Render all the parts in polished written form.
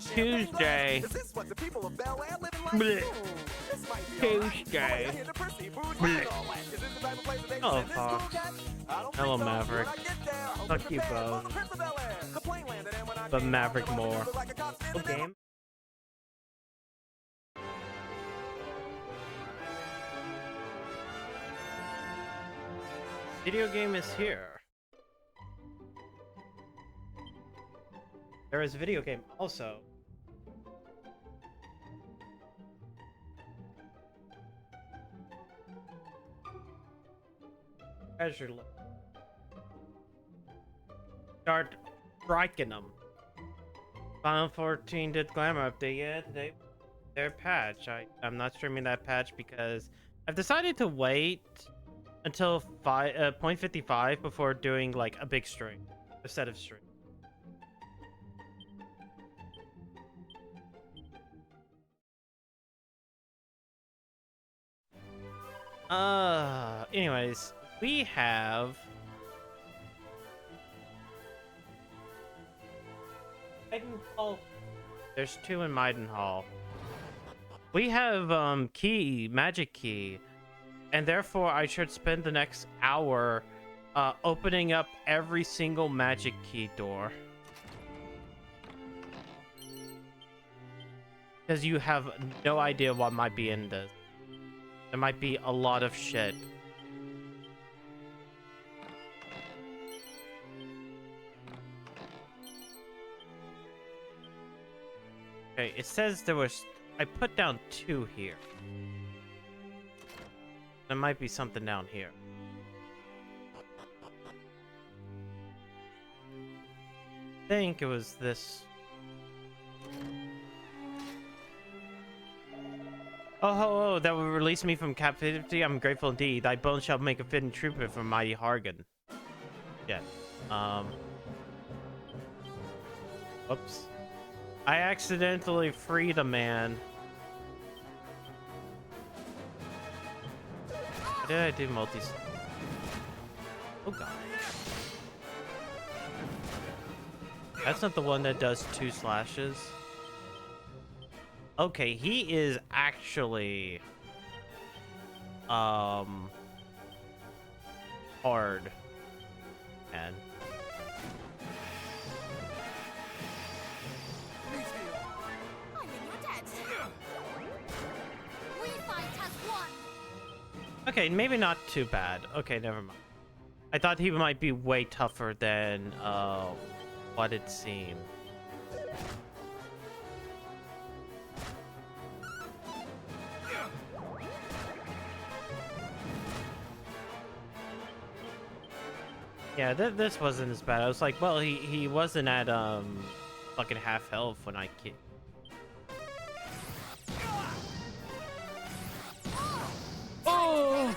Tuesday. Blech. Tuesday. Blech. Oh, fuck. Hello, Maverick. Fuck you both. But Maverick more. Okay. Video game is here. There is a video game also. Treasure list. Start striking them. Final 14 did glamour update. Yeah, today their patch. I'm not streaming that patch because I've decided to wait until 0.55 before doing like a big stream, a set of streams. Anyways, we have Maidenhall. There's two in Maidenhall. We have magic key, and therefore I should spend the next hour opening up every single magic key door. Because you have no idea what might be in this. There might be a lot of shit. Okay, it says there was... I put down 2 here. There might be something down here. I think it was this... Oh, that will release me from captivity. I'm grateful indeed. Thy bones shall make a fitting trooper for mighty Hargan. Yeah. Whoops. I accidentally freed a man. How did I do multi? Oh god. That's not the one that does 2 slashes. Okay, he is actually hard. Man. Okay, maybe not too bad. Okay, never mind. I thought he might be way tougher than what it seemed. Yeah, this wasn't as bad. I was like, well, he wasn't at fucking half health when I kicked. Oh!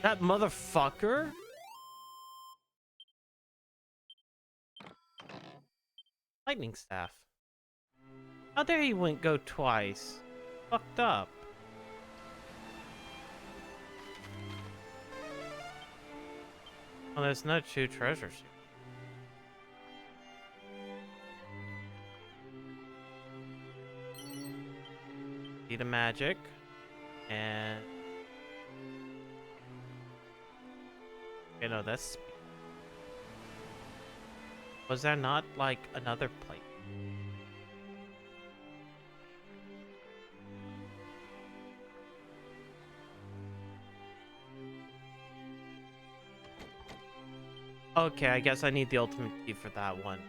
That motherfucker! Lightning staff. How dare he went go twice? Fucked up. Well, there's no 2 treasures here. See the magic. And... you know, that's... was there not, like, another plate? Okay, I guess I need the ultimate key for that one.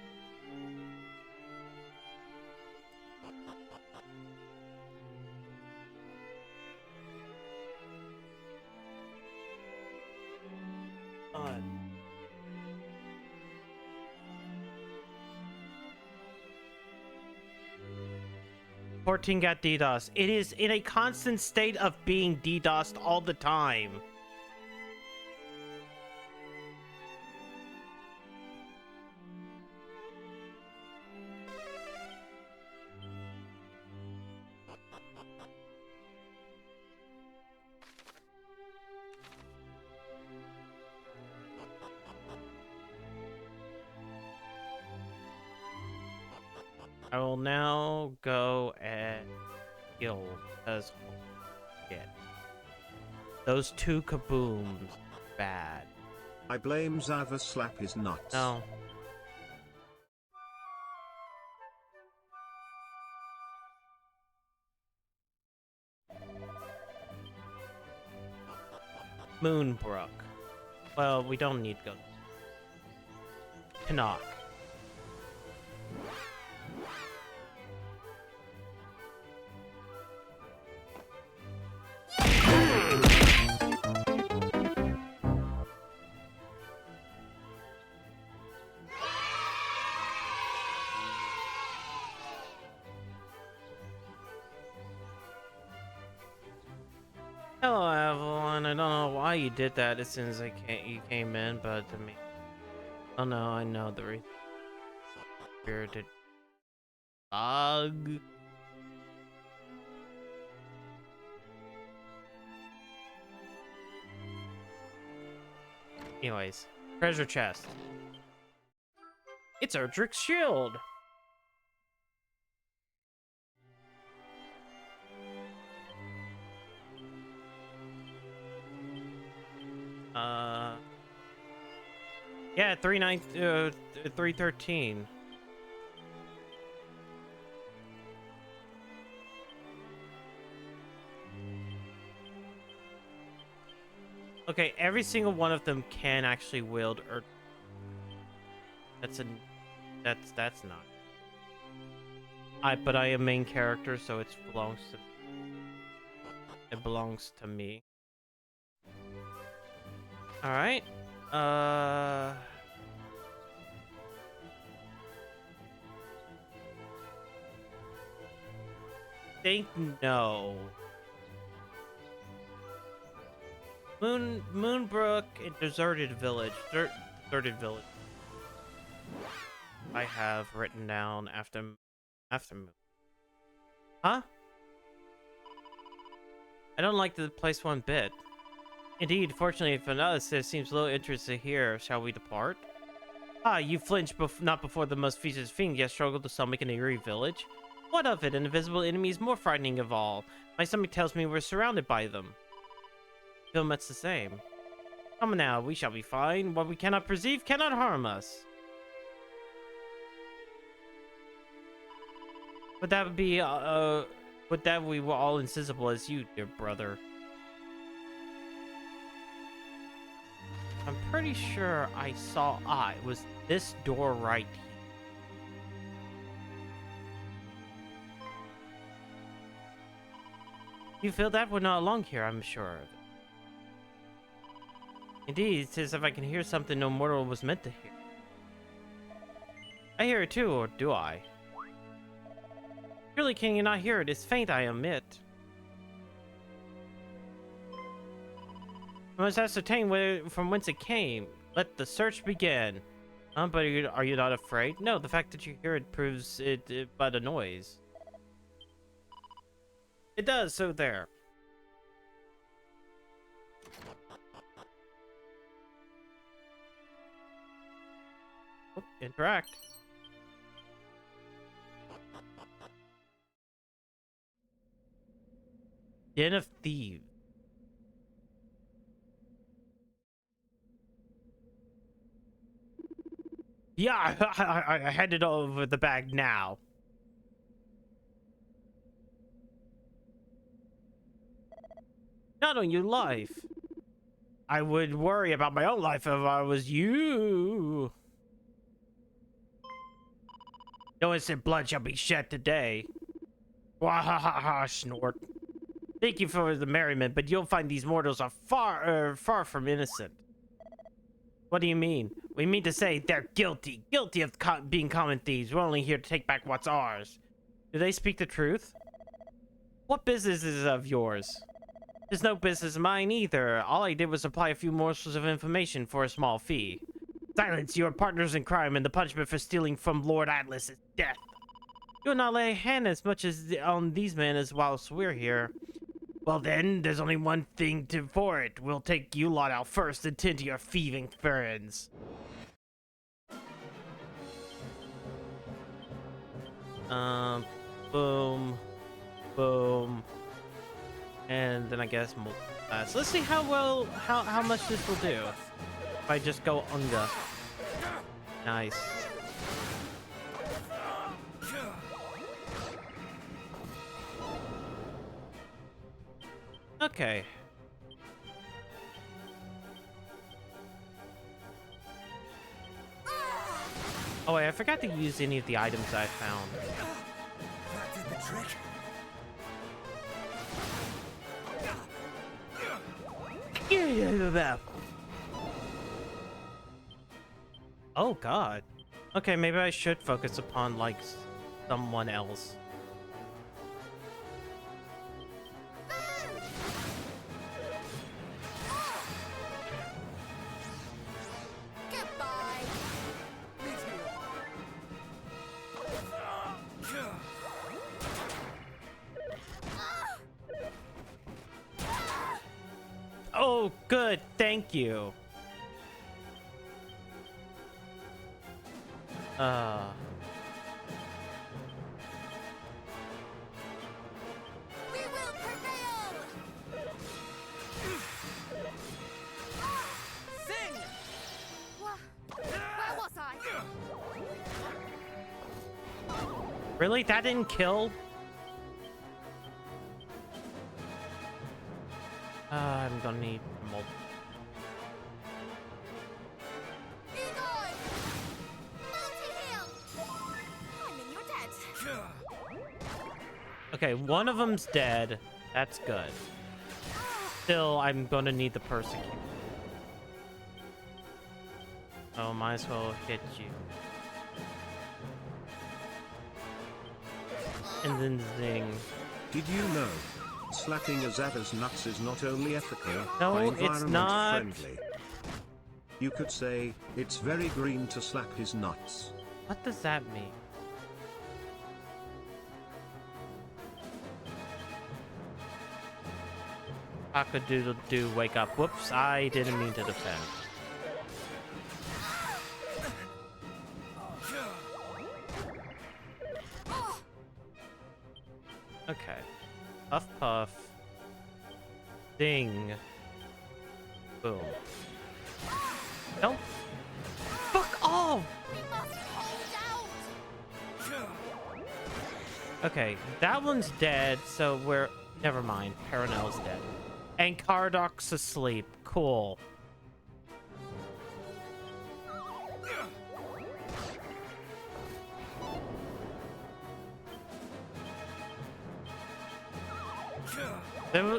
On. Fourteen got DDoS. It is in a constant state of being DDoSed all the time. I will now go and heal because shit. Those two kabooms, bad. I blame Zava slap his nuts. No. Moonbrook. Well, we don't need to go. Canuck. Hello, Evelyn. I don't know why you did that as soon as you came in, but I mean, oh no, I know the reason. Spirited dog. Anyways, treasure chest. It's Erdrick's shield. Yeah, 313. Okay, every single one of them can actually wield Erd. That's not. But I am main character, so it belongs to me. All right. Think no. Moonbrook and Deserted Village. Deserted Village. I have written down after Moon. Huh? I don't like the place one bit. Indeed, fortunately for us, there seems little interest here. Shall we depart? Ah, you flinch not before the most vicious fiend yet struggled to stomach an eerie village? What of it? An invisible enemy is more frightening of all. My stomach tells me we're surrounded by them. Feel much the same. Come now, we shall be fine. What we cannot perceive cannot harm us. But that would be, but that we were all insensible as you, dear brother. I'm pretty sure I saw, it was this door right here. You feel that? We're not alone here, I'm sure of it. Indeed, it's as if I can hear something no mortal was meant to hear. I hear it too, or do I? Surely can you not hear it? It's faint, I admit. I must ascertain from whence it came. Let the search begin. But are you not afraid? No, the fact that you hear it proves it by the noise. It does, so there. Oh, interact. Den of Thieves. Yeah, I handed over the bag now. Not on your life. I would worry about my own life if I was you. No innocent blood shall be shed today. Wahahaha, snort. Thank you for the merriment, but you'll find these mortals are far from innocent. What do you mean? We mean to say they're guilty of being common thieves. We're only here to take back what's ours. Do they speak the truth? What business is it of yours? There's no business of mine either. All I did was supply a few morsels of information for a small fee. Silence, you are partners in crime, and the punishment for stealing from Lord Atlas is death. You will not lay a hand as much as on these men as whilst we're here. Well then, there's only one thing for it. We'll take you lot out first and tend to your thieving friends. Boom, boom, and then I guess so let's see how much this will do if I just go under. Nice. Okay. Oh wait, I forgot to use any of the items I found. That did the trick. Oh god. Okay, maybe I should focus upon like someone else. Goodbye. Me too. Oh, good. Thank you. We will prevail. Sing. Where was I? Really? That didn't kill? I'm gonna need multiple. Okay, one of them's dead. That's good. Still, I'm gonna need the persecute. Oh, might as well hit you. And then zing. Did you know? Slapping Azava's nuts is not only ethical, No, but it's environment not. friendly. You could say, it's very green to slap his nuts. What does that mean? Cock-a-doodle-doo, wake up. Whoops, I didn't mean to defend. Okay. Puff puff. Ding. Boom. Don't. Fuck off! We must hold out. Okay, that one's dead, so we're... Never mind. Paranel's dead. And Cardoc's asleep. Cool.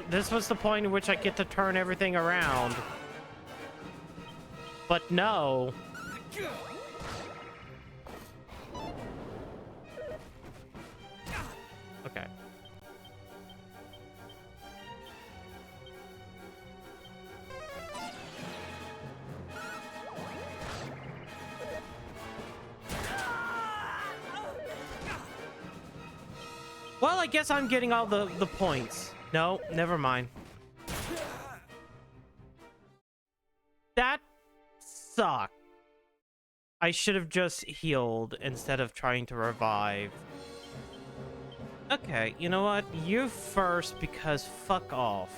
This was the point in which I get to turn everything around. But no. Okay. Well, I guess I'm getting all the points. No, never mind. That sucked. I should have just healed instead of trying to revive. Okay, you know what? You first, because fuck off.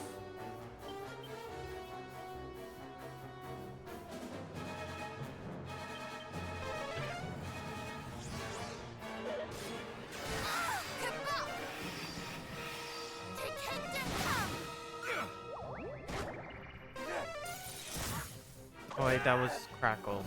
Oh wait, that was Crackle.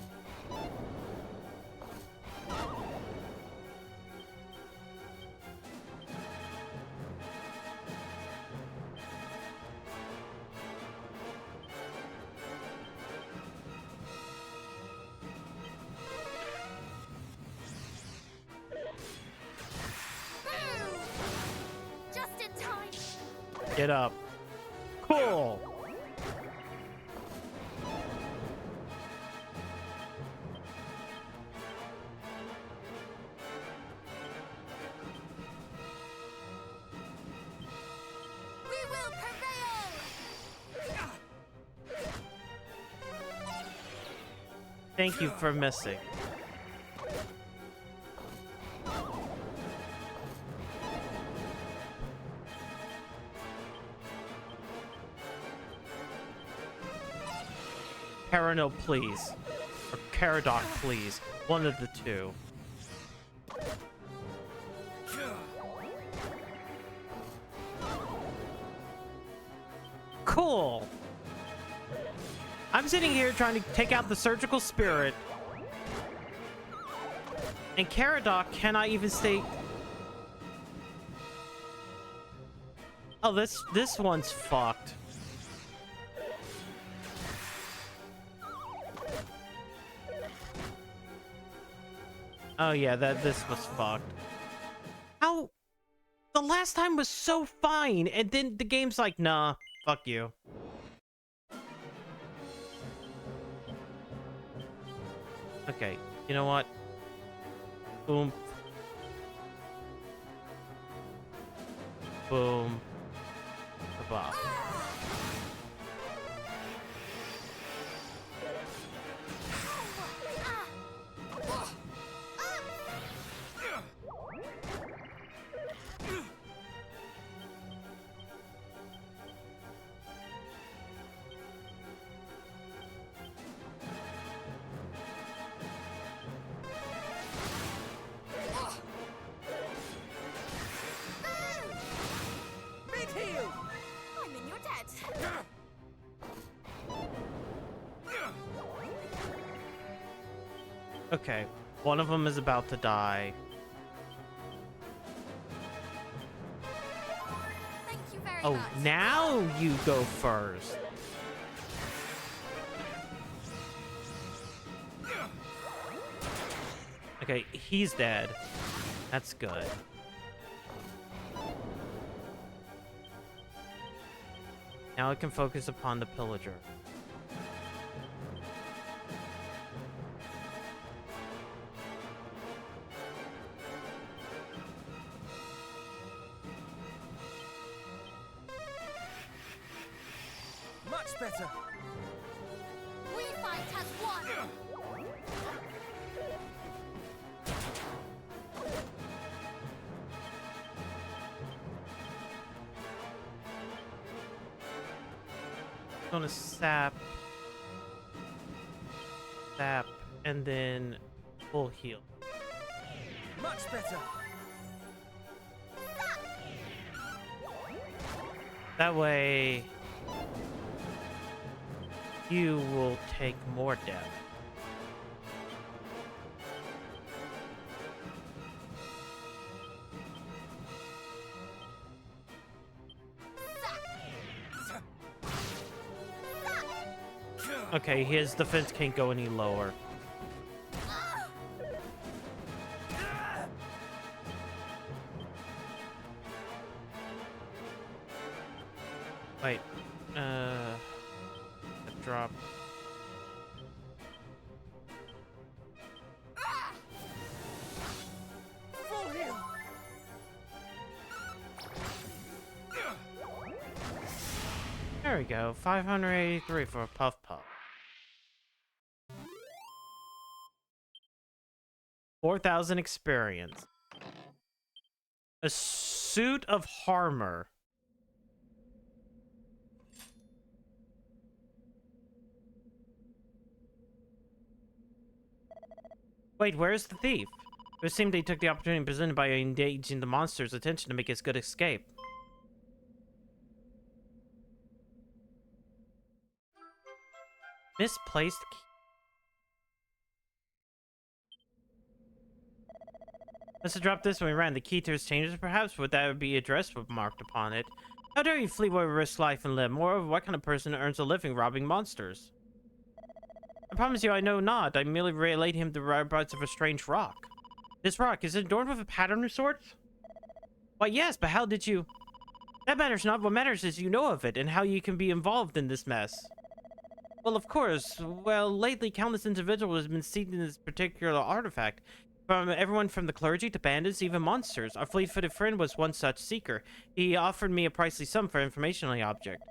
Just in time. Get up. Cool. We will prevail. Thank you for missing. Caranil, please. Or Caradoc, please. One of the two. Cool. I'm sitting here trying to take out the surgical spirit. And Caradoc cannot even stay... Oh, this one's fucked. Oh yeah, this was fucked. How? The last time was so fine, and then the game's like, nah, fuck you. Okay, you know what? Boom. Boom. Above. I'm in your debt. Okay, one of them is about to die. Thank you very Oh, much. now you go first. Okay, he's dead. That's good. Now I can focus upon the pillager. Much better. We fight as one. Gonna sap, and then full heal. Much better. That way, you will take more damage. Okay, his defense can't go any lower. Wait, drop. Full heal. There we go, 583 for a puff puff. 4,000 experience. A suit of armor. Wait, where's the thief? It seemed he took the opportunity presented by engaging the monster's attention to make his good escape. Misplaced key. Must have dropped this when we ran. The key to his changes, perhaps? Would that be addressed with marked upon it? How dare you flee where we risk life and limb? Moreover, what kind of person earns a living robbing monsters? I promise you I know not. I merely relate him the whereabouts of a strange rock. This rock, is it adorned with a pattern of sorts? Why, yes, but how did you... That matters not. What matters is you know of it, and how you can be involved in this mess. Well, of course. Well, lately, countless individuals have been seeking this particular artifact. From everyone from the clergy to bandits, even monsters. Our fleet-footed friend was one such seeker. He offered me a pricely sum for information on the object.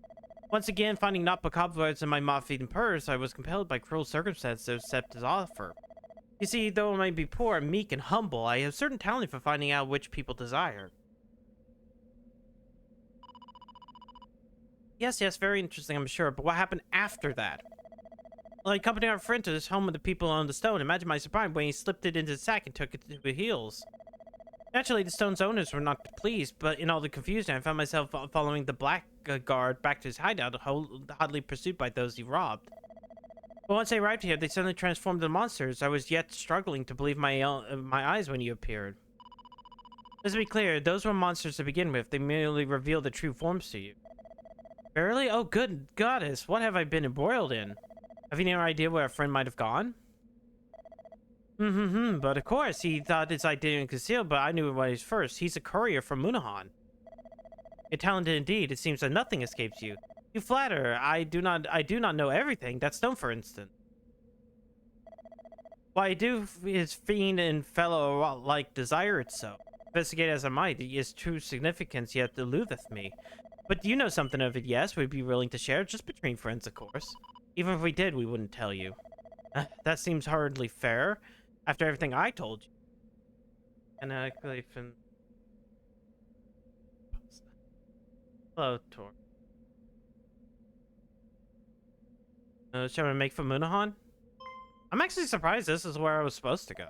Once again, finding not but cobwebs in my moth-eaten purse, I was compelled by cruel circumstances to accept his offer. You see, though I might be poor, meek, and humble, I have certain talent for finding out which people desire. Yes, very interesting, I'm sure, but what happened after that? Well, I accompanied our friend to his home with the people on the stone. Imagine my surprise when he slipped it into the sack and took it to his heels. Naturally, the stone's owners were not pleased, but in all the confusion, I found myself following the blackguard back to his hideout, hotly pursued by those he robbed. But once I arrived here, they suddenly transformed into monsters. I was yet struggling to believe my eyes when you appeared. Let's be clear, those were monsters to begin with. They merely revealed their true forms to you. Verily? Oh, good goddess, what have I been embroiled in? Have you any idea where a friend might have gone? But of course, he thought his identity concealed, but I knew what he was first. He's a courier from Munahan. You're talented indeed. It seems that nothing escapes you. You flatter. I do not know everything. That stone, for instance. Why, I do his fiend and fellow-like desire it so. Investigate as I might, his true significance yet eludeth me. But you know something of it, yes? We'd be willing to share, just between friends, of course. Even if we did, we wouldn't tell you. That seems hardly fair, after everything I told you. And hello, Tor. Shall we make for Munahan? I'm actually surprised this is where I was supposed to go.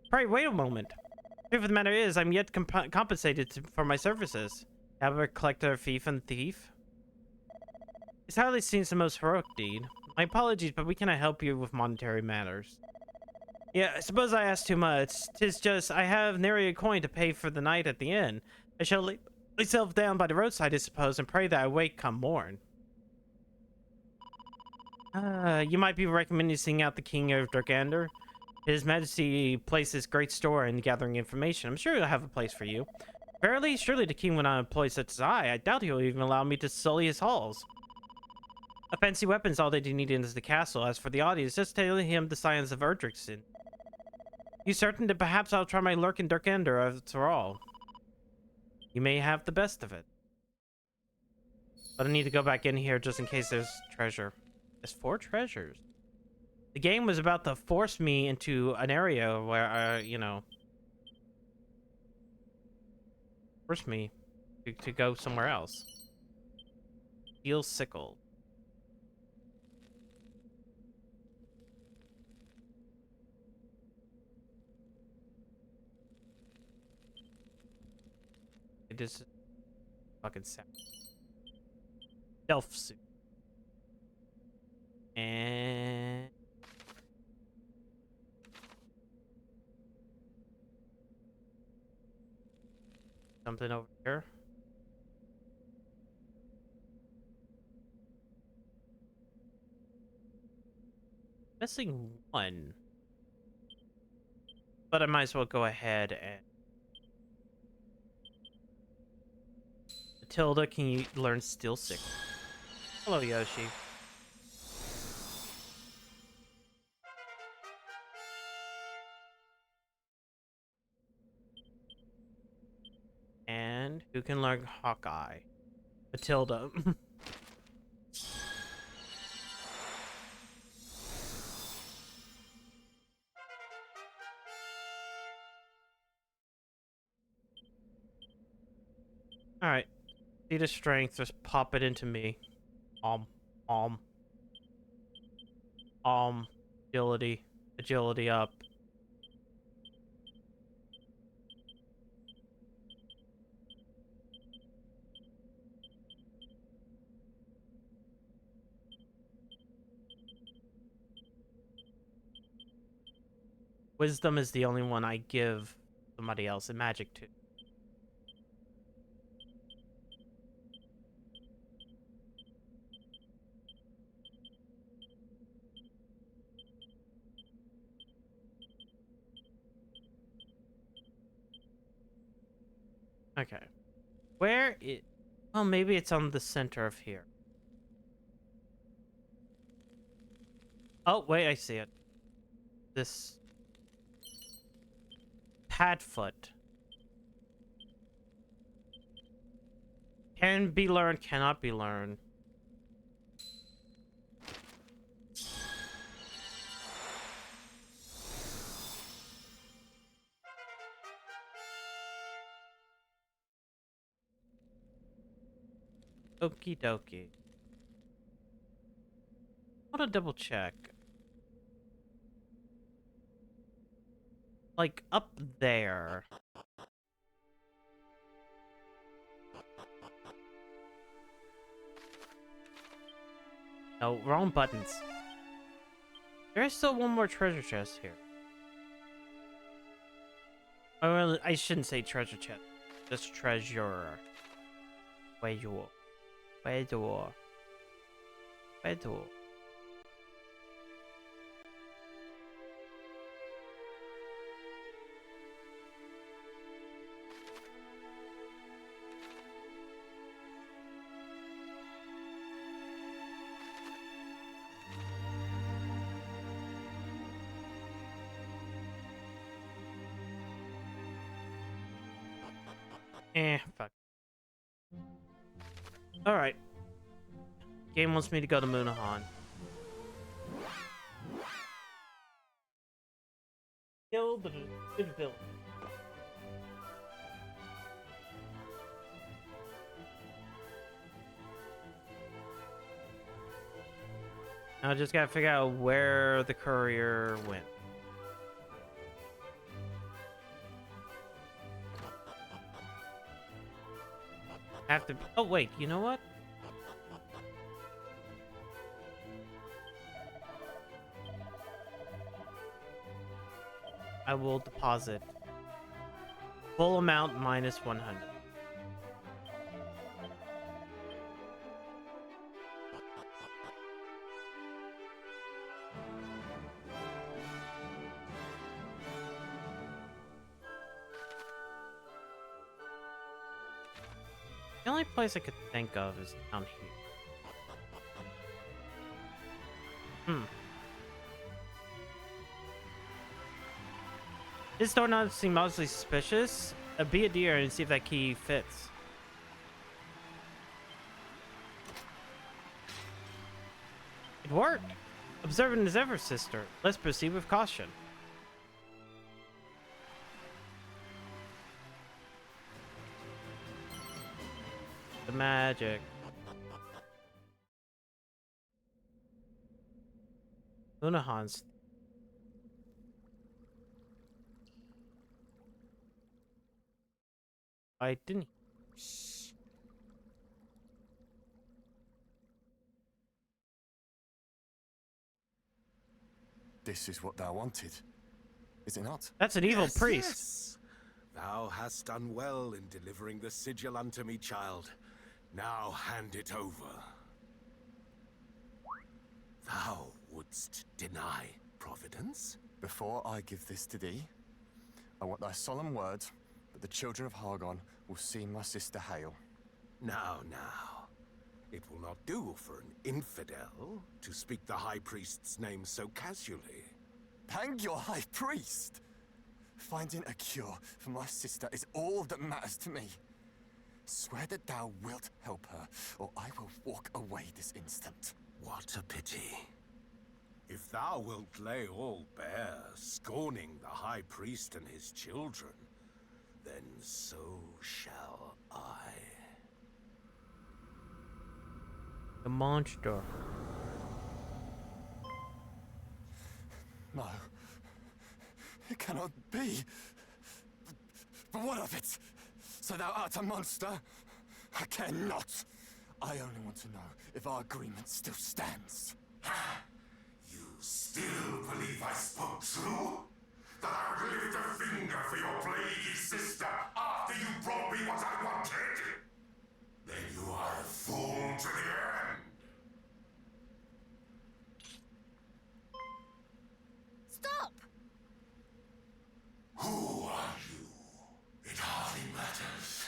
Pray, wait a moment. The truth of the matter is, I'm yet compensated for my services. Have a collector, thief, and thief? This hardly seems the most heroic deed. My apologies, but we cannot help you with monetary matters. Yeah, I suppose I asked too much. 'Tis just, I have nary a coin to pay for the night at the inn. I shall lay myself down by the roadside, I suppose, and pray that I wake come morn. You might be recommending seeing out the King of Durgander. His Majesty places great store in gathering information. I'm sure he'll have a place for you. Verily, surely the King would not employ such as I. I doubt he'll even allow me to sully his halls. A fancy weapon's all that you need in the castle. As for the audience, just tell him the science of Erdrickson. You certain that perhaps I'll try my lurk in Durgander after all? You may have the best of it. But I need to go back in here just in case there's treasure. There's 4 treasures. The game was about to force me into an area where, you know, force me to go somewhere else. Steel sickle. This is fucking sad. Stealth suit. And something over here. Missing 1. But I might as well go ahead and Matilda, can you learn Steel Sickle? Hello, Yoshi. And who can learn Hawkeye? Matilda. Alright. See the strength, just pop it into me. Agility. Agility up. Wisdom is the only one I give somebody else, and magic too. Okay. Where is... Oh, maybe it's on the center of here. Oh, wait, I see it. This... Padfoot. Can be learned, cannot be learned. Okie dokie. I want to double check. like up there. No, wrong buttons. There is still one more treasure chest here. Oh, well, I shouldn't say treasure chest. Just treasure. Treasure. Treasure. Treasure. Fuck. Alright. Game wants me to go to Moonahan. Kill the villain. Now I just gotta figure out where the courier went. Have to. Oh wait, you know what? I will deposit full amount minus 100. The only place I could think of is down here. This door not seem mostly suspicious. Be a deer and see if that key fits. It worked! Observant as ever, sister. Let's proceed with caution. The magic. Lunahan's. I didn't. Shh. This is what thou wanted, is it not? That's an evil Yes, priest. yes. Thou hast done well in delivering the sigil unto me, child. Now hand it over. Thou wouldst deny Providence? Before I give this to thee, I want thy solemn word that the children of Hargon will see my sister Hale. Now, now. It will not do for an infidel to speak the High Priest's name so casually. Hang your high priest! Finding a cure for my sister is all that matters to me. Swear that thou wilt help her, or I will walk away this instant. What a pity. If thou wilt lay all bare, scorning the High Priest and his children, then so shall I. The monster. No. It cannot be. But what of it? So thou art a monster? I care not. I only want to know if our agreement still stands. You still believe I spoke true? That I would lift a finger for your plaguey sister after you brought me what I wanted? Then you are a fool to the end. Stop! Who are you? It hardly matters.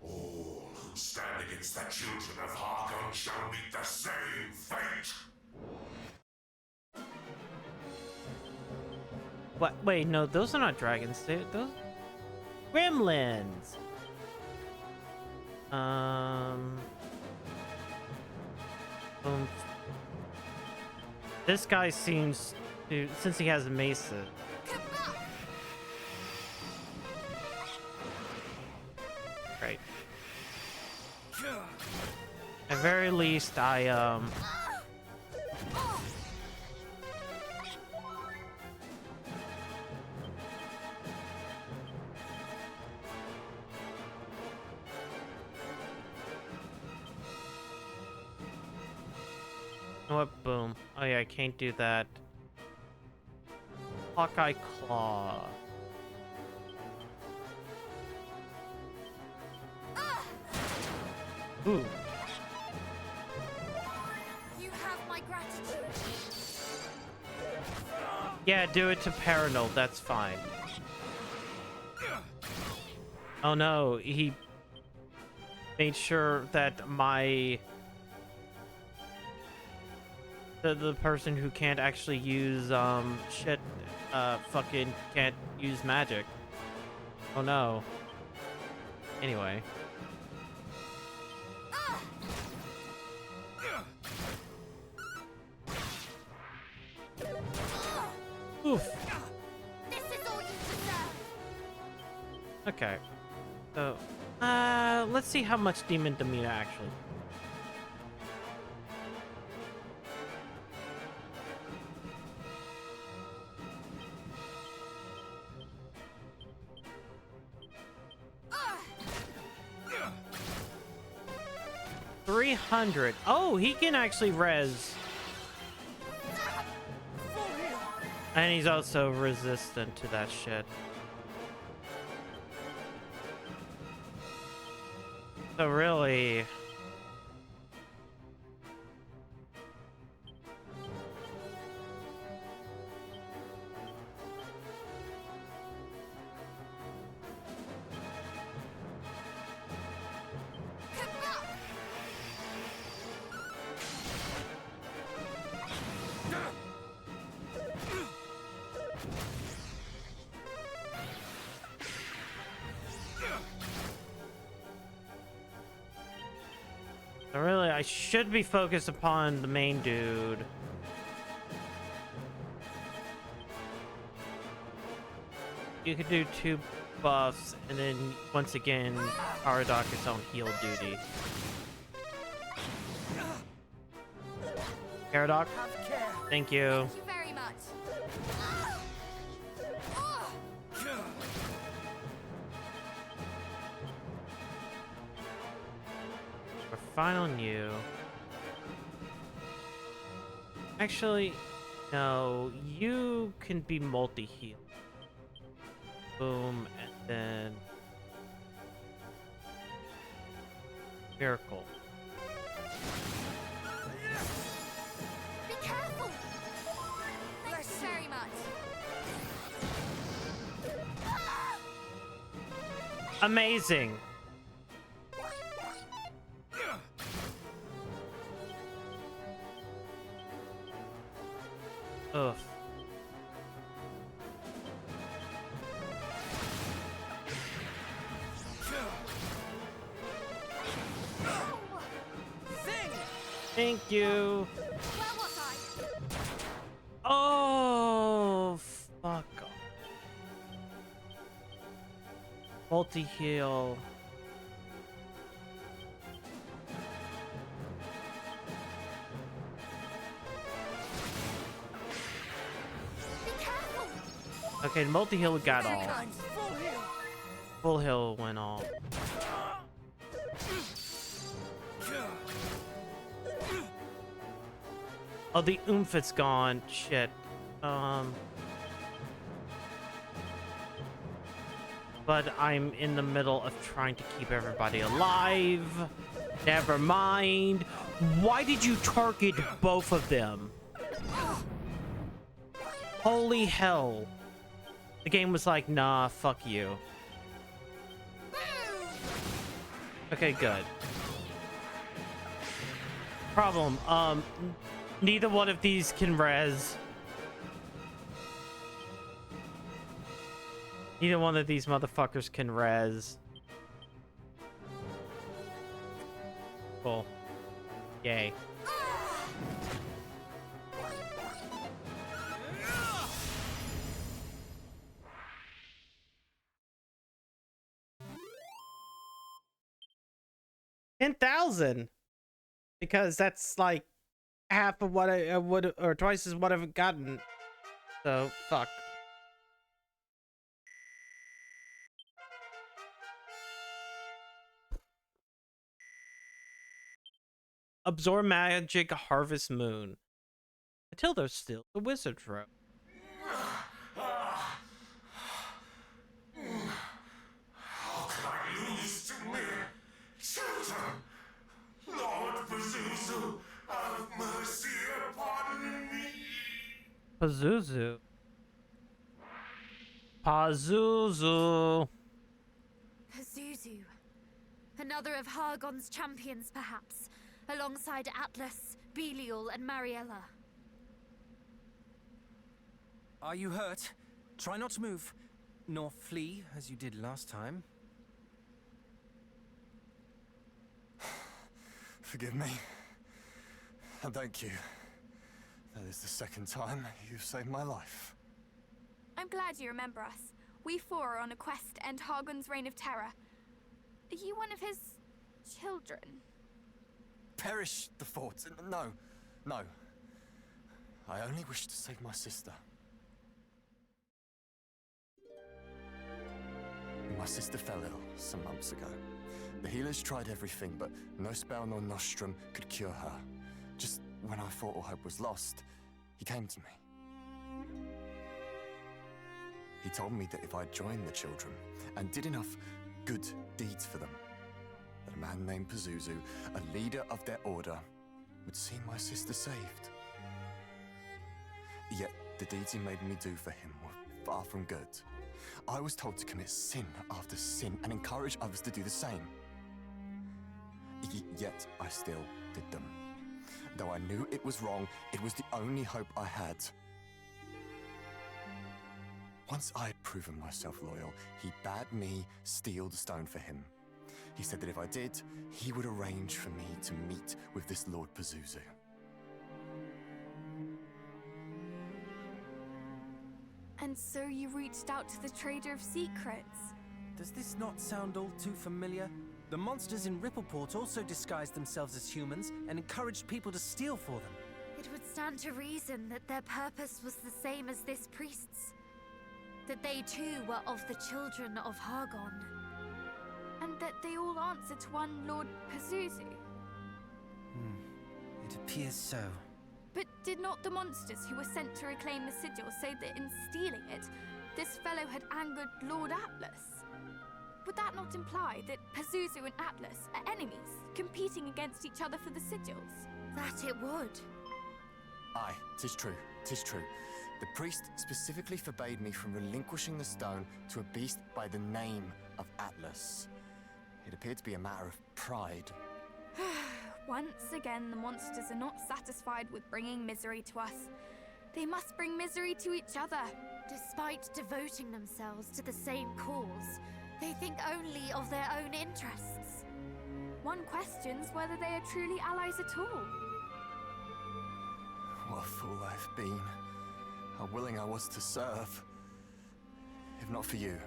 All who stand against the children of Hargon shall meet the same fate. What? Wait, no, those are not dragons. Those gremlins. This guy seems to, since he has a mesa. Kabah! Right. At very least, I Oh! What? Boom. Oh yeah, I can't do that. Hawkeye Claw. Ooh. You have my gratitude. Yeah, do it to Paranoid. That's fine. Oh no, he made sure that the person who can't actually use shit fucking can't use magic. Oh no. Anyway. Oof. This is all you deserve. Okay. So, let's see how much Demon Demeanor actually. Ah! 300. Oh, he can actually res. And he's also resistant to that shit. So really... So really, I should be focused upon the main dude. You could do 2 buffs, and then once again, Aradoc is on heal duty. Aradoc, thank you. Thank you very much. Ah! We're fine on you. Actually, no, you can be multi-heal. Boom, and then... Miracle. Be careful. Thank you very much. Amazing! Ugh. Thank you. Where was I? Oh, fuck. Multi-heal. Be careful. Okay, multi-heal got Very all. kind. Full heal. Full heal went all. Oh, the oomph is gone. Shit. But I'm in the middle of trying to keep everybody alive. Never mind. Why did you target both of them? Holy hell. The game was like, nah, fuck you. Okay, good. Problem, neither one of these can res. Neither one of these motherfuckers can res. Cool. Yay. $10,000, because that's like half of what I would, or twice as what I've gotten. So fuck. Absorb magic, harvest moon. Matilda's still the wizard's robe. How could I lose to mere children? Lord Pazuzu, have mercy upon me. Pazuzu. Pazuzu. Pazuzu. Another of Hargon's champions, perhaps, alongside Atlas, Belial, and Mariella. Are you hurt? Try not to move, nor flee as you did last time. Forgive me. And thank you. That is the second time you've saved my life. I'm glad you remember us. We four are on a quest to end Hargon's reign of terror. Are you one of his children? Perish the thoughts. No. No. I only wish to save my sister. My sister fell ill some months ago. The healers tried everything, but no spell nor nostrum could cure her. Just when I thought all hope was lost, he came to me. He told me that if I joined the children and did enough good deeds for them, that a man named Pazuzu, a leader of their order, would see my sister saved. Yet the deeds he made me do for him were far from good. I was told to commit sin after sin and encourage others to do the same. Yet I still did them. Though I knew it was wrong, it was the only hope I had. Once I had proven myself loyal, he bade me steal the stone for him. He said that if I did, he would arrange for me to meet with this Lord Pazuzu. And so you reached out to the Trader of Secrets. Does this not sound all too familiar? The monsters in Rippleport also disguised themselves as humans and encouraged people to steal for them. It would stand to reason that their purpose was the same as this priest's. That they too were of the children of Hargon. And that they all answer to one Lord Pazuzu. It appears so. But did not the monsters who were sent to reclaim the sigil say that in stealing it, this fellow had angered Lord Atlas? Would that not imply that Pazuzu and Atlas are enemies, competing against each other for the sigils? That it would. Aye, 'tis true, 'tis true. The priest specifically forbade me from relinquishing the stone to a beast by the name of Atlas. It appeared to be a matter of pride. Once again, the monsters are not satisfied with bringing misery to us. They must bring misery to each other. Despite devoting themselves to the same cause, they think only of their own interests. One questions whether they are truly allies at all. What a fool I've been. How willing I was to serve. If not for you,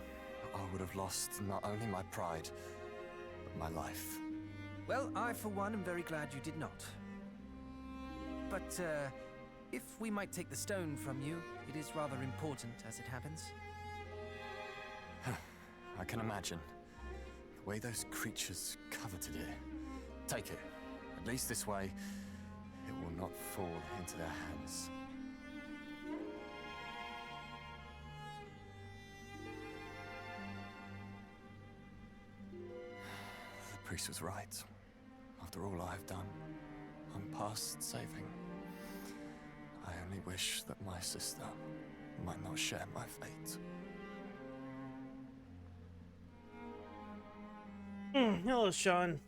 I would have lost not only my pride, but my life. Well, I for one am very glad you did not. But, if we might take the stone from you, it is rather important as it happens. I can imagine. The way those creatures coveted it. Take it. At least this way, it will not fall into their hands. The priest was right. After all I've done, I'm past saving. I only wish that my sister might not share my fate. Hello, Sean.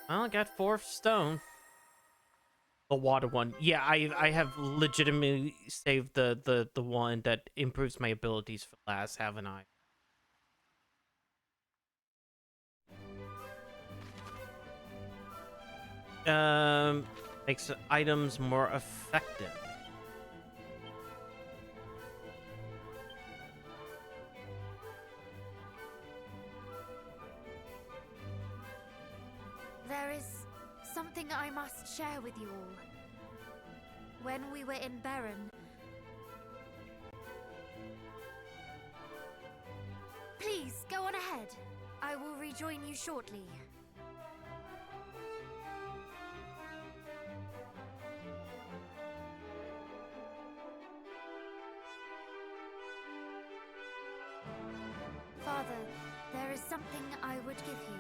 Well, I got 4 stone. The water one. Yeah, I have legitimately saved the one that improves my abilities for last, haven't I? Makes items more effective. There is something I must share with you all. When we were in Baron... Please, go on ahead. I will read join you shortly. Father, there is something I would give you.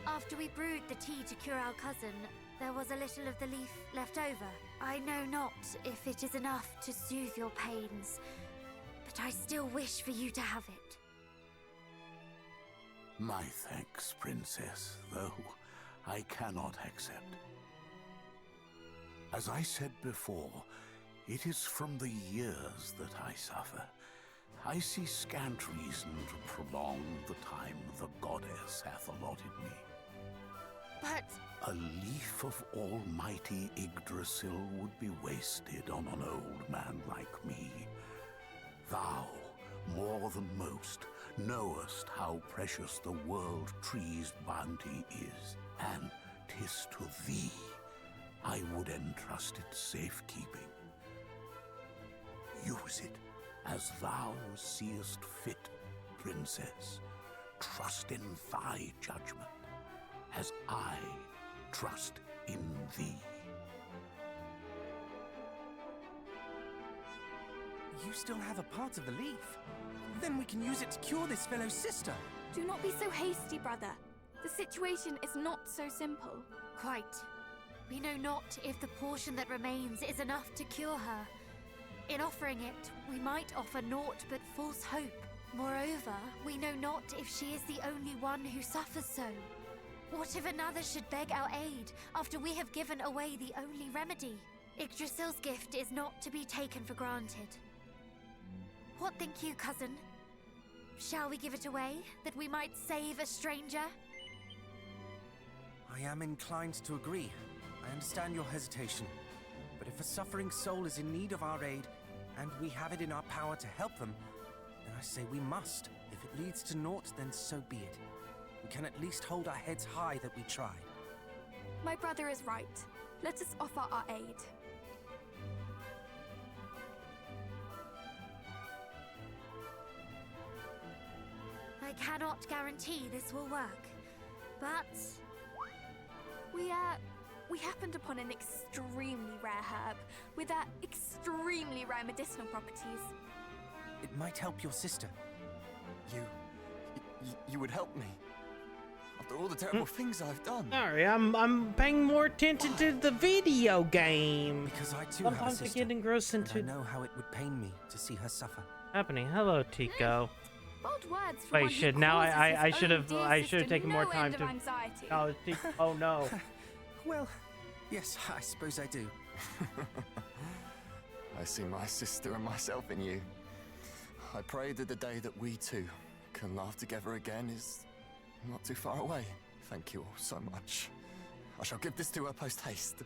After we brewed the tea to cure our cousin, there was a little of the leaf left over. I know not if it is enough to soothe your pains, but I still wish for you to have it. My thanks, Princess, though I cannot accept. As I said before, it is from the years that I suffer. I see scant reason to prolong the time the goddess hath allotted me. But A leaf of almighty Yggdrasil would be wasted on an old man like me. Thou, more than most, knowest how precious the world tree's bounty is, and 'tis to thee I would entrust its safekeeping. Use it as thou seest fit, Princess. Trust in thy judgment, as I trust in thee. You still have a part of the leaf. Then we can use it to cure this fellow's sister. Do not be so hasty, brother. The situation is not so simple. quite. We know not if the portion that remains is enough to cure her. In offering it, we might offer naught but false hope. Moreover, we know not if she is the only one who suffers so. What if another should beg our aid after we have given away the only remedy? Yggdrasil's gift is not to be taken for granted. What think you, cousin? Shall we give it away, that we might save a stranger? I am inclined to agree. I understand your hesitation. But if a suffering soul is in need of our aid, and we have it in our power to help them, then I say we must. If it leads to naught, then so be it. We can at least hold our heads high that we tried. My brother is right. Let us offer our aid. I cannot guarantee this will work, but We happened upon an extremely rare herb with extremely rare medicinal properties. It might help your sister. You would help me? After all the terrible things I've done? Sorry, I'm paying more attention to the video game. Because I too have a Sometimes I sister. get engrossed And I into know how it would pain me to see her suffer. happening. Hello, Tico. Bold words from Wait, one who shit. Now causes I his should own have dear I should have sister taken more no time end to. of anxiety. Oh, oh no. Well, yes, I suppose I do. I see my sister and myself in you. I pray that the day that we two can laugh together again is not too far away. Thank you all so much. I shall give this to her post-haste.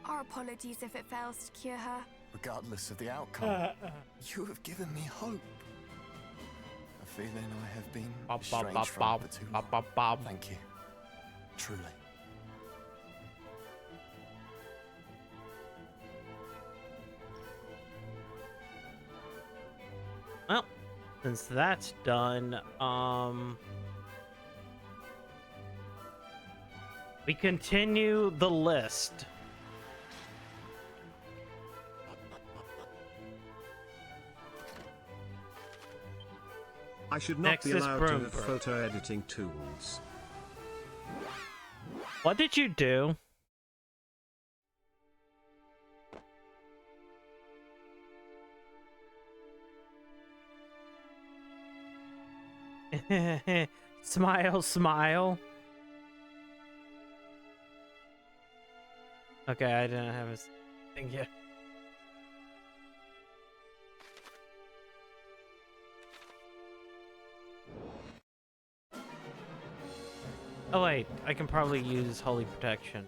Our apologies if it fails to cure her. Regardless of the outcome, you have given me hope. A feeling I have been estranged from for too long. Thank you. Truly. Well, since that's done, we continue the list. I should not Next be is allowed to Broom have Brook. photo editing tools. What did you do? Smile, smile. Okay, I didn't have a thing yet. Oh wait, I can probably use Holy Protection.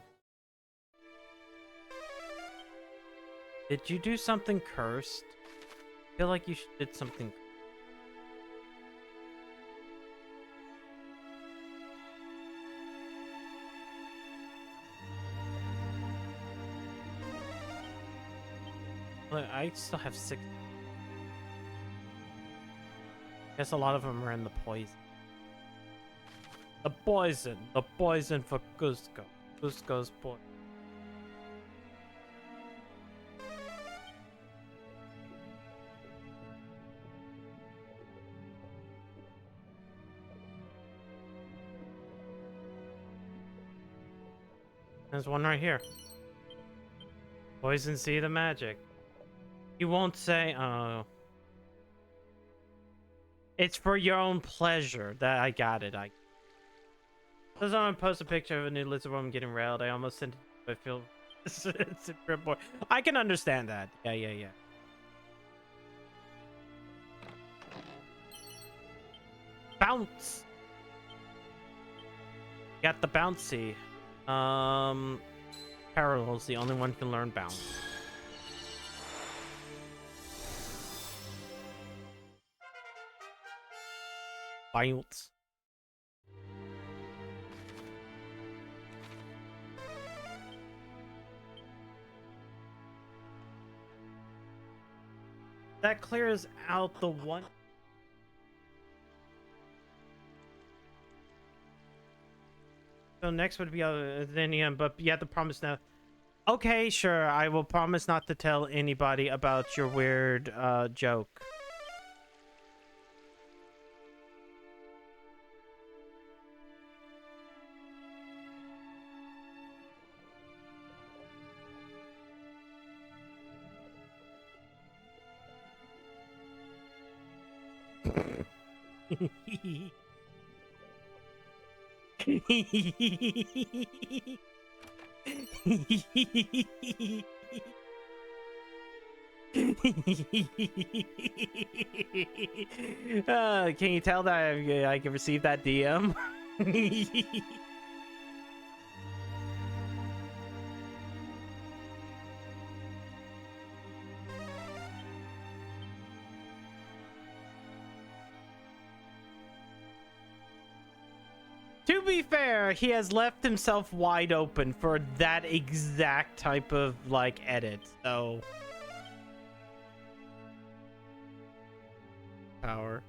Did you do something cursed? I feel like you did something. Look, I still have 6. Guess a lot of them are in the poison. The poison for Cusco. Cusco's poison. There's one right here. Poison see the magic. You won't say, oh. It's for your own pleasure that I got it. I want to post a picture of a new lizard woman getting railed. I almost sent it, but I feel it's a grip boy. I can understand that. Yeah. Bounce. Got the bouncy. Parallel's the only one who can learn bounce. Bounce. That clears out the one. So next would be Athenium, but you have to promise now. Okay, sure. I will promise not to tell anybody about your weird joke. Can you tell that I can receive that DM? To be fair, he has left himself wide open for that exact type of like edit, so power.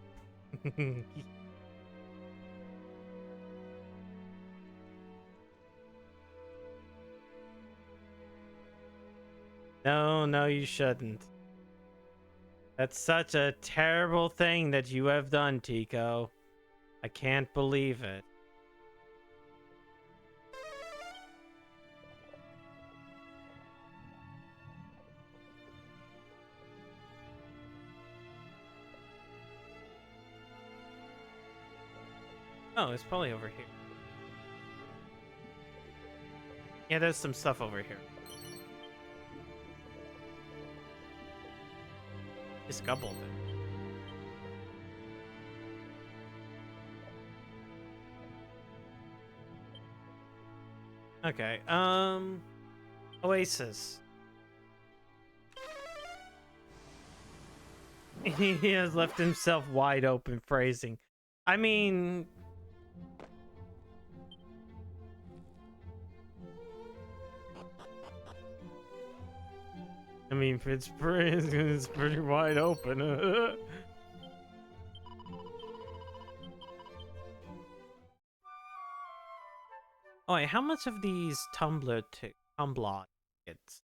No, you shouldn't. That's such a terrible thing that you have done, Tico. I can't believe it. Oh, it's probably over here. Yeah, there's some stuff over here. It's gobbled it. Okay, Oasis. He has left himself wide open, phrasing. I mean... it's pretty wide open. Oh, wait, how much of these Tumblr tickets?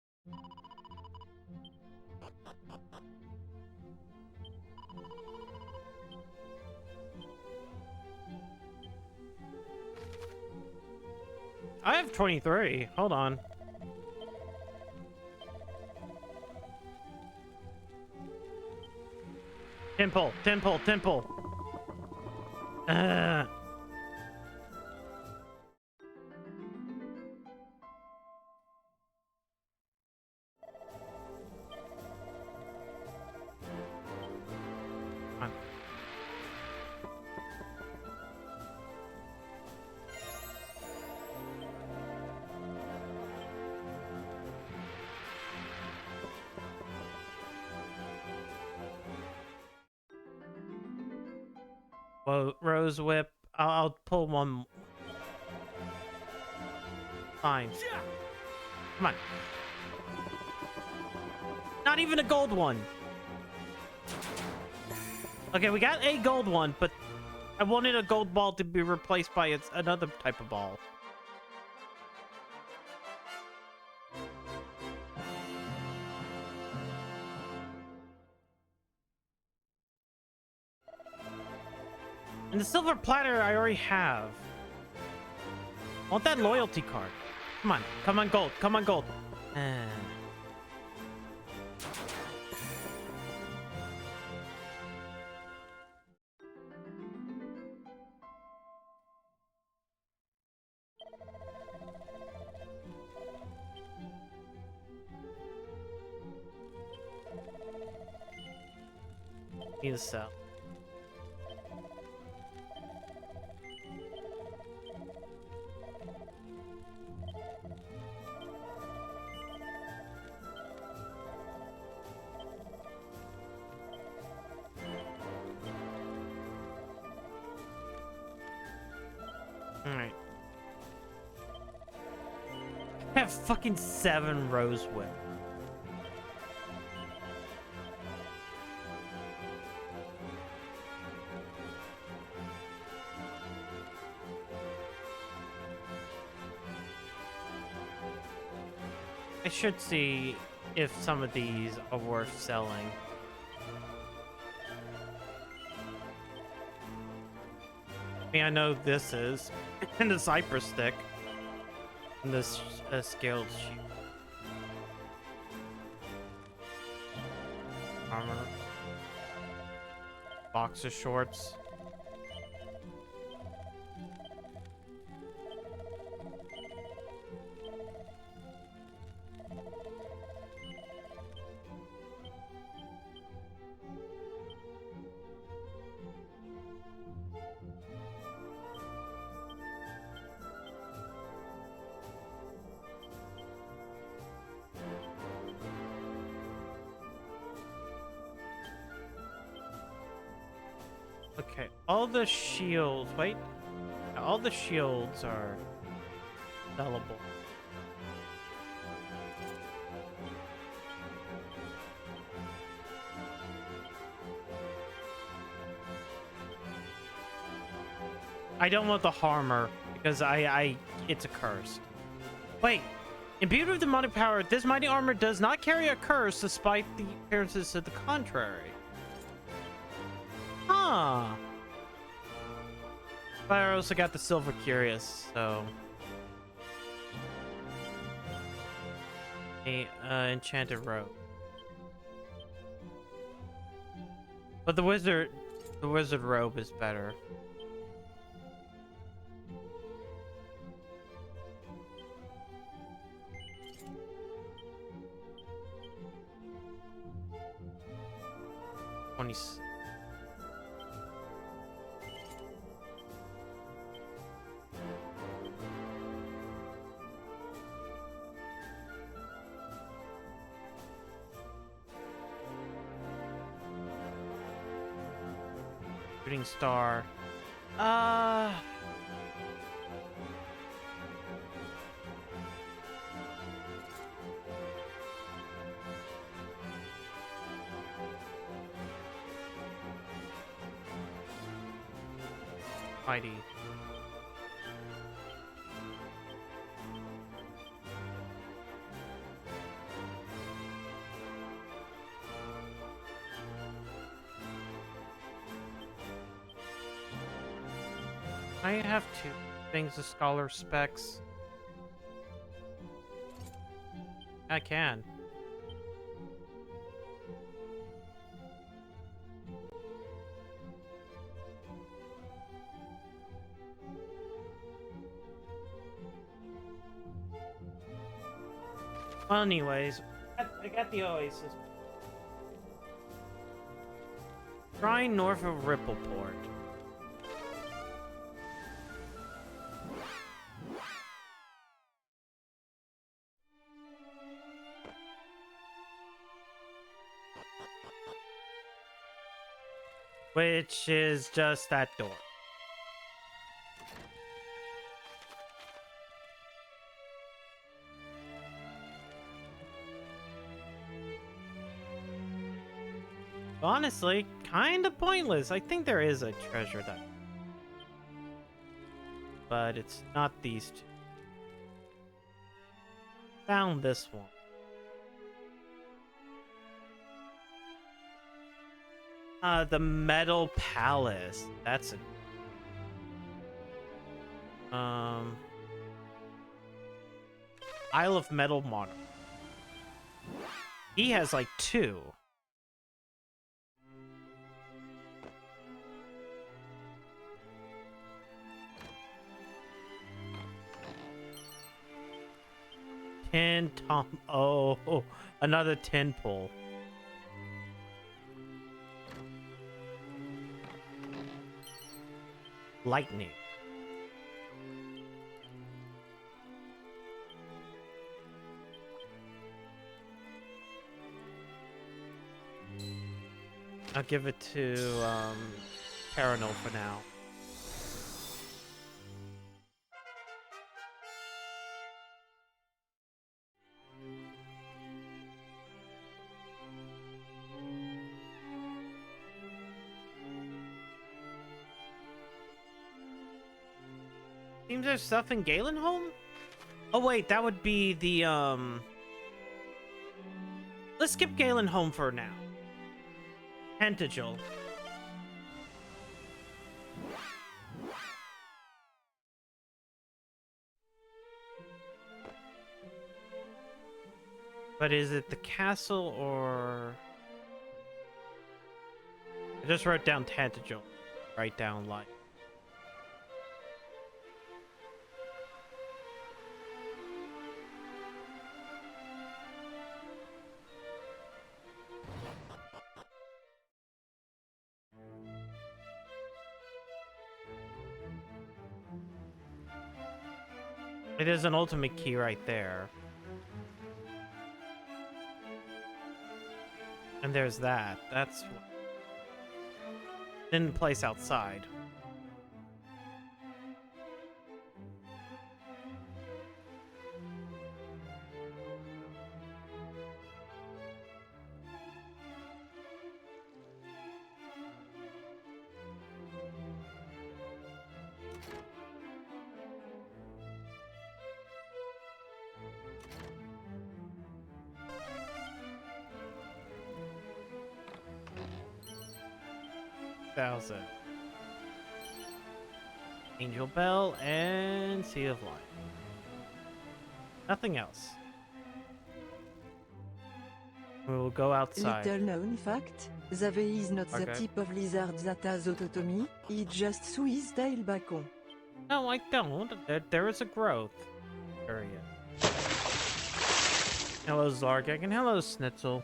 I have 23. Hold on. Temple. Well, Rose Whip. I'll pull one. Fine. Come on. Not even a gold one. Okay, we got a gold one, but I wanted a gold ball to be replaced by another type of ball. And the silver platter I already have. I want that loyalty card. Come on. Come on, gold. Come on, gold. Need a sell. Alright. I have fucking 7 rose whip. I should see if some of these are worth selling. I mean, I know this is, and the cypress stick, and this scaled sheep. Armor. Boxer shorts. Okay, all the shields, wait. All the shields are sellable. I don't want the armor because it's a curse. Wait, imbued with demonic power, this mighty armor does not carry a curse despite the appearances to the contrary. Huh. But I also got the silver curious, so a enchanted robe. But the wizard robe is better. Shooting star. Mighty. I have 2 things of scholar specs. I can. Well, anyways, I got the Oasis. Shrine north of Rippleport. Which is just that door. Honestly, kind of pointless. I think there is a treasure that, but it's not these two. Found this one. The Metal Palace. That's a Isle of Metal Monarch. He has like 2. Tin Tom. Oh, another tin pole. Lightning. I'll give it to Paranol for now. Seems there's stuff in Galenholm? Oh wait, that would be the let's skip Galenholm for now. Pentagel. But is it the castle or... I just wrote down Tantagel. Write down like... It is an ultimate key right there. And there's that. That's what... in place outside. Thousand. Angel Bell and Sea of Light. Nothing else. We will go outside. Little known fact, Zave is not the Okay. type of lizard that has autotomy, he just threw his tail back on. No, I don't. There is a growth area. Hello, Zargak, and hello, Snitzel.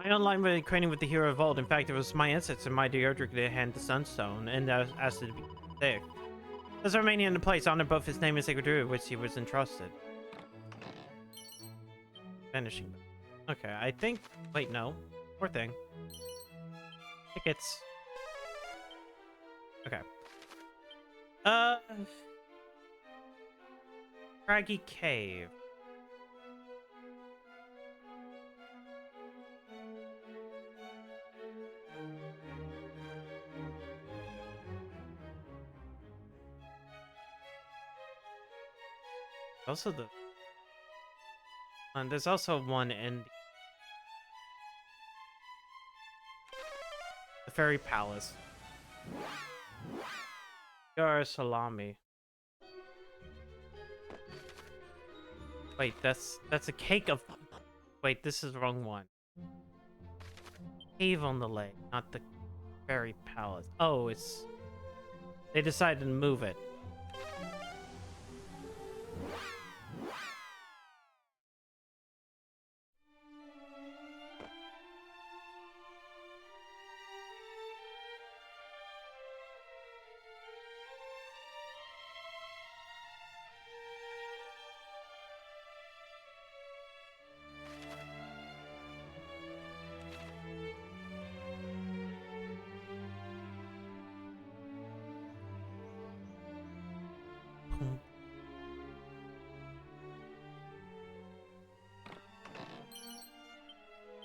My online really training with the hero of old. In fact, it was my ancestor, my Deodric, that hand the Sunstone, and asked it to be sick. Thus remaining in the place, honor both his name and sacred druid, which he was entrusted. Finishing. Okay, I think. Wait, no. Poor thing. Tickets. Okay. Craggy Cave. Also the... And there's also one in... the Fairy Palace. Yar Salami. Wait, that's a cake of... Wait, this is the wrong one. Cave on the lake, not the Fairy Palace. Oh, it's... They decided to move it.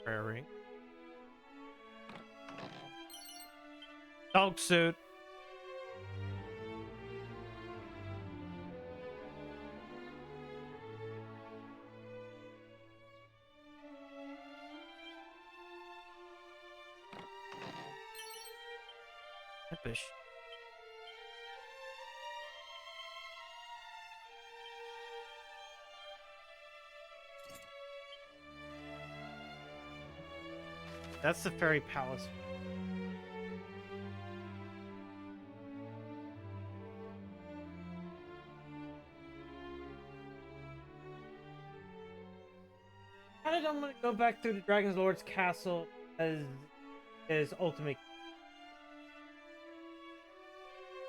Prairie. Dog suit. Epish. That's the fairy palace. I don't want to go back through the Dragon's Lord's castle as his ultimate.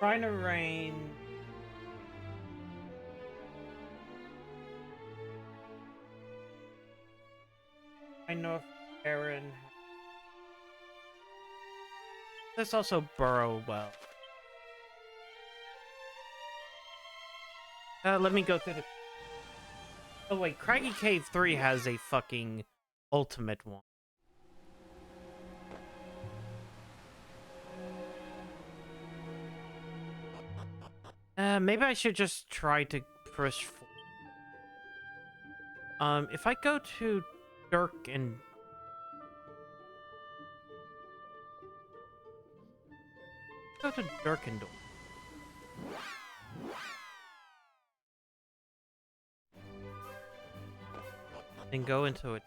Trying to reign. I know if Aaron. Let's also burrow well. Let me go through the. Oh wait, Craggy Cave 3 has a fucking ultimate one. Maybe I should just try to push forward. If I go to Dirk and go to Dirkendorf. Then go into it.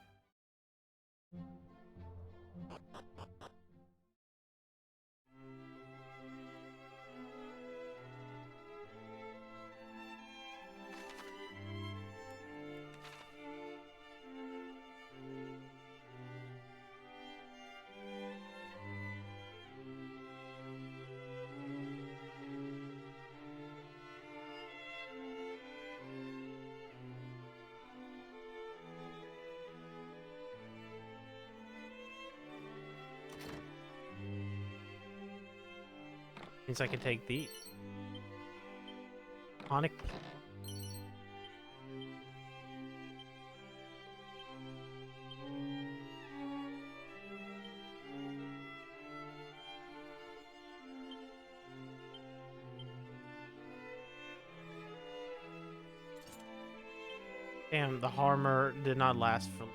Means I can take these. Tonic. Damn, the armor did not last for.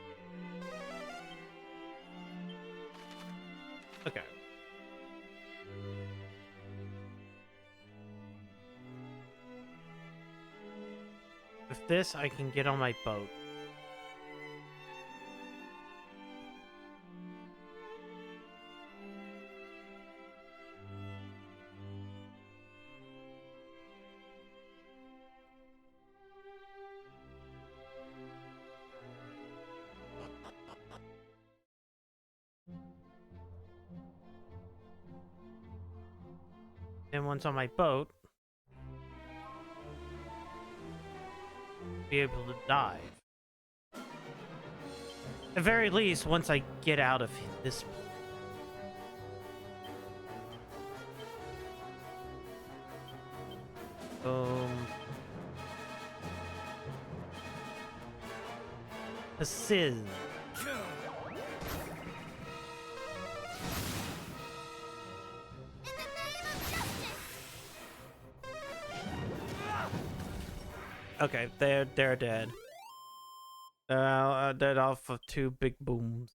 Okay. With this, I can get on my boat. Then once on my boat, be able to dive. At the very least, once I get out of this. Assist. Okay, they're dead. Dead off of 2 big booms.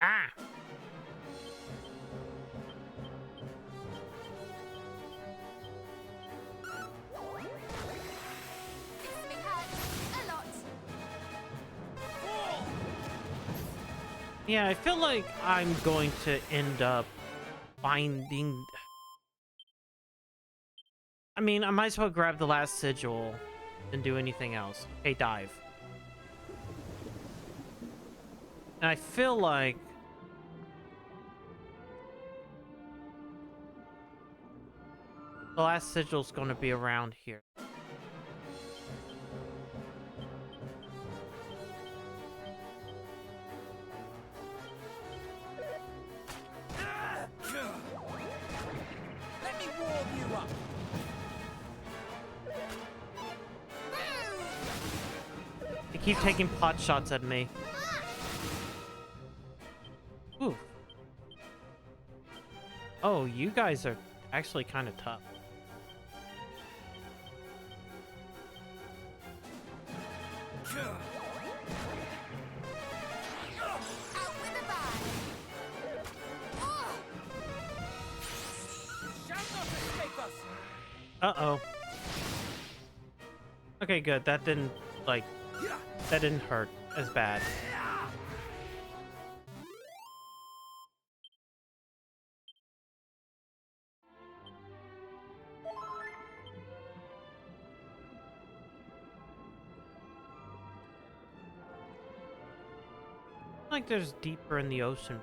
Ah! Yeah, I feel like I'm going to end up finding. I mean, I might as well grab the last sigil than do anything else. Okay, dive. And I feel like the last sigil's going to be around here. Let me warm you up. keep taking pot shots at me. Ooh. Oh, you guys are actually kind of tough. Uh-oh. Okay, good. That didn't, like, that didn't hurt as bad. Like there's deeper in the ocean.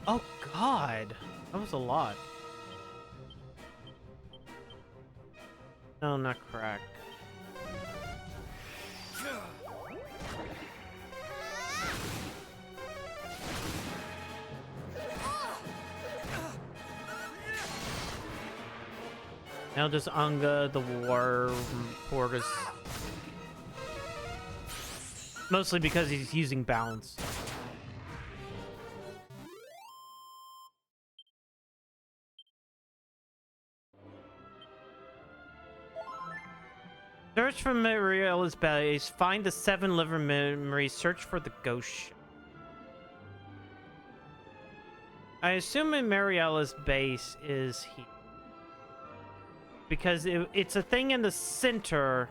Oh god, that was a lot. No, not crack. Now just Anga, the war Portis. Mostly because he's using balance. Search for Mariella's base. Find the 7 liver memories. Search for the ghost ship. I assume Mariella's base is here. Because it's a thing in the center.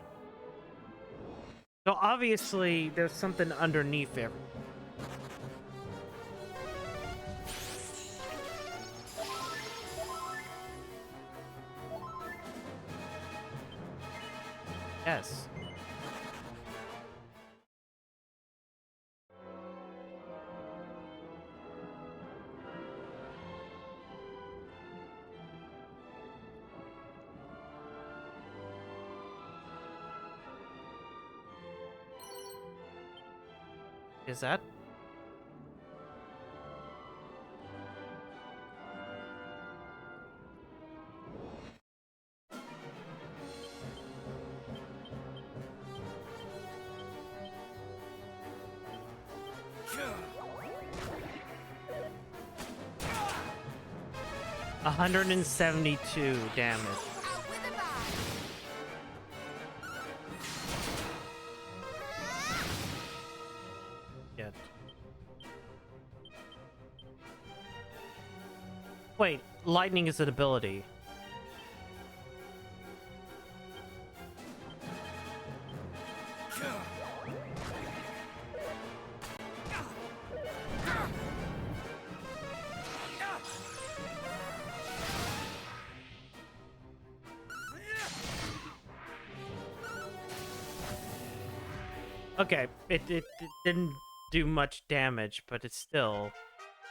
So obviously there's something underneath everything. Yes. Is that? $172 damage. Yet. Wait, lightning is an ability. Okay, it didn't do much damage, but it's still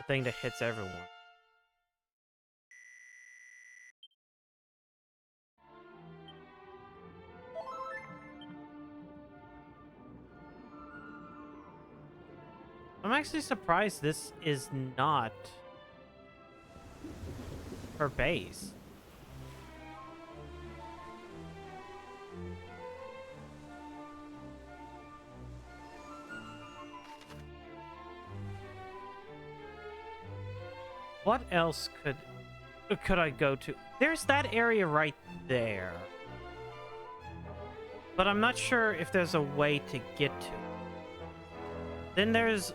a thing that hits everyone. I'm actually surprised this is not her base. What else could I go to? There's that area right there. But I'm not sure if there's a way to get to it. Then there's...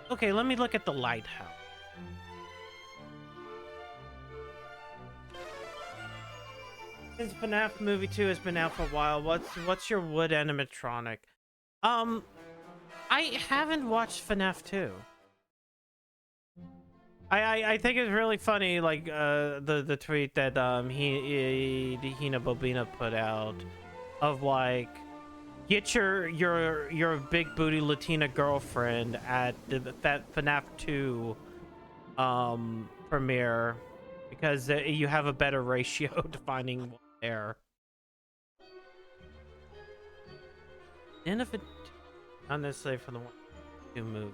Okay, let me look at the lighthouse. Since FNAF Movie 2 has been out for a while, what's your wood animatronic? I haven't watched FNAF 2. I think it's really funny, like the tweet that Hina Bobina put out of like, get your big booty Latina girlfriend at that FNAF 2 premiere because you have a better ratio to finding there. And if it, not necessarily for the one to move.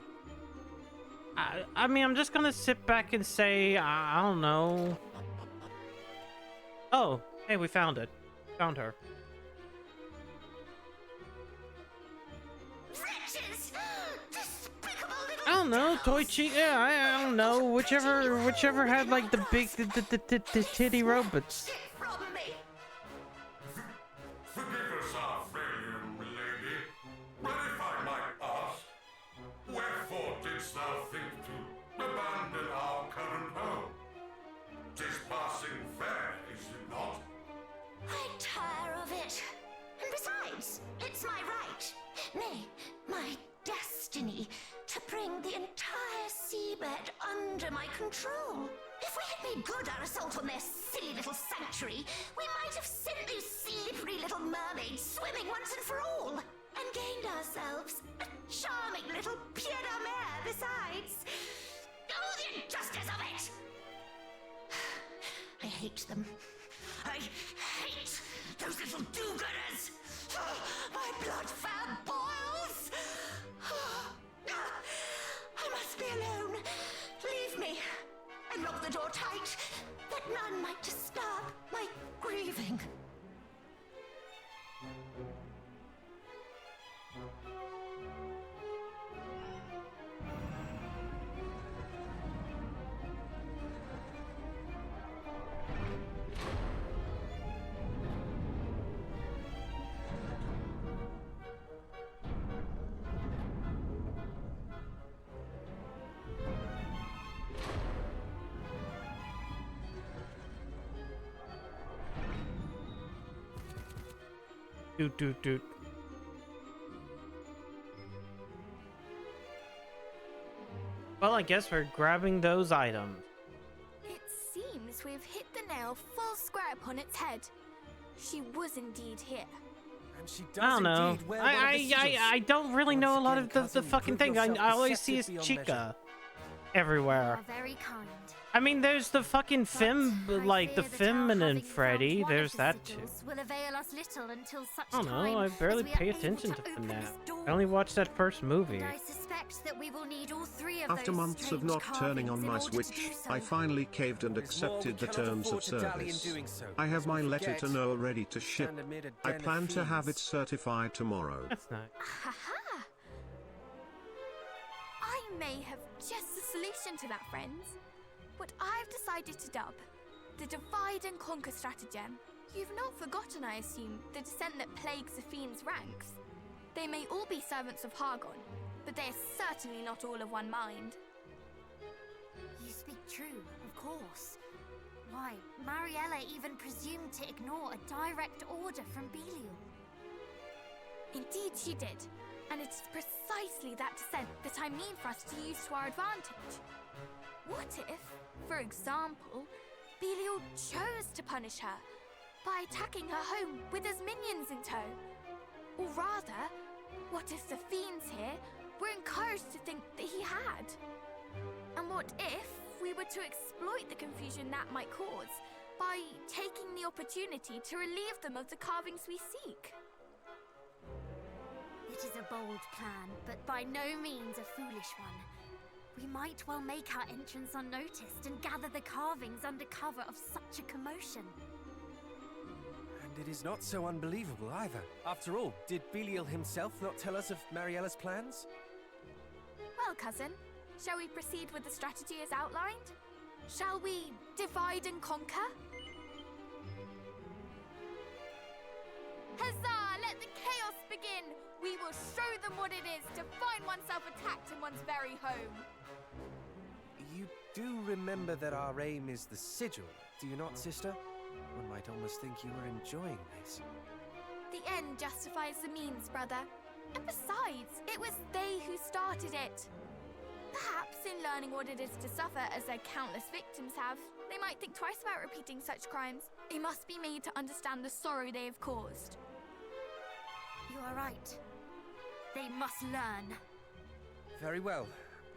I mean, I'm just gonna sit back and say, I don't know. Oh, hey, we found it. Found her. Wretches! Despicable little I don't know, toy cheat. Yeah, I don't know. Whichever had like the big the titty robots. from me! Forgive us our failure, milady. But if I might ask, wherefore didst thou think to abandon our current home? 'Tis passing fair, is it not? I tire of it. And besides, it's my right, nay, my destiny, to bring the entire seabed under my control. If we had made good our assault on their silly little sanctuary, we might have sent those slippery little mermaids swimming once and for all, and gained ourselves a charming little pied de mer besides. Oh, the injustice of it! I hate them. I hate those little do-gooders! My blood fan boils! I must be alone. Leave me and lock the door tight, that none might disturb my grieving. Doot doot doot. Well, I guess we're grabbing those items. It seems we've hit the nail full square upon its head. She was indeed here. And she does I don't know. indeed wear one of the I sigils. don't really know a lot Once of again, the cousin, fucking you thing. prove I yourself always see is deceptive beyond Chica measure. everywhere. You are very kind. I mean, there's the fucking like the feminine Freddy. There's that too. Will avail us little until such I don't know. I time barely as we are pay able attention to open FNAF. this door. I only watched that first movie. And I suspect that we will need all three of After those months of strange not turning on carvings in my order to switch, do so. I finally caved and There's more we accepted the cannot terms of afford to dally in service. doing so. I have my We letter to forget Noah ready to ship. stand amid a I den of plan to have it fiends. certified tomorrow. That's nice. Haha! I may have just the solution to that, friends. What I've decided to dub the Divide and Conquer stratagem. You've not forgotten, I assume, the descent that plagues the fiend's ranks. They may all be servants of Hargon, but they are certainly not all of one mind. You speak true, of course. Why, Mariella even presumed to ignore a direct order from Belial. Indeed she did, and it is precisely that descent that I mean for us to use to our advantage. What if, for example, Belial chose to punish her by attacking her home with his minions in tow? Or rather, what if the fiends here were encouraged to think that he had? And what if we were to exploit the confusion that might cause by taking the opportunity to relieve them of the carvings we seek? It is a bold plan, but by no means a foolish one. We might well make our entrance unnoticed and gather the carvings under cover of such a commotion. And it is not so unbelievable either. After all, did Belial himself not tell us of Mariella's plans? Well, cousin, shall we proceed with the strategy as outlined? Shall we divide and conquer? Huzzah! Let the chaos begin! We will show them what it is to find oneself attacked in one's very home. You do remember that our aim is the sigil, do you not, sister? One might almost think you were enjoying this. The end justifies the means, brother. And besides, it was they who started it. Perhaps in learning what it is to suffer as their countless victims have, they might think twice about repeating such crimes. They must be made to understand the sorrow they have caused. You are right. They must learn. Very well,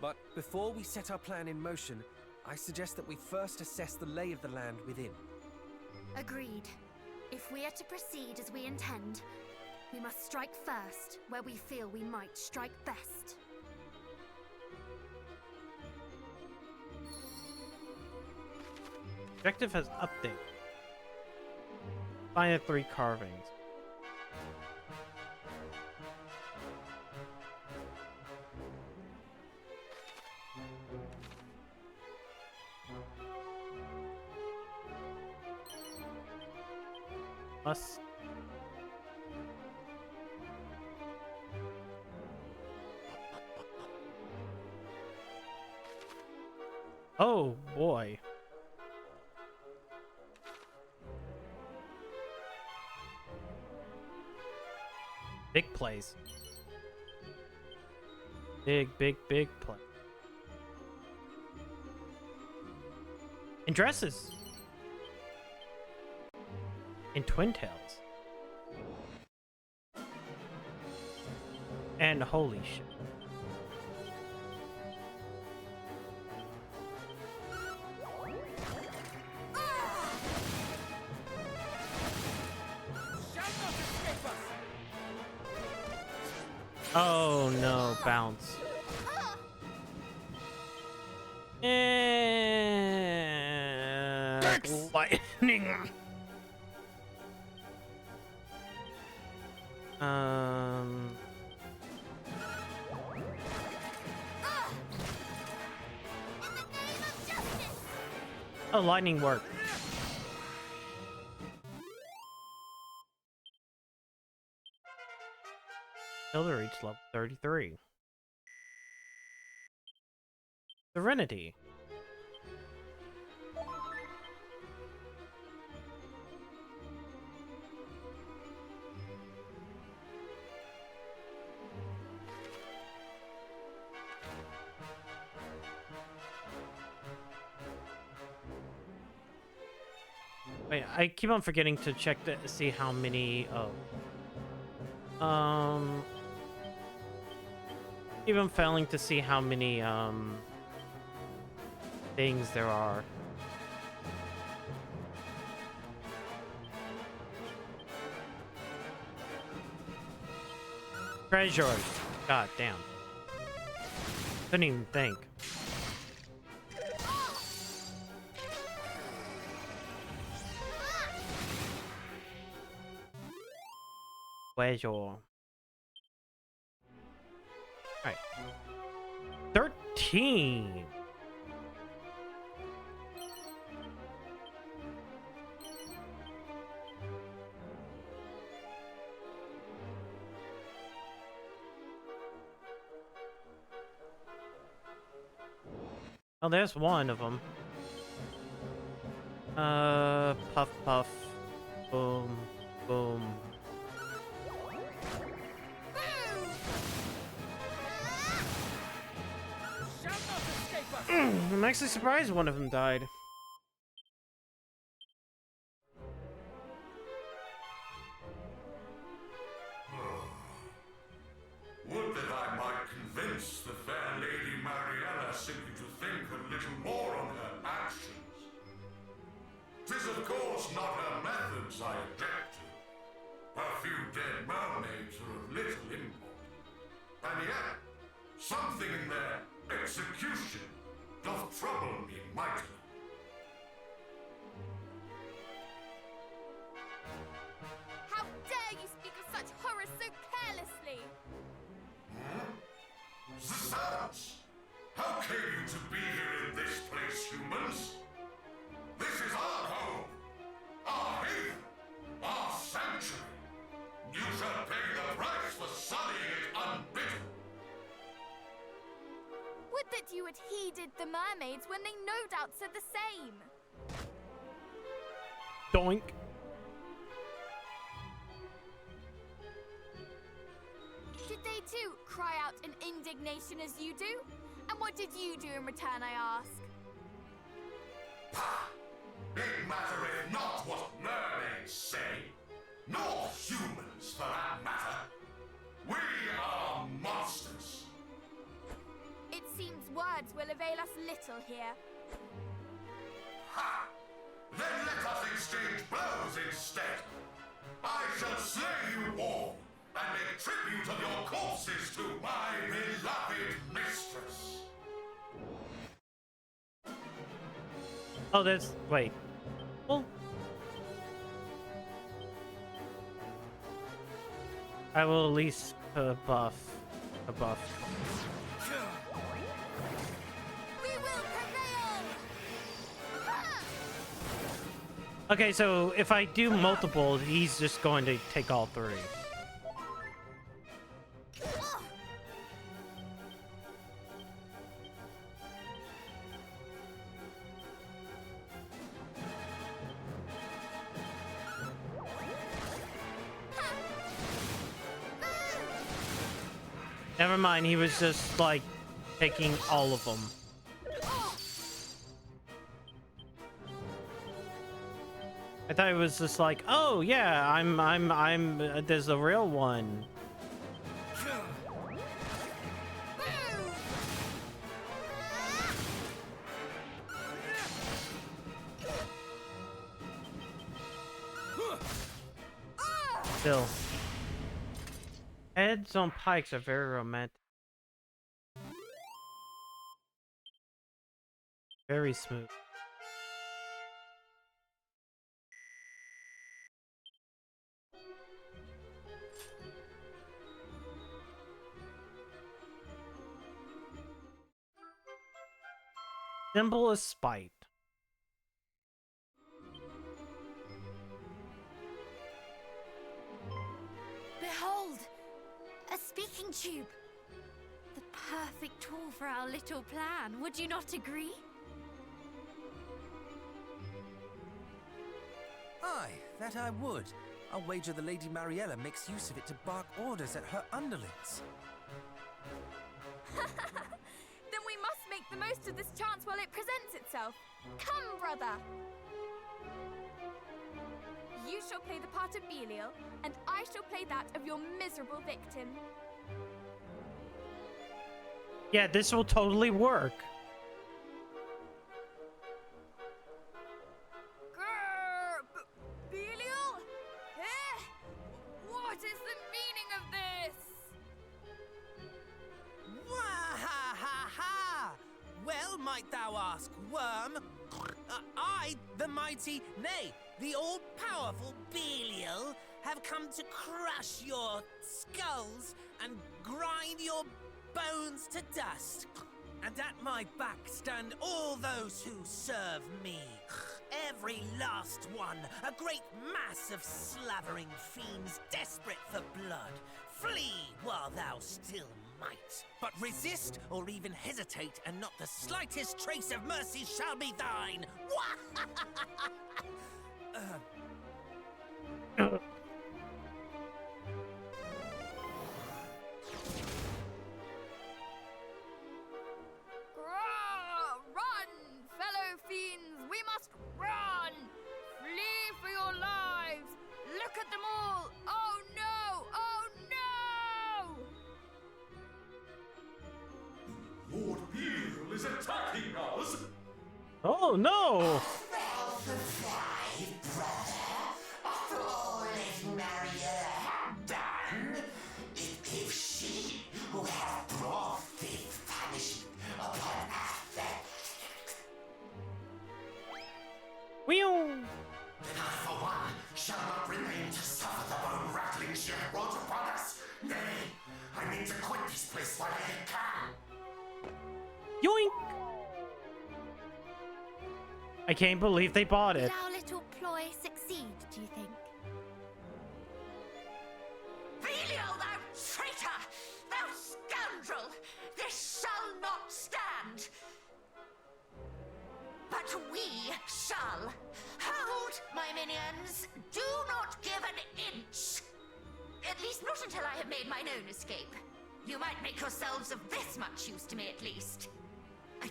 but before we set our plan in motion, I suggest that we first assess the lay of the land within. Agreed. If we are to proceed as we intend, we must strike first where we feel we might strike best. Objective has updated. Find the 3 carvings. Must. Oh boy. Big plays. Big play. And dresses. In Twin Tails. And holy shit. Oh no, bounce. And lightning. Oh, lightning worked. Till to reach level 33. Serenity. Wait, I keep on forgetting to check to see how many. Keep on failing to see how many things there are. Treasures. God damn. Couldn't even think. Treasure. Alright. 13. Oh, there's one of them. Puff, puff. Boom, boom. I'm actually surprised one of them died. Would that I might convince the fair Lady Mariella simply to think a little more on her actions. 'Tis of course not her methods I object to. Her few dead mermaids are of little import. And yet, something in their execution doth trouble me mightily. How dare you speak of such horrors so carelessly? Zazz! How came you to be here in this place, humans? This is our home, our haven, our sanctuary. You shall pay the price for sullying it unbidden. Would that you had heeded the mermaids when they no doubt said the same. Doink. Did they too cry out in indignation as you do? And what did you do in return, I ask? Pah! It mattereth not what mermaids say, nor humans for that matter. We are monsters. It seems words will avail us little here. Ha! Then let us exchange blows instead. I shall slay you all and make tribute of your corpses to my beloved mistress. Oh, there's... Wait. Well... I will at least buff. A buff. We will prevail! Okay, so if I do multiple, he's just going to take all three. Never mind, he was just like taking all of them. I thought it was just like, oh yeah, there's a real one. Still. Heads on pikes are very romantic. Very smooth. Symbol is spite. Behold! A speaking tube! The perfect tool for our little plan, would you not agree? Aye, that I would. I'll wager the Lady Mariella makes use of it to bark orders at her underlings. Then we must make the most of this chance while it presents itself. Come, brother! You shall play the part of Belial, and I shall play that of your miserable victim. Yeah, this will totally work. Belial? Eh? What is the meaning of this? Wah-ha-ha-ha! Well, might thou ask, worm? I, the mighty, nay, the all-powerful Belial, have come to crush your skulls and grind your bones to dust. And at my back stand all those who serve me. Every last one, a great mass of slavering fiends desperate for blood. Flee while thou still might. But resist or even hesitate, and not the slightest trace of mercy shall be thine. Run, fellow fiends! We must run! Flee for your lives! Look at them all! Oh no! Oh no! Lord Belial is attacking us! Oh no! After all Lady Mariella had done, if she who hath brought this punishment upon us, Whew. then I, for one, shall not remain to suffer the bone-rattling she hath brought upon us. Nay, I mean to quit this place while I yet can. Yoink! I can't believe they bought it. Did our little ploy succeed, do you think? Belial, thou traitor! Thou scoundrel! This shall not stand! But we shall. Hold, my minions! Do not give an inch! At least not until I have made mine own escape. You might make yourselves of this much use to me at least.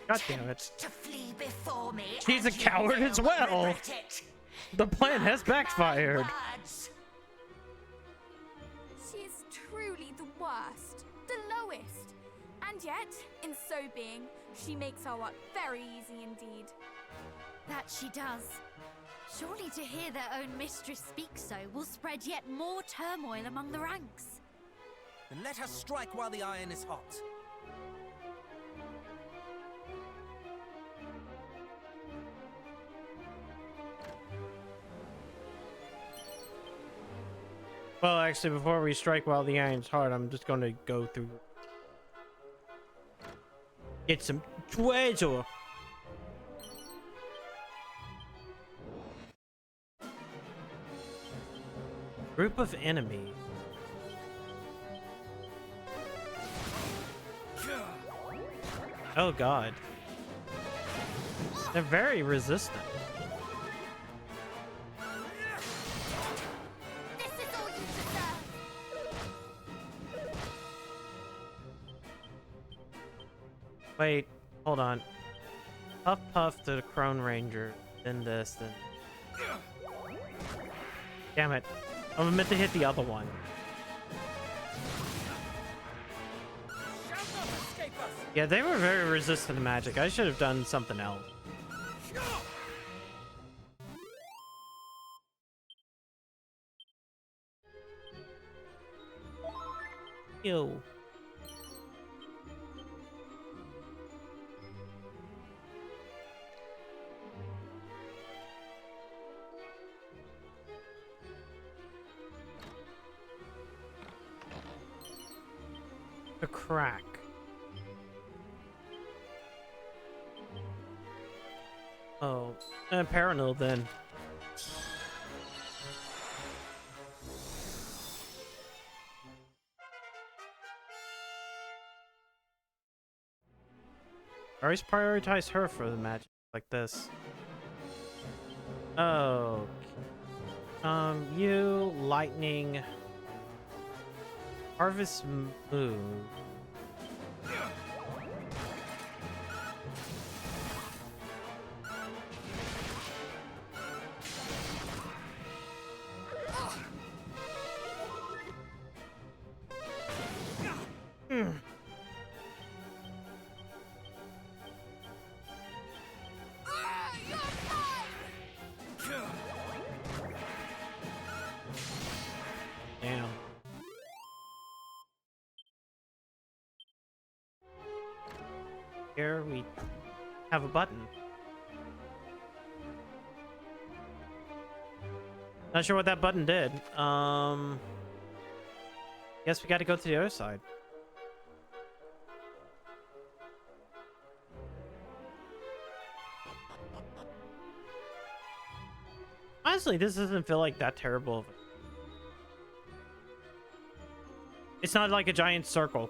God damn it. To flee before me. She's a and you coward will as well. regret it. The plan has backfired. My words. She is truly the worst, the lowest. And yet, in so being, she makes our work very easy indeed. That she does. Surely to hear their own mistress speak so will spread yet more turmoil among the ranks. Then let us strike while the iron is hot. Well, actually, before we strike while the iron's hot, I'm just gonna go through. Get some treasure. Group of enemies. Oh god. They're very resistant. This is all you deserve. Wait, hold on. Puff Puff to the Crone Ranger, then this, then... Damn it. I meant to hit the other one. Yeah, they were very resistant to magic. I should have done something else. Ew. A crack. Oh, Paranil then. I always prioritize her for the magic like this. Oh, you lightning, harvest moon. Damn. Here we have a button. Not sure what that button did. Guess we got to go to the other side. Honestly, this doesn't feel like that terrible of a... It's not like a giant circle.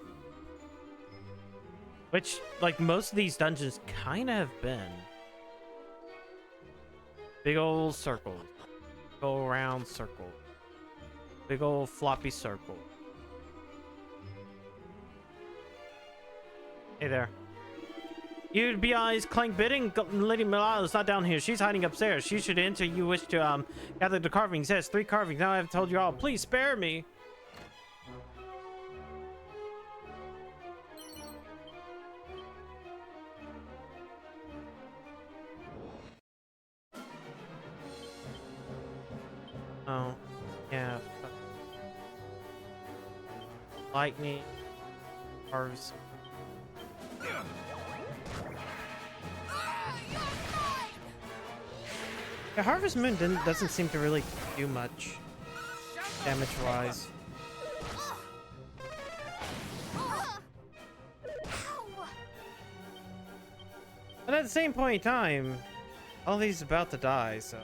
Which, like, most of these dungeons kind of have been. Big old circle. Big old round circle. Big old floppy circle. Hey there. You'd be eyes clank bidding. Lady Milala is not down here. She's hiding upstairs. She should enter. You wish to gather the carvings. Yes, 3 carvings. Now I've told you all. Please spare me. Oh, yeah. Lightning. Harvest. The Harvest Moon doesn't seem to really do much damage-wise. But at the same point in time, all these about to die, so...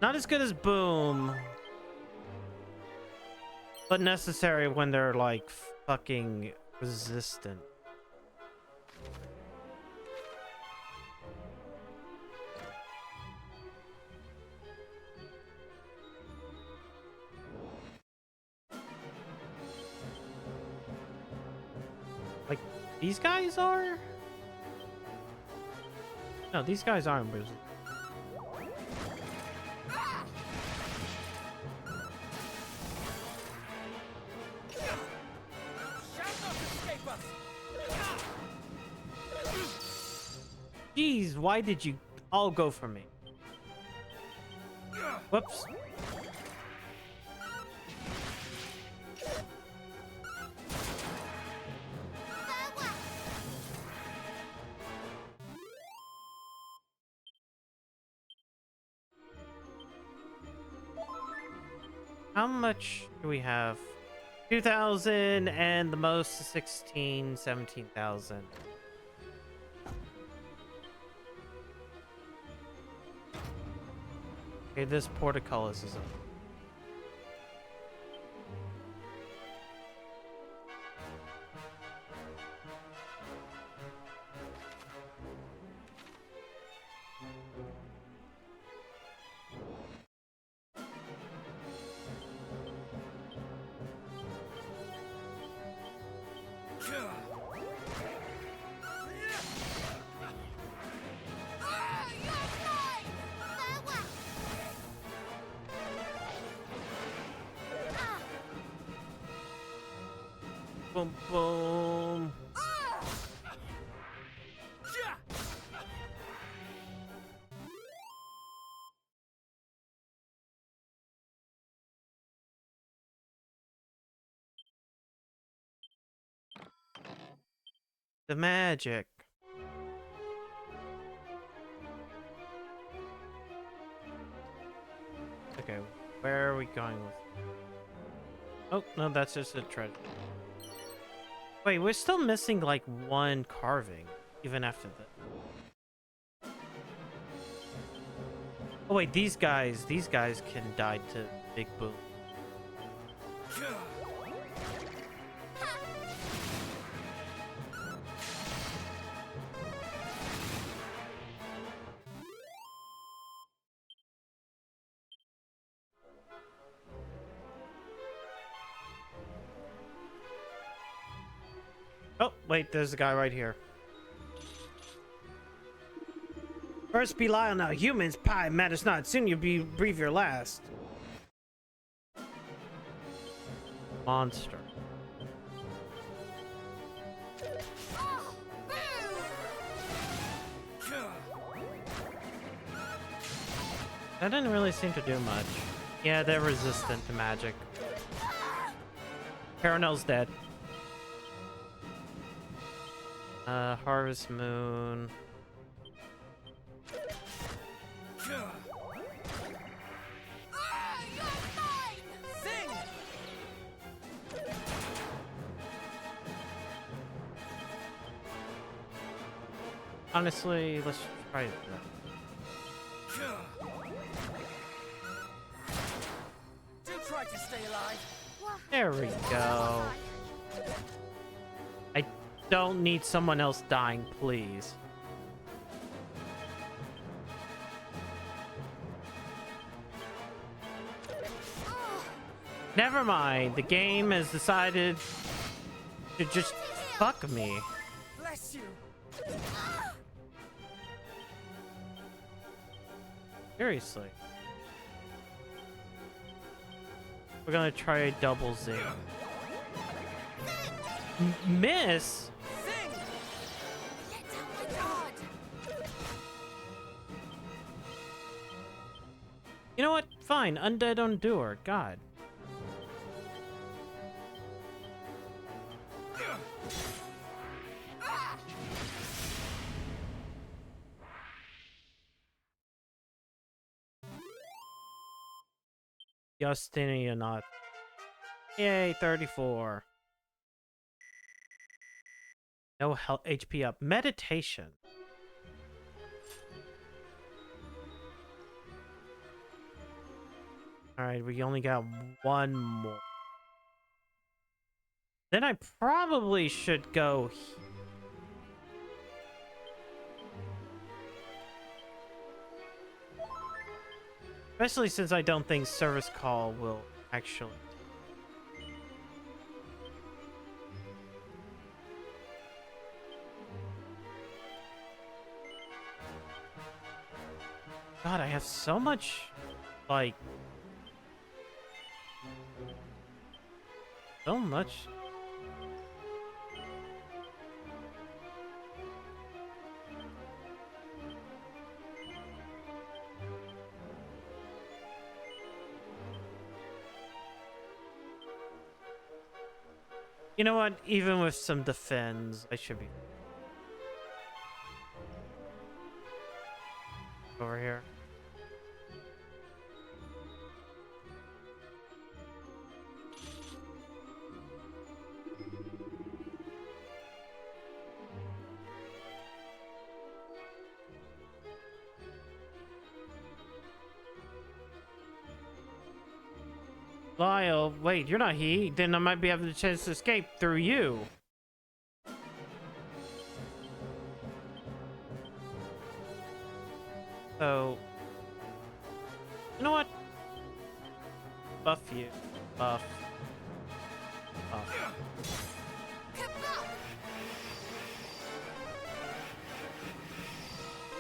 Not as good as Boom, but necessary when they're like fucking resistant. Like these guys are? No, these guys aren't resistant. Jeez, why did you all go for me? Whoops. How much do we have? 2,000 and the most 16, 17,000. Okay, this portcullis is up. Boom, boom. The magic. Okay, where are we going with? Oh, no, that's just a treasure. Wait, we're still missing like one carving, even after that. Oh wait, these guys can die to Big Boom. Oh, wait, there's a guy right here. First be loyal now, humans, pie matters not. Soon you'll be breathe your last. Monster. That didn't really seem to do much. Yeah, they're resistant to magic. Paranel's dead. Harvest Moon. Honestly, let's try that. Do try to stay alive. There we go. I don't need someone else dying, please. Never mind. The game has decided to just fuck me. Bless you. Seriously. We're gonna try a double Z. Miss? You know what? Fine. Undead Endure. God. Justinian not. Yay, 34. No health HP up. Meditation. Alright, we only got one more. Then I probably should go. Especially since I don't think service call will actually. God, I have so much, like, so much. You know what? Even with some defense, I should be over here. Lyle, wait, you're not he. Then I might be having a chance to escape through you. So, you know what? Buff you. Buff. Buff.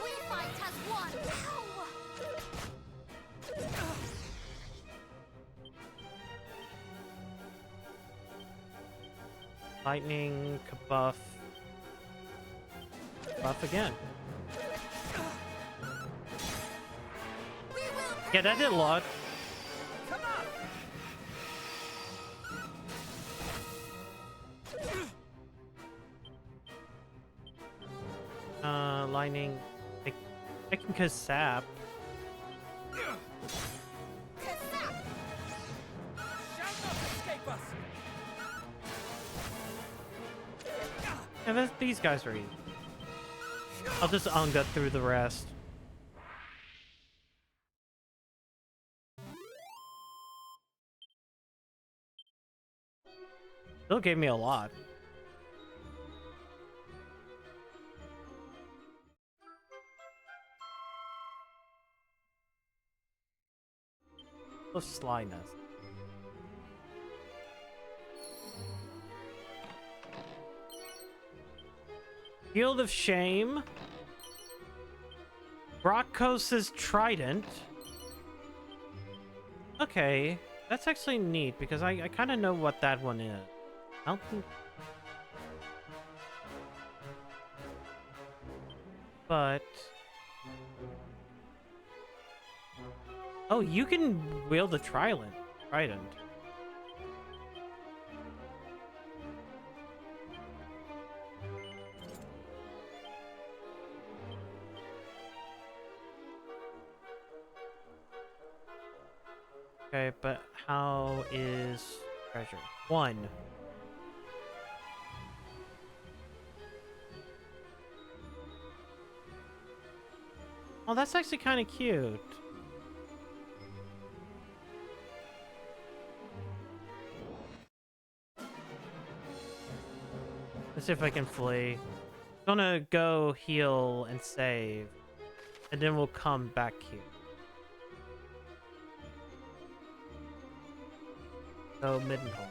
We fight as one. Lightning, buff. Buff again. Yeah, that did a lot. Lightning. I can cause sap. Yeah, these guys are easy. I'll just ungut through the rest. Still gave me a lot. The slyness. Field of Shame. Brockos' Trident. Okay, that's actually neat because I kind of know what that one is. I don't think... But... Oh, you can wield a trident. Okay, but how is treasure? 1. Oh, that's actually kind of cute. Let's see if I can flee. I'm gonna go heal and save, and then we'll come back here. So, Middenhall.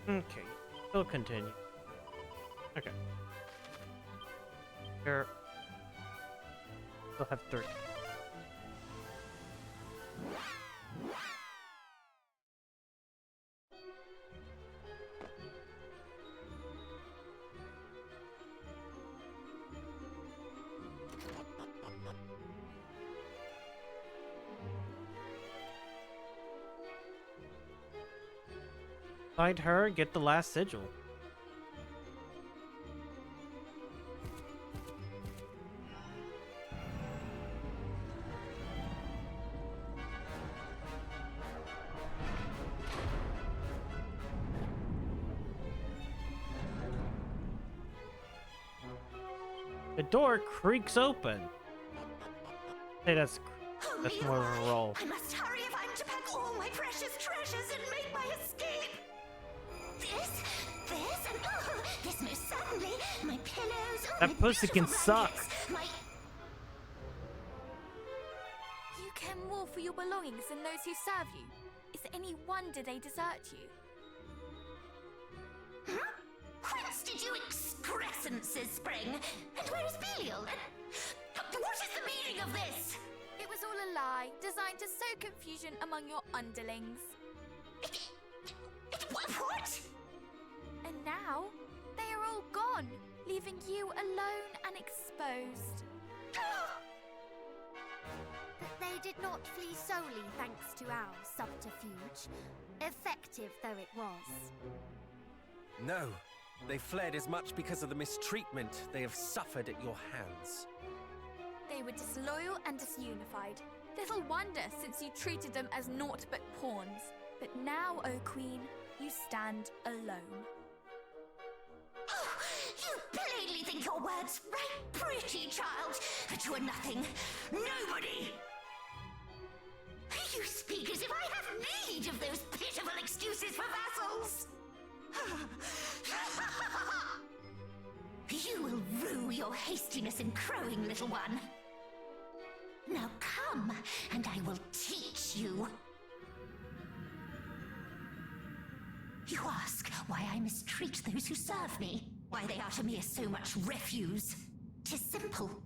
Okay, we'll continue. Okay. Here. We'll have 3. Find her, get the last sigil. The door creaks open. Hey, that's more of a roll. I must hurry if I'm to pack all my precious treasures and make my escape. This, and this most certainly my That pussy can suck. You care more for your belongings than those who serve you. Is it any wonder they desert you? Whence did you excrescences spring? And where is Belial? And what is the meaning of this? It was all a lie, designed to sow confusion among your underlings. What? And now, they are all gone, leaving you alone and exposed. But they did not flee solely thanks to our subterfuge, effective though it was. No, they fled as much because of the mistreatment they have suffered at your hands. They were disloyal and disunified. Little wonder, since you treated them as naught but pawns. But now, O Queen, you stand alone. Oh, you plainly think your words right pretty, child, but you are nothing, nobody. You speak as if I have need of those pitiful excuses for vassals. You will rue your hastiness in crowing, little one. Now come, and I will teach you. You ask why I mistreat those who serve me, why they are to me as so much refuse. 'Tis simple.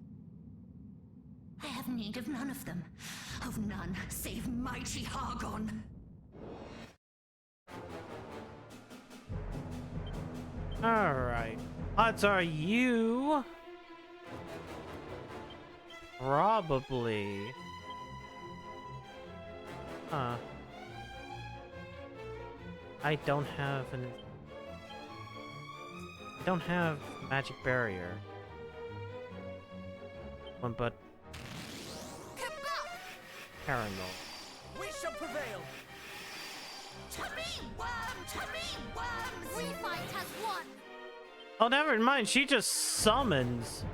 I have need of none of them, of none save mighty Hargon. Alright. Odds are you probably I don't have magic barrier. One but paranoid. We shall prevail! Tummy worms! Refight has won! Oh, never mind. She just summons.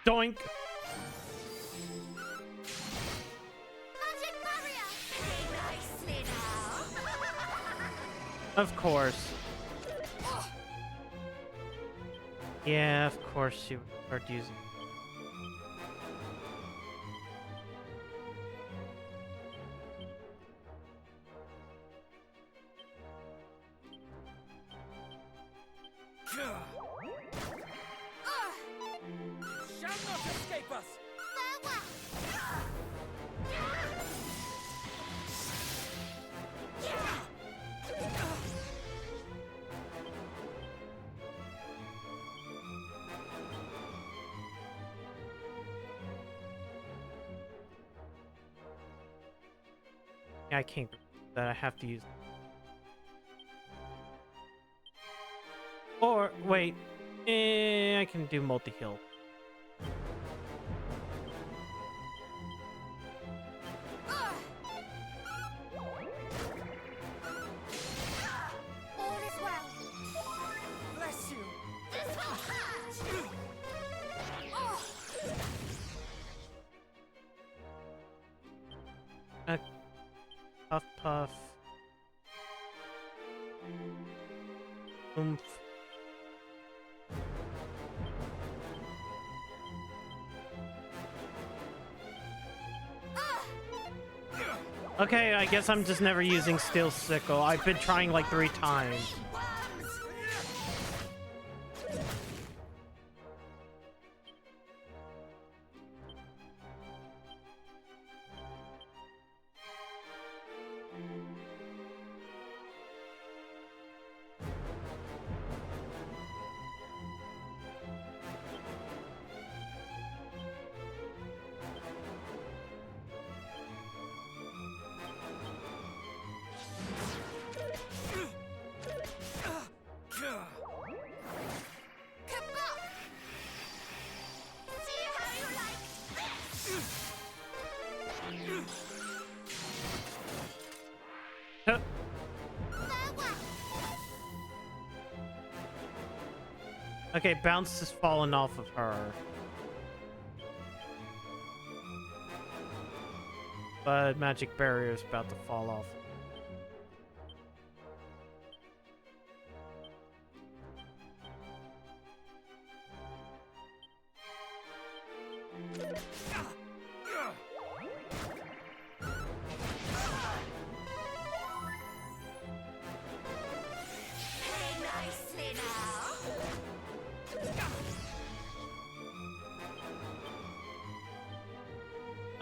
Doink. Magic barrier! Nicely now. Of course. Yeah, of course she would start using. Shall not escape us! Farewell! I can't. That I have to use. Or wait, I can do multi-heal. All is well. Bless you! This will hurt! Puff puff. Oomph. Okay, I guess I'm just never using Steel Sickle. I've been trying like 3 times. Farewell! Okay, bounce has fallen off of her. But magic barrier is about to fall off. Play nicely now.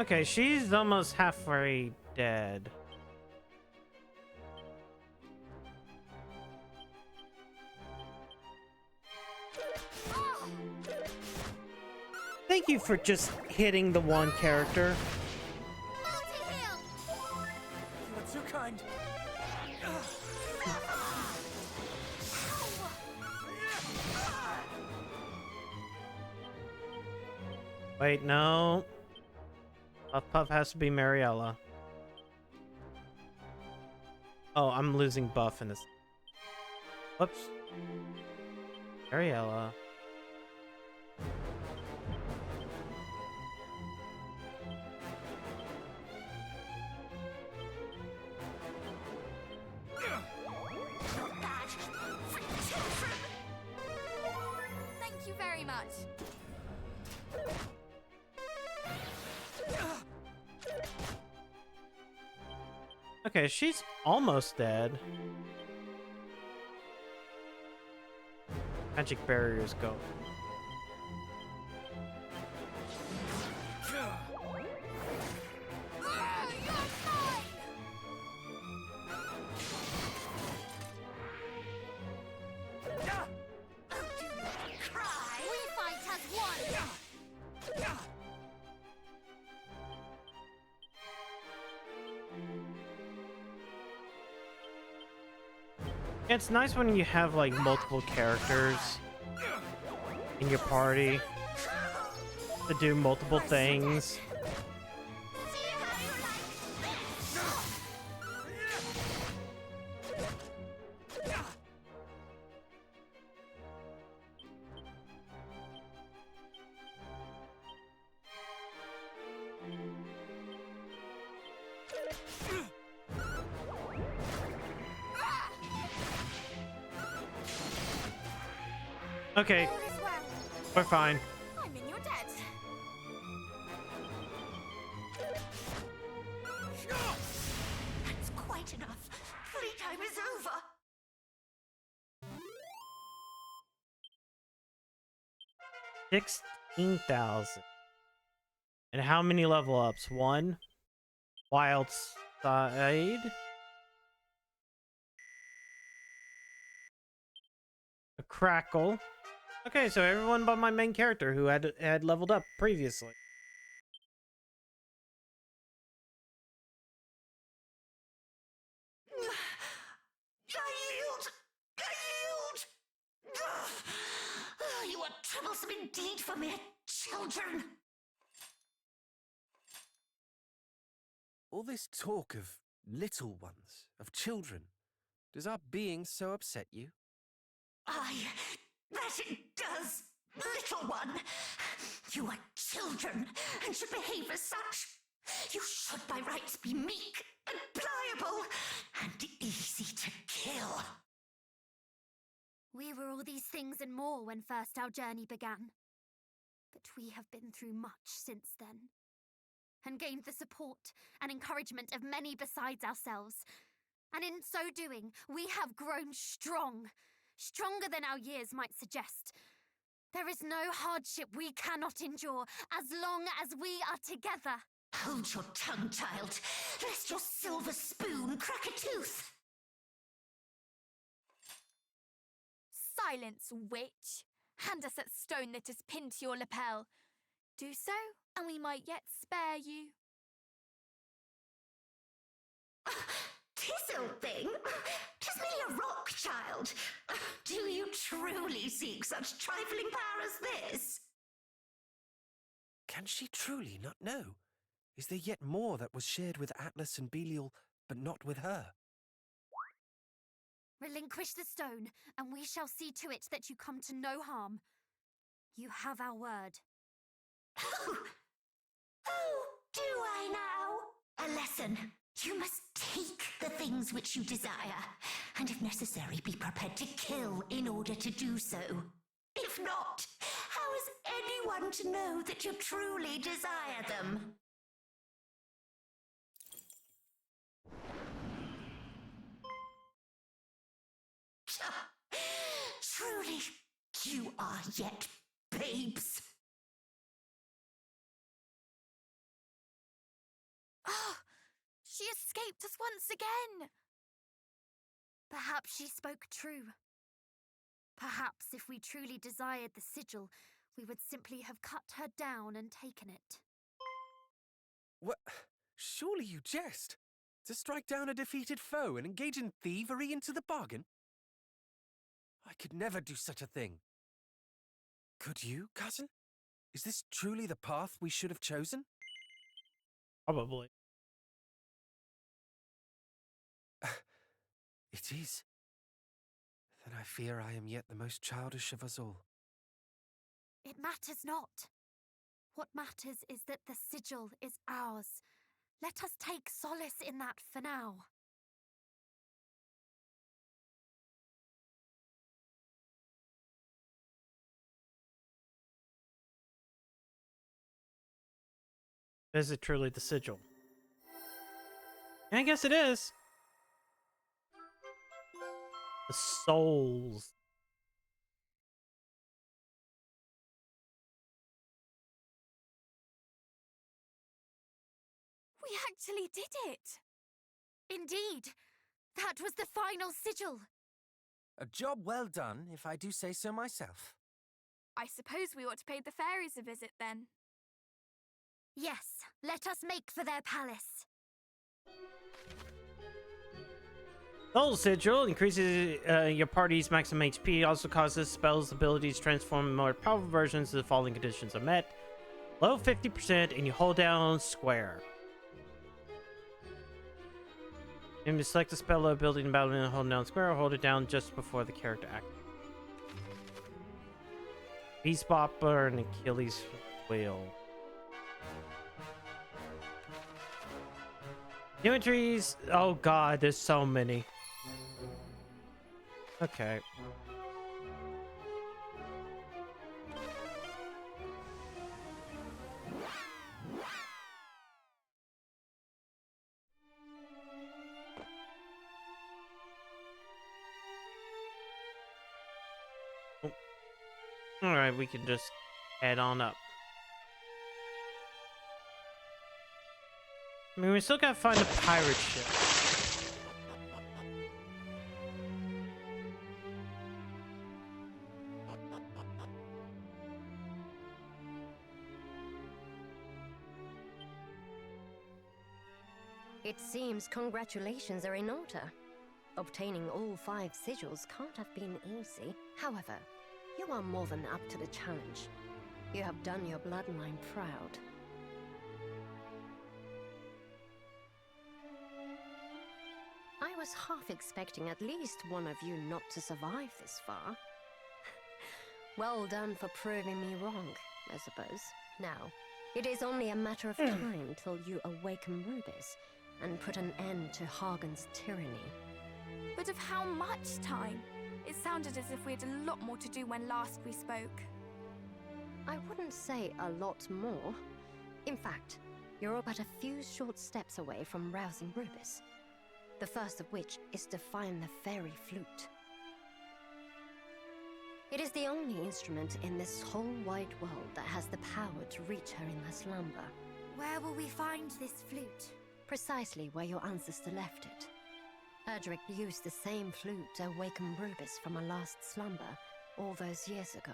Okay, she's almost halfway dead. Thank you for just hitting the one character. Multi-heal! You are too kind. Wait, no. Puff Puff has to be Mariella. Oh, I'm losing buff in this. Whoops. Mariella. Not bad. For children. Thank you very much. Okay, she's almost dead. Magic barriers go. Oh, do not cry. We fight as one! It's nice when you have like multiple characters in your party to do multiple things. See how you like this. Okay, All is well. we're fine. I'm in your debt. That's quite enough. Playtime is over. 16,000. And how many level ups? One? Wild side? A crackle. Okay, so everyone but my main character who had leveled up previously. I yield! I yield! You are troublesome indeed for mere children. All this talk of little ones, of children, does our being so upset you? That it does, little one. You are children and should behave as such. You should by rights be meek and pliable and easy to kill. We were all these things and more when first our journey began. But we have been through much since then, and gained the support and encouragement of many besides ourselves. And in so doing, we have grown strong, stronger than our years might suggest. There is no hardship we cannot endure as long as we are together. Hold your tongue, child, lest your silver spoon crack a tooth. Silence, witch. Hand us that stone that is pinned to your lapel. Do so, and we might yet spare you. Tis old thing. 'Tis merely a rock, child. Do you truly seek such trifling power as this? Can she truly not know? Is there yet more that was shared with Atlas and Belial, but not with her? Relinquish the stone, and we shall see to it that you come to no harm. You have our word. Oh, do I now? A lesson. You must take the things which you desire, and if necessary, be prepared to kill in order to do so. If not, how is anyone to know that you truly desire them? Truly, you are yet babes. Oh, she escaped us once again. Perhaps she spoke true. Perhaps if we truly desired the sigil, we would simply have cut her down and taken it. What? Surely you jest. To strike down a defeated foe and engage in thievery into the bargain? I could never do such a thing. Could you, cousin? Is this truly the path we should have chosen? Probably. It is. Then I fear I am yet the most childish of us all. It matters not. What matters is that the sigil is ours. Let us take solace in that for now. Is it truly the sigil? I guess it is. The souls. We actually did it! Indeed! That was the final sigil! A job well done, if I do say so myself. I suppose we ought to pay the fairies a visit then. Yes, let us make for their palace. Soul Sigil increases your party's maximum HP, also causes spells' abilities to transform in more powerful versions if the following conditions are met. Low 50%, and you hold down square. And you select the spell ability in battle and hold down square, or hold it down just before the character acts. Beast Bopper and Achilles Wheel. Inventories. Oh god, there's so many. Okay. Alright, we can just head on up. I mean, we still gotta find a pirate ship. It seems congratulations are in order. Obtaining all 5 sigils can't have been easy. However, you are more than up to the challenge. You have done your bloodline proud. I was half expecting at least one of you not to survive this far. Well done for proving me wrong, I suppose. Now, it is only a matter of time till you awaken Rubis and put an end to Hagen's tyranny. But of how much time? It sounded as if we had a lot more to do when last we spoke. I wouldn't say a lot more. In fact, you're but a few short steps away from rousing Rubis. The first of which is to find the fairy flute. It is the only instrument in this whole wide world that has the power to reach her in her slumber. Where will we find this flute? Precisely where your ancestor left it. Erdrick used the same flute to awaken Rubis from her last slumber all those years ago.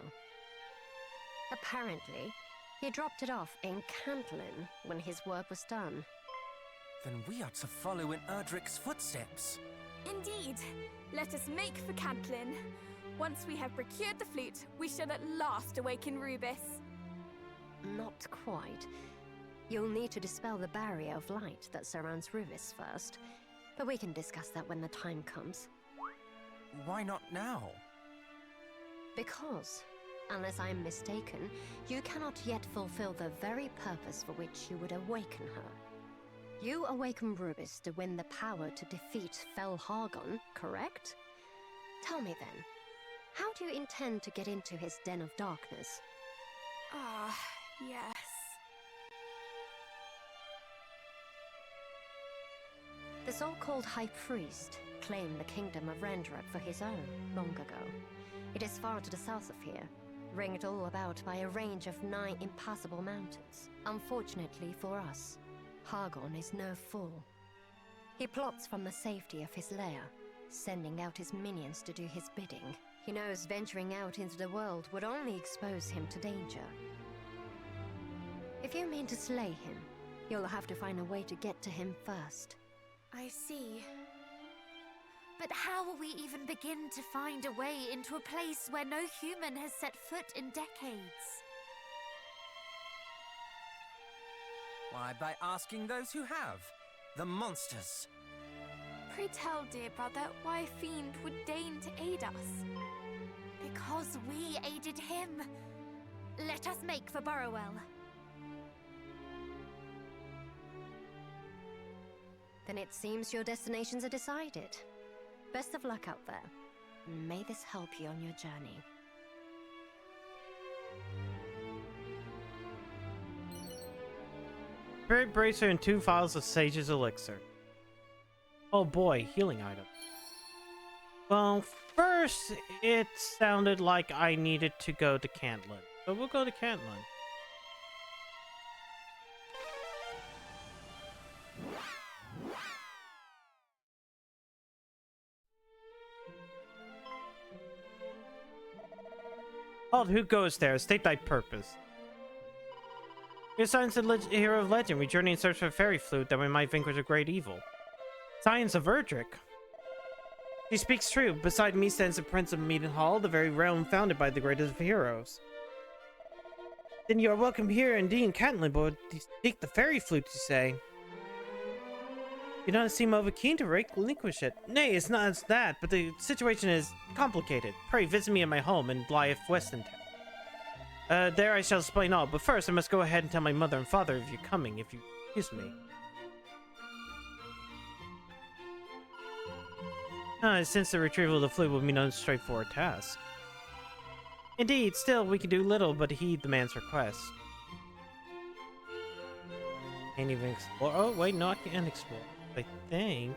Apparently, he dropped it off in Cantlin when his work was done. Then we are to follow in Erdrick's footsteps. Indeed. Let us make for Cantlin. Once we have procured the flute, we shall at last awaken Rubis. Not quite. You'll need to dispel the barrier of light that surrounds Rubis first. But we can discuss that when the time comes. why not now? Because, unless I'm mistaken, you cannot yet fulfill the very purpose for which you would awaken her. You awaken Rubis to win the power to defeat Fel Hargon, correct? Tell me then, how do you intend to get into his den of darkness? Ah, yes. The so-called High Priest claimed the kingdom of Randarak for his own long ago. It is far to the south of here, ringed all about by a range of 9 impassable mountains. Unfortunately for us, Hargon is no fool. He plots from the safety of his lair, sending out his minions to do his bidding. He knows venturing out into the world would only expose him to danger. If you mean to slay him, you'll have to find a way to get to him first. I see. But how will we even begin to find a way into a place where no human has set foot in decades? Why, by asking those who have. The monsters. Pray tell, dear brother, why a fiend would deign to aid us? Because we aided him. Let us make for Burrowell. Then it seems your destinations are decided. Best of luck out there. May this help you on your journey. Spirit Bracer and 2 vials of Sage's Elixir. Oh boy, healing item. Well, first, it sounded like I needed to go to Cantlin. So we'll go to Cantlin. Halt, who goes there? State thy purpose. Your science and hero of legend. We journey in search of a fairy flute that we might vanquish a great evil. Science of Erdrick. She speaks true. Beside me stands the Prince of Meaden Hall, the very realm founded by the greatest of heroes. Then you are welcome here indeed in Cantlin, but to seek the fairy flute, you say? You don't seem over keen to relinquish it. Nay, it's not that, but the situation is complicated. Pray visit me at my home in Blythe, Weston Town. There I shall explain all, but first I must go ahead and tell my mother and father of you coming, if you excuse me. Since the retrieval of the flute will be no straightforward task. Indeed, still, we can do little but heed the man's request. Can't even explore. Oh, wait, no, I can explore. I think.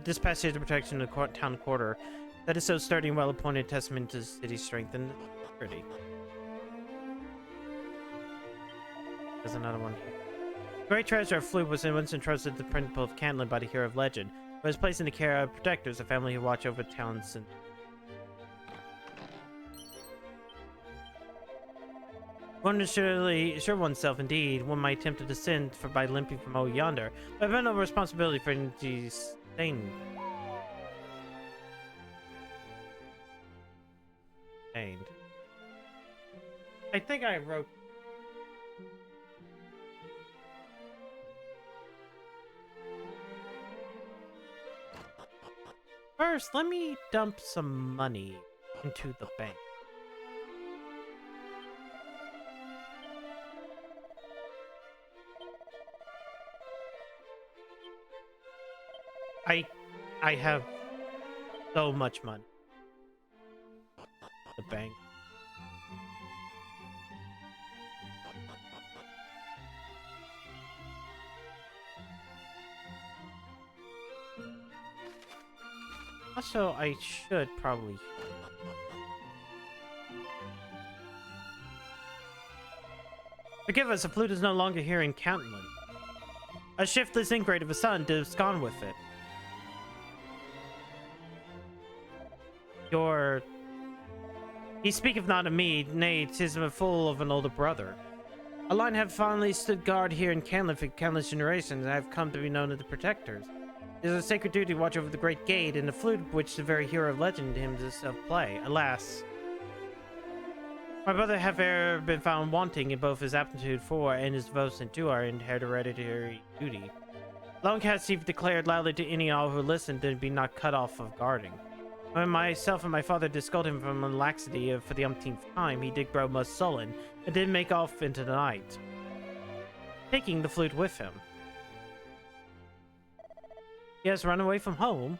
This passage the protection of the town quarter. That is so sturdy and well-appointed testament to the city's strength and security. There's another one here. Great treasure of flute was once entrusted to the principal of Cantlin by the hero of legend, but was placed in the care of protectors, a family who watch over towns and. One is surely sure oneself, indeed, one might tempt to sin for by limping from over yonder, but I have no responsibility for these things. I think I wrote. First, let me dump some money into the bank. I have so much money. The bank. Also, I should probably. Forgive us, the flute is no longer here in Cantlin. A shiftless ingrate of a son has gone with it. He speaketh not of me, nay, 'tis a fool of an older brother. A line have fondly stood guard here in Cantlin for countless generations, and I have come to be known as the protectors. It is a sacred duty to watch over the great gate, and the flute which the very hero of legend himself play. Alas. My brother have ever been found wanting in both his aptitude for and his devotion to our hereditary duty. Lone Cat Steve declared loudly to any and all who listened to be not cut off of guarding. When myself and my father did scold him from laxity for the umpteenth time, he did grow most sullen and did make off into the night, taking the flute with him. He has run away from home.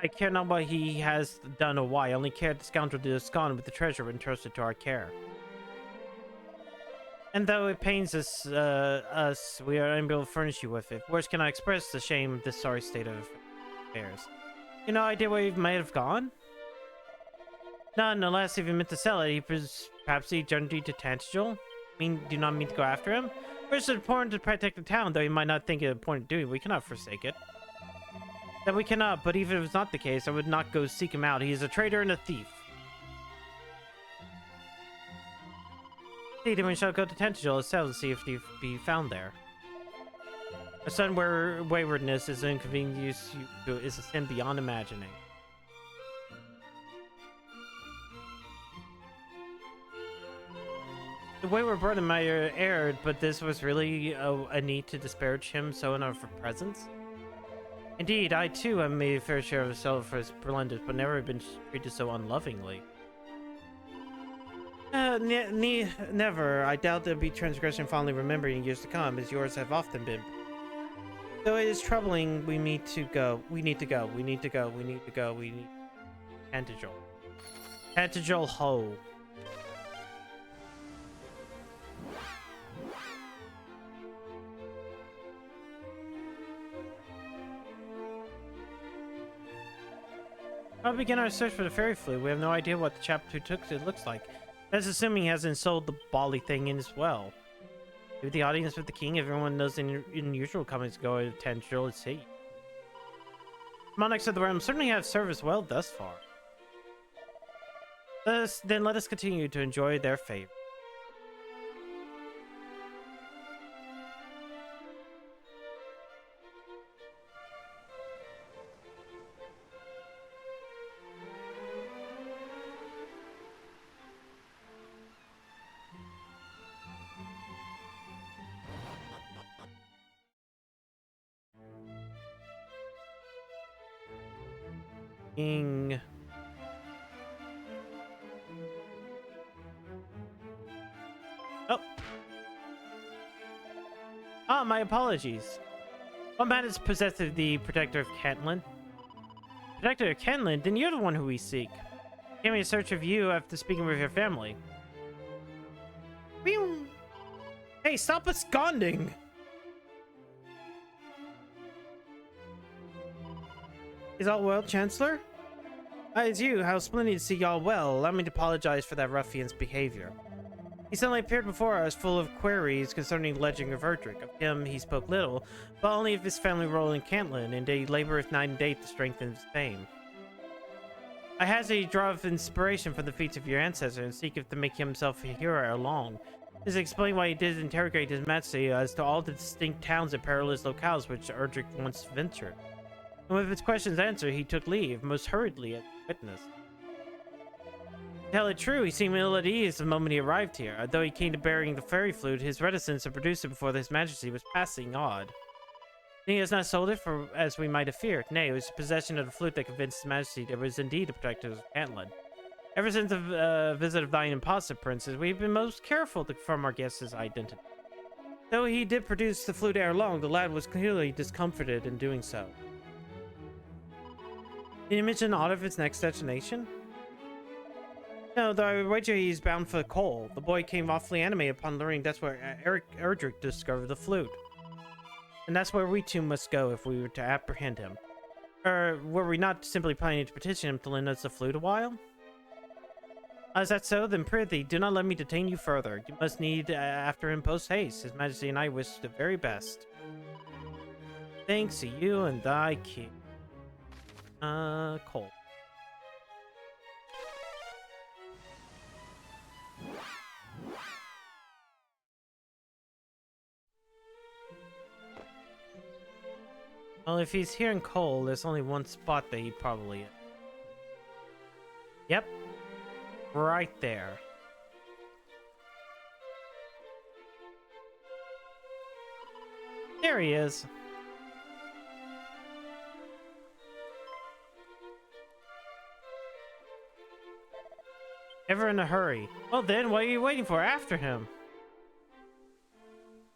I care not what he has done or why, I only care the scoundrel to abscond with the treasure entrusted to our care. And though it pains us, we are unable to furnish you with it. Words cannot express the shame of this sorry state of affairs. You no idea where he might have gone? None, unless if he meant to sell it, perhaps he journeyed to Tantagel? Do not mean to go after him? Or is it important to protect the town, though he might not think it important doing? We cannot forsake it. That we cannot, but even if it's not the case, I would not go seek him out. He is a traitor and a thief. Indeed, we shall go to Tantagel ourselves to see if he be found there. A sudden waywardness is an inconvenience is a sin beyond imagining. The wayward brother might have erred, but this was really a need to disparage him so in our presence? Indeed, I too have made a fair share of self for his blunders, but never been treated so unlovingly. Never. I doubt there'll be transgression fondly remembered in years to come, as yours have often been. Though it is troubling, we need to go. We need to go. We need to go. We need to go. We need... Tantagel. Tantagel Ho. I'll begin our search for the fairy flute. We have no idea what the chap who took it looks like. That's assuming he hasn't sold the bally thing in as well. With the audience with the king, everyone knows the unusual comings go to Tantagel at sea. Monarchs of the realm certainly have served us well thus far. Then let us continue to enjoy their favor. Ing. Oh. Ah, my apologies. What man is possessed of the Protector of Cantland? Protector of Cantland? Then you're the one who we seek. Came in search of you after speaking with your family. Hey, stop absconding! Is all well, Chancellor? It's you. How splendid to see y'all well. Allow me to apologize for that ruffian's behavior. He suddenly appeared before us, full of queries concerning the legend of Erdrick. Of him he spoke little, but only of his family role in Cantland, and he laboreth night and day to strengthen his fame. I hazard draw of inspiration from the feats of your ancestor, and seeketh to make himself a hero along. This explains why he did interrogate his majesty as to all the distinct towns and perilous locales which Erdrick once ventured. And with his questions answered, he took leave, most hurriedly, as witness. To tell it true, he seemed ill at ease the moment he arrived here. Although he came to bearing the fairy flute, his reticence to produce it before his majesty was passing odd. He has not sold it for as we might have feared. Nay, it was possession of the flute that convinced his majesty there was indeed a protector of Cantland. Ever since the visit of thine impossible princess, we've been most careful to confirm our guest's identity. Though he did produce the flute ere long, the lad was clearly discomforted in doing so. Did you mention aught of its next destination? No, though I wager he's bound for coal. The boy came awfully animated upon learning that's where Erdrick discovered the flute. And that's where we too must go if we were to apprehend him. Or were we not simply planning to petition him to lend us the flute a while? Is that so? Then prithee, do not let me detain you further. You must need after him post haste. His Majesty and I wish the very best. Thanks to you and thy king. Cole. Well, if he's here in Cole, there's only one spot that he probably is. Yep. Right there. There he is. Ever in a hurry? Well then, what are you waiting for? After him.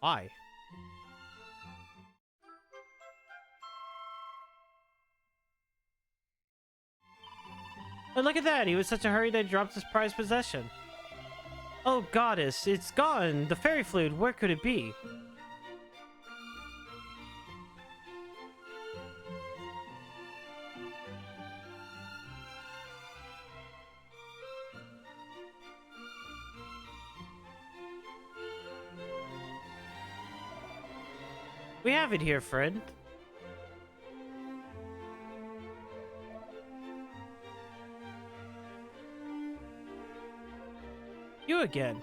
Why? Oh, look at that! He was such a hurry that he dropped his prized possession. Oh, goddess, it's gone! The fairy flute, where could it be? We have it here, friend. You again.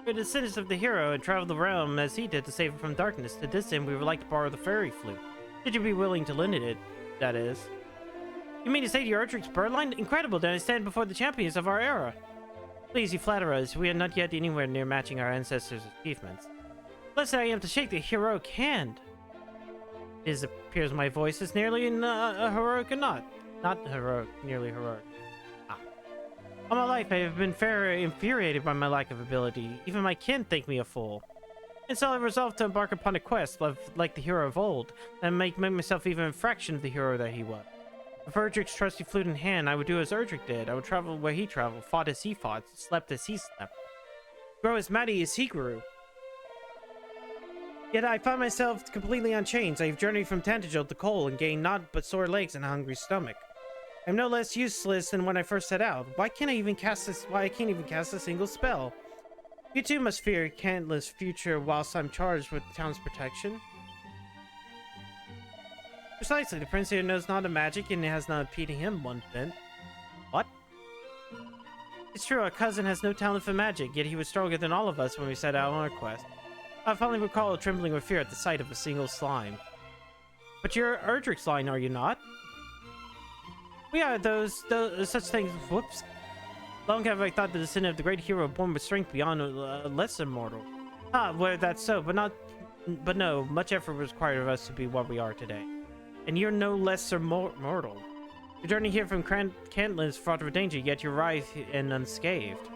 You're the descendants of the hero and traveled the realm as he did to save it from darkness. To this end, we would like to borrow the fairy flute. Should you be willing to lend it, that is. You mean to say to your Erdrick's birdline? Incredible that I stand before the champions of our era. Please, you flatter us. We are not yet anywhere near matching our ancestors' achievements. Blessed I am to shake the heroic hand. It appears my voice is nearly heroic or not. Not heroic, nearly heroic. All my life, I have been fairly infuriated by my lack of ability. Even my kin think me a fool. And so I resolved to embark upon a quest like the hero of old, and make myself even a fraction of the hero that he was. With Erdrick's trusty flute in hand, I would do as Erdrick did. I would travel where he traveled, fought as he fought, slept as he slept, grow as mighty as he grew. Yet I found myself completely on chains. I have journeyed from Tantagel to Cole and gained naught but sore legs and a hungry stomach. I'm no less useless than when I first set out. Why can't I even cast a single spell? You too must fear Cantla's future whilst I'm charged with the town's protection. Precisely, the prince here knows not of magic and it has not impeded him one bit. What? It's true, our cousin has no talent for magic, yet he was stronger than all of us when we set out on our quest. I finally recall trembling with fear at the sight of a single slime. But you're Erdrick's line, are you not? We are those such things. Whoops. Long have I thought the descendant of the great hero born with strength beyond a lesser mortal. Ah, well, that's so, but no, much effort was required of us to be what we are today. And you're no lesser mortal. Your journey here from Cantla is fraught with danger, yet you rise and unscathed.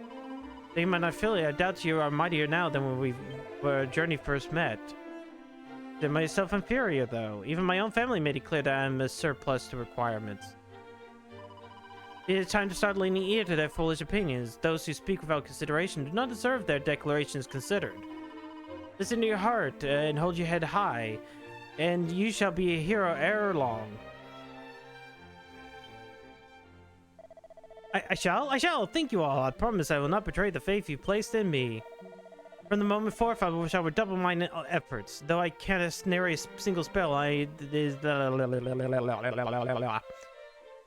Though you might not feel it, I doubt you are mightier now than when we were journey first met. They're myself inferior, though. Even my own family made it clear that I'm a surplus to requirements. It is time to start lending ear to their foolish opinions. Those who speak without consideration do not deserve their declarations considered. Listen to your heart and hold your head high, and you shall be a hero ere long. I shall. Thank you all. I promise I will not betray the faith you placed in me. From the moment forth, I wish I would double my efforts. Though I can't snare a single spell, I is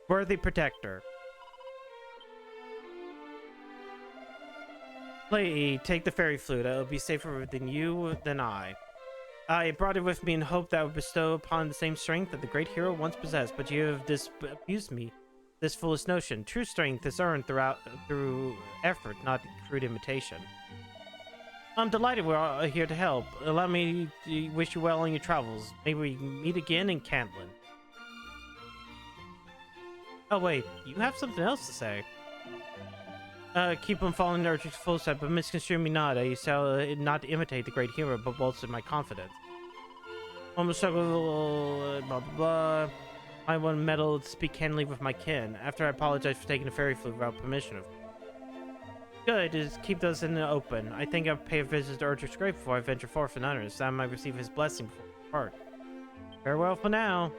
worthy protector. Play, take the fairy flute. It will be safer than you than I. I brought it with me in hope that I would bestow upon the same strength that the great hero once possessed, but you have abused me. This foolish notion. True strength is earned through effort, not crude imitation. I'm delighted we're all here to help. Allow me to wish you well on your travels. May we meet again in Cantlin. Oh wait, you have something else to say. Keep on following Erdrick's footsteps, but misconstrue me not. I shall not imitate the great hero, but bolster my confidence. Almost struggle, blah blah blah. I want meddle to speak candidly with my kin. After I apologize for taking the fairy flute without permission of. Good, is keep those in the open. I think I'll pay a visit to Erdrick's grave before I venture forth and utter, so I might receive his blessing before I depart. Farewell for now.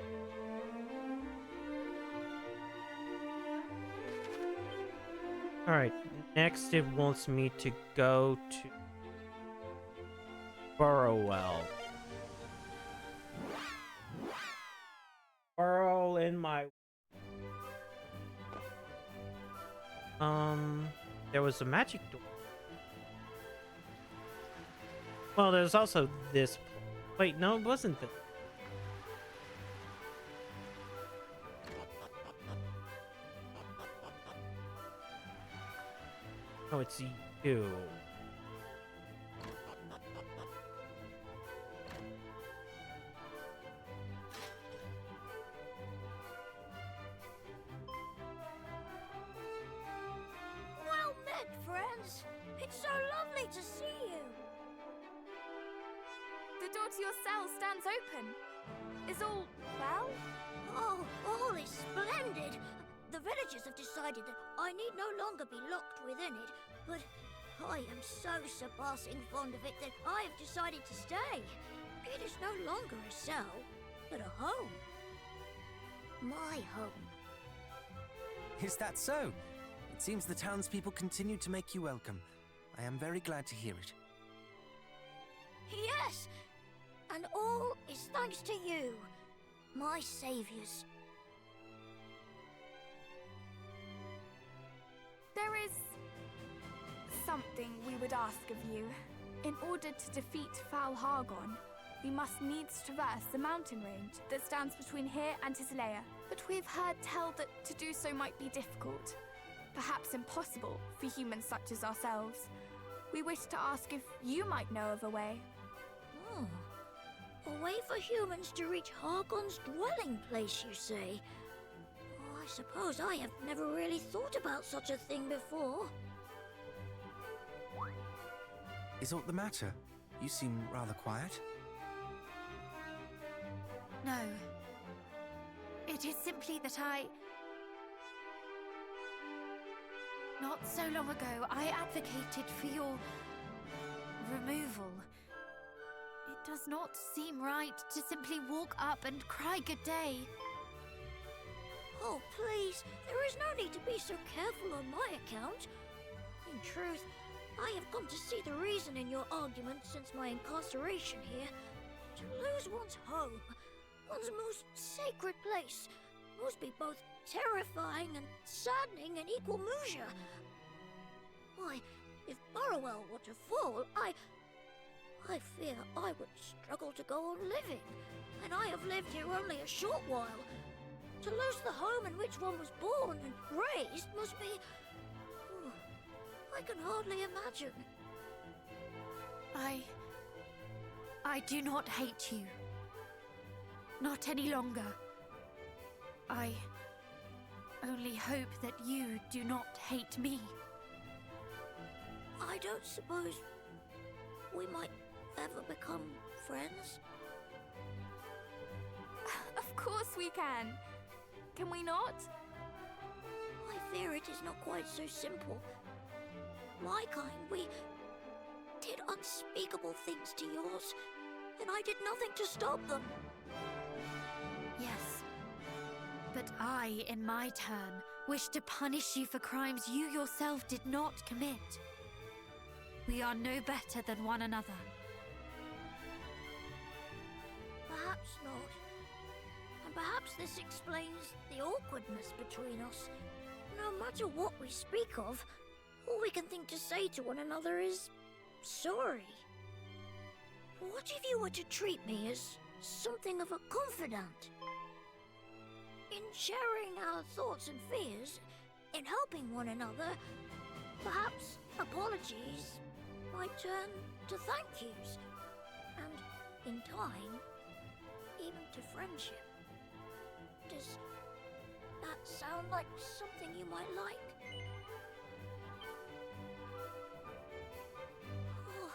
Alright, next it wants me to go to Burrowell. Burrow in my... There was a magic door. Well, there's also this... Wait, no, it wasn't this. know it's you. Well met, friends. It's so lovely to see you. The door to your cell stands open. Is all well? Oh, all is splendid. The villagers have decided that I need no longer be locked within it, but I am so surpassing fond of it that I have decided to stay. It is no longer a cell, but a home. My home. Is that so? It seems the townspeople continue to make you welcome. I am very glad to hear it. Yes, and all is thanks to you, my saviors. There is something we would ask of you. In order to defeat Foul Hargon, we must needs traverse the mountain range that stands between here and his lair. But we've heard tell that to do so might be difficult, perhaps impossible for humans such as ourselves. We wish to ask if you might know of a way. Oh, a way for humans to reach Hargon's dwelling place, you say? Oh, I suppose I have never really thought about such a thing before. Is aught the matter? You seem rather quiet. No. It is simply that not so long ago, I advocated for your removal. It does not seem right to simply walk up and cry good day. Oh, please, there is no need to be so careful on my account. In truth, I have come to see the reason in your argument since my incarceration here. To lose one's home, one's most sacred place, must be both terrifying and saddening in equal measure. Why, if Burrowell were to fall, I fear I would struggle to go on living, and I have lived here only a short while. To lose the home in which one was born and raised must be... I can hardly imagine. I do not hate you. Not any longer. I only hope that you do not hate me. I don't suppose we might ever become friends? Of course we can. Can we not? I fear it is not quite so simple. My kind, we did unspeakable things to yours, and I did nothing to stop them. Yes. But I, in my turn, wish to punish you for crimes you yourself did not commit. We are no better than one another. Perhaps not. And perhaps this explains the awkwardness between us. No matter what we speak of, all we can think to say to one another is sorry. What if you were to treat me as something of a confidant? In sharing our thoughts and fears, in helping one another, perhaps apologies might turn to thank yous, and in time, even to friendship. Does that sound like something you might like? Oh,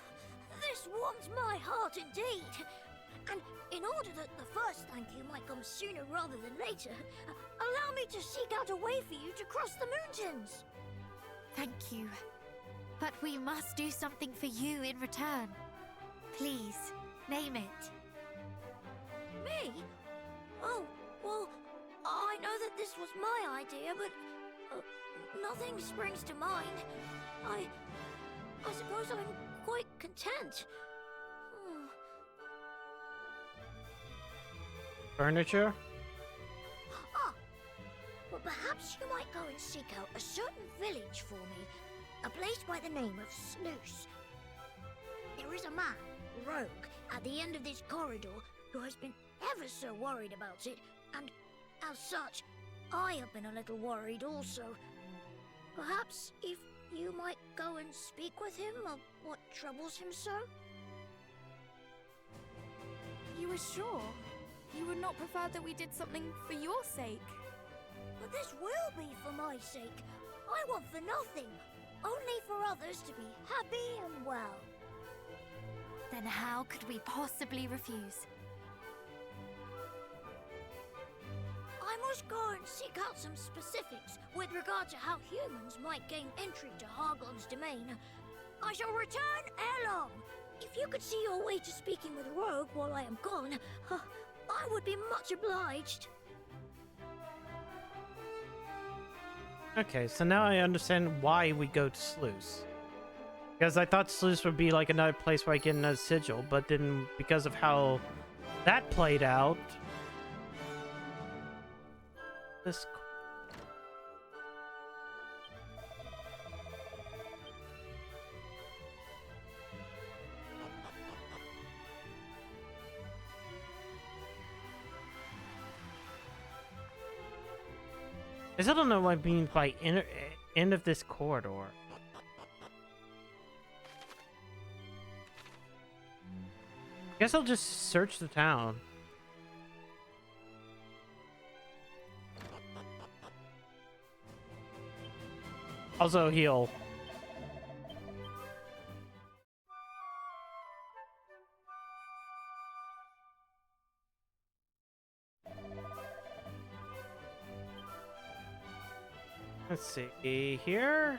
this warms my heart indeed. And in order that the first thank you might come sooner rather than later, allow me to seek out a way for you to cross the mountains. Thank you. But we must do something for you in return. Please, name it. Me? Oh, well, I know that this was my idea, but nothing springs to mind. I suppose I'm quite content. Furniture? Ah, well, perhaps you might go and seek out a certain village for me. A place by the name of Sluice. There is a man, Rogue, at the end of this corridor who has been ever so worried about it, and as such, I have been a little worried also. Perhaps if you might go and speak with him of what troubles him so? You are sure? You would not prefer that we did something for your sake? But this will be for my sake. I want for nothing, only for others to be happy and well. Then how could we possibly refuse? I must go and seek out some specifics with regard to how humans might gain entry to Hargon's domain. I shall return ere long. If you could see your way to speaking with Rogue while I am gone, I would be much obliged. Okay, so now I understand why we go to Sluice. Because I thought Sluice would be like another place where I get another sigil, but then because of how that played out... This... I still don't know what it means by end of this corridor. Guess I'll just search the town. Also heal. Let's see here.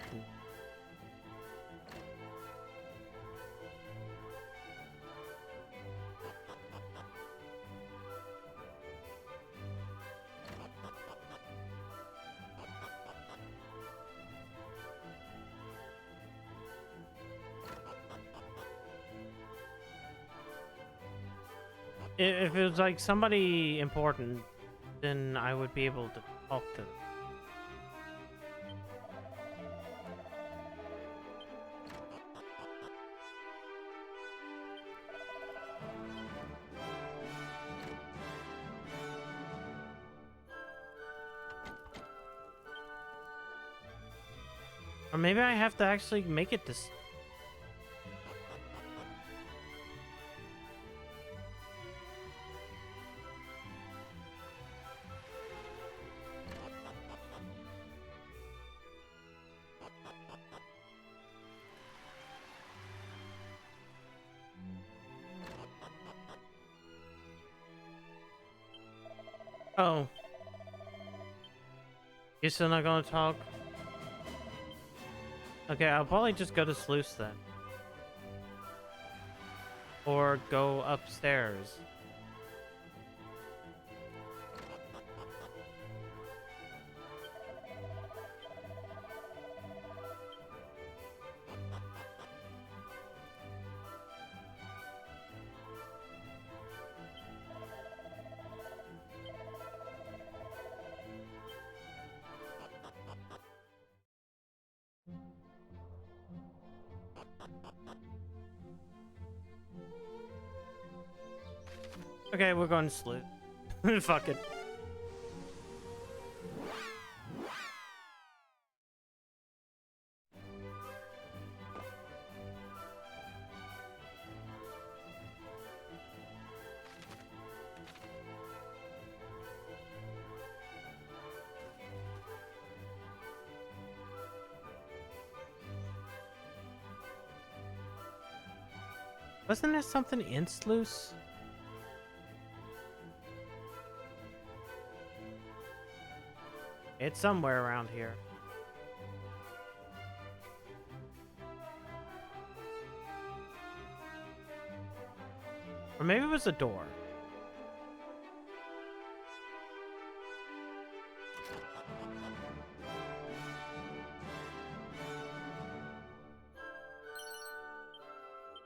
If it was like somebody important, then I would be able to talk to them. Or maybe I have to actually make it this. Oh. You're still not gonna talk? Okay, I'll probably just go to Sluice then. Or go upstairs. Okay, we're going to Sluice. Fuck it. Wasn't there something in Sluice? It's somewhere around here. Or maybe it was a door.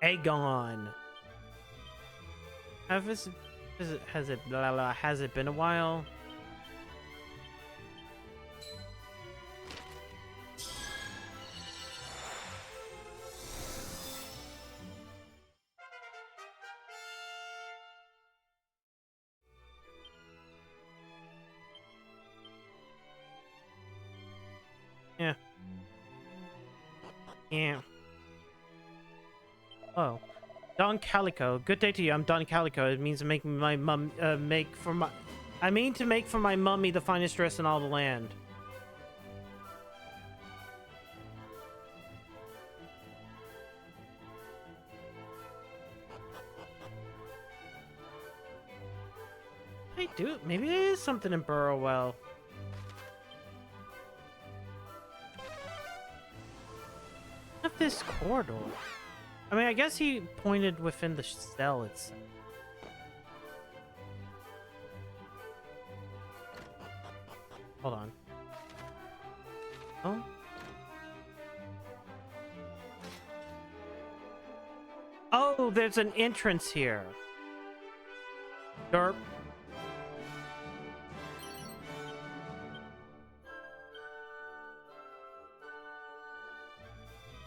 Aegon. Has it been a while? Yeah. Yeah. Oh. Don Calico. Good day to you. I'm Don Calico. It means making my mum make for my I mean to make for my mummy the finest dress in all the land. I do. Maybe there is something in Burrowell. Of this corridor. I mean, I guess he pointed within the cell itself. Hold on. Oh. Oh, there's an entrance here. Derp.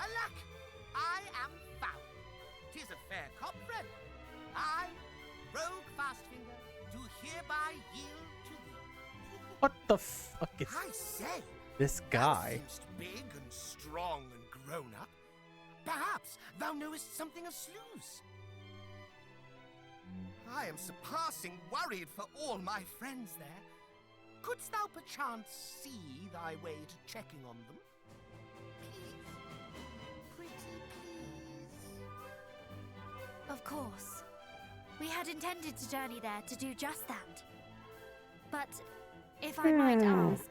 Alack, I am found. 'Tis a fair cop, friend. I, Rogue Fastfinger, do hereby yield to thee. What the fuck is I say, this thou guy? seemst big and strong and grown up. Perhaps thou knowest something of slews. I am surpassing worried for all my friends there. Couldst thou perchance see thy way to checking on them? Please, pretty please. Of course. We had intended to journey there to do just that. But, if I might ask,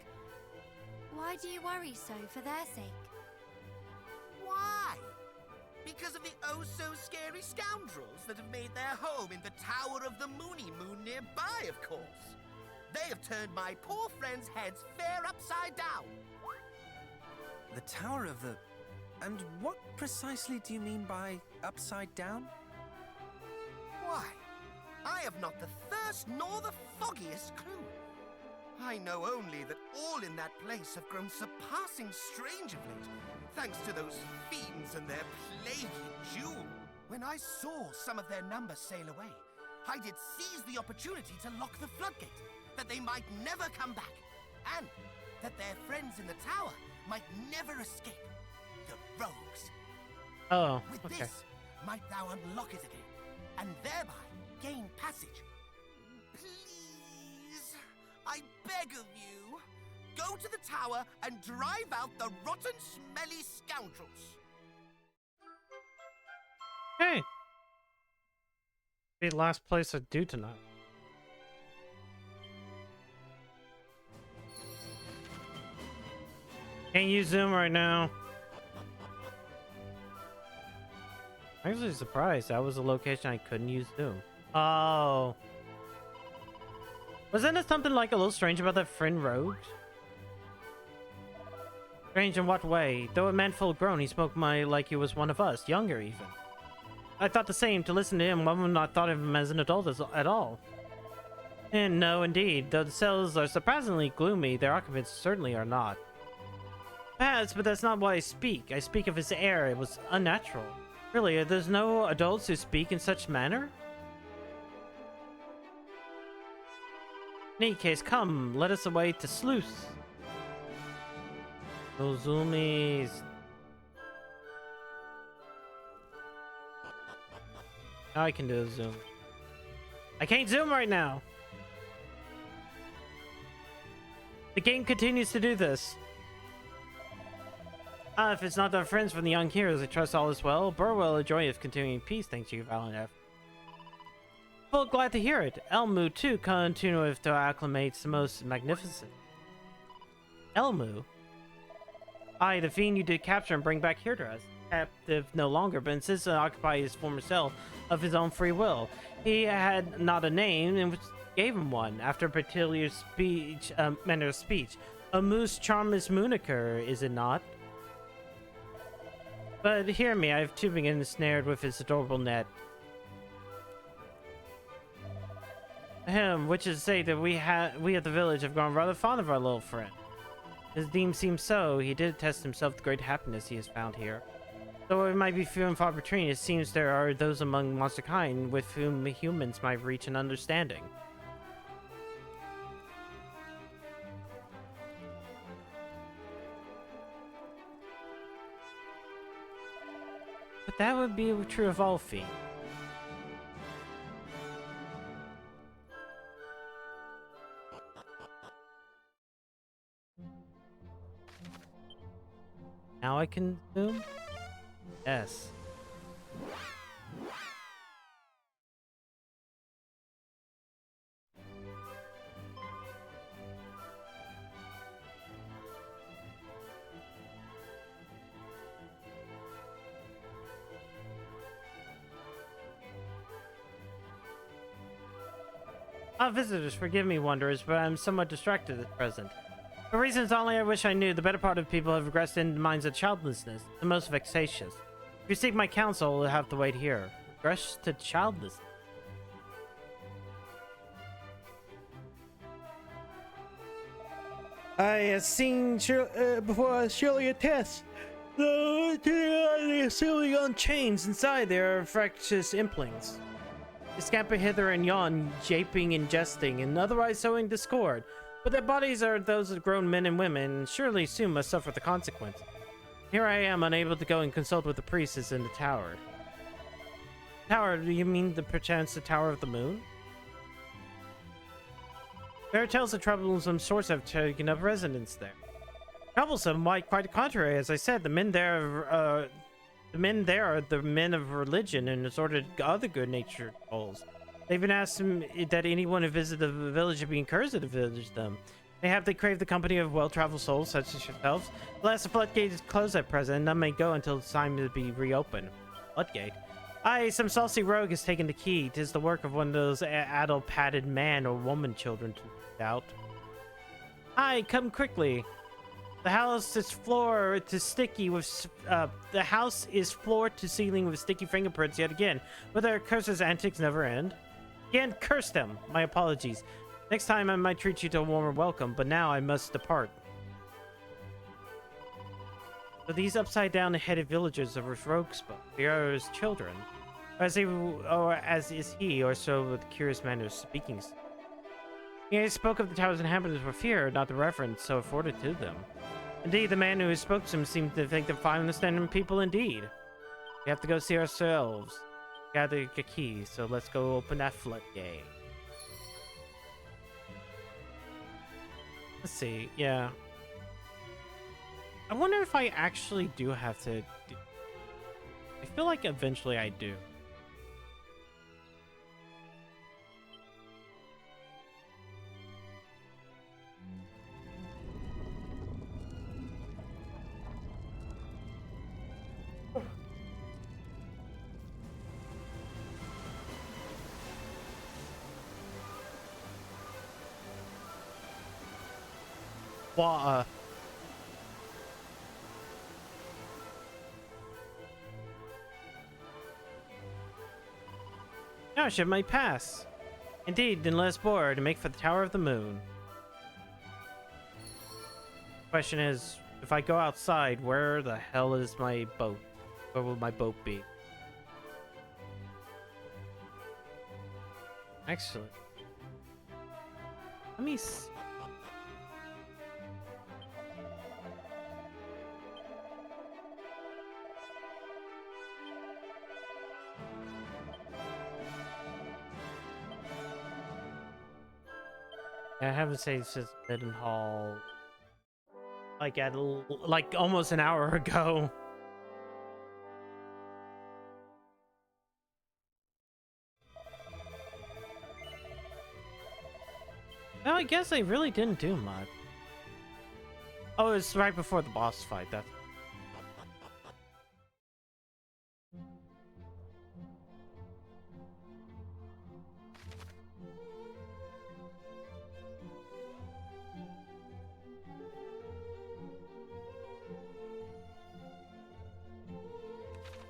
why do you worry so for their sake? Why? Because of the oh-so-scary scoundrels that have made their home in the Tower of the Moony Moon nearby, of course. They have turned my poor friends' heads fair upside down. The Tower of the... And what precisely do you mean by upside down? Why, I have not the first nor the foggiest clue. I know only that all in that place have grown surpassing strange of late, thanks to those fiends and their plaguey jewel. When I saw some of their numbers sail away, I did seize the opportunity to lock the floodgate, that they might never come back, and that their friends in the tower might never escape. The rogues. Oh, With okay. this, might thou unlock it again, and thereby gain passage. Please, I beg of you, go to the tower and drive out the rotten, smelly scoundrels. Hey. Be the last place I do tonight. Can't use Zoom right now. I'm actually surprised that was a location I couldn't use Zoom. Oh. Wasn't it something like a little strange about that friend Rogue? Strange in what way? Though a man full grown, he spoke like he was one of us, younger even. I thought the same. To listen to him, one would not thought of him as an adult at all. And no, indeed. Though the cells are surprisingly gloomy, their occupants certainly are not. Perhaps, but that's not why I speak. I speak of his air. It was unnatural. Really, there's no adults who speak in such manner? In any case, come, let us away to Sluice. No zoomies. Now I can do a zoom. I can't zoom right now. The game continues to do this. If it's not our friends from the young heroes, I trust all is well. Burwell enjoyeth continuing peace, thanks to you, Valiant F. Well, glad to hear it. Elmu, too, continueth to acclimate the most magnificent. Elmu? Aye, the fiend you did capture and bring back here to us. Captive no longer, but insists to occupy his former cell of his own free will. He had not a name, and gave him one, after a peculiar speech, manner of speech. A moose charmless mooniker, is it not? But hear me, I have too been ensnared with his adorable net. Which is to say that we at the village have grown rather fond of our little friend. His deem seems so. He did attest himself the great happiness he has found here. Though it might be few and far between, it seems there are those among monster kind with whom humans might reach an understanding. But that would be true of all feet. Now I can zoom? Yes. Visitors, forgive me, wanderers, but I'm somewhat distracted at present. For reasons only I wish I knew, the better part of people have regressed into minds of childlessness, the most vexatious. If you seek my counsel, you'll have to wait here. Regress to childlessness. I have seen before surely a test. Though assuming on chains inside there are fractious implings. They scamper hither and yon, japing and jesting, and otherwise sowing discord. But their bodies are those of grown men and women, and surely soon must suffer the consequence. Here I am, unable to go and consult with the priestess in the tower. Tower? Do you mean perchance the Tower of the Moon? There are tales of troublesome sorts have taken up residence there. Troublesome? Why, quite the contrary. As I said, the men there are the men of religion and assorted other good-natured souls. They even asked him that anyone who visited the village should be encouraged to visit them. Mayhap they crave the company of well-traveled souls such as yourselves. Alas, the floodgate is closed at present, and none may go until it's time to be reopened. Floodgate? Aye, some saucy rogue has taken the key. 'Tis the work of one of those addle-padded man or woman children, to doubt. Aye, come quickly. The house is floor to ceiling with sticky fingerprints yet again. But their curses antics never end. Again, curse them. My apologies. Next time I might treat you to a warmer welcome, but now I must depart. So these upside-down headed villagers of which Rogue spoke, they are his children. Or as is he, or so with curious manner of speaking. He spoke of the tower's inhabitants for fear, not the reverence so afforded to them. Indeed, the man who spoke to him seemed to think them fine understanding people indeed. We have to go see ourselves. Gather the key, so let's go open that floodgate. Let's see, yeah. I wonder if I actually do have to do... I feel like eventually I do. Water. Now I should might pass. Indeed, in less bore to make for the Tower of the Moon. Question is, if I go outside, where the hell is my boat? Where will my boat be? Actually, let me see. I haven't saved since Middenhall, like like almost an hour ago. No, I guess they really didn't do much. Oh, it's right before the boss fight. That's.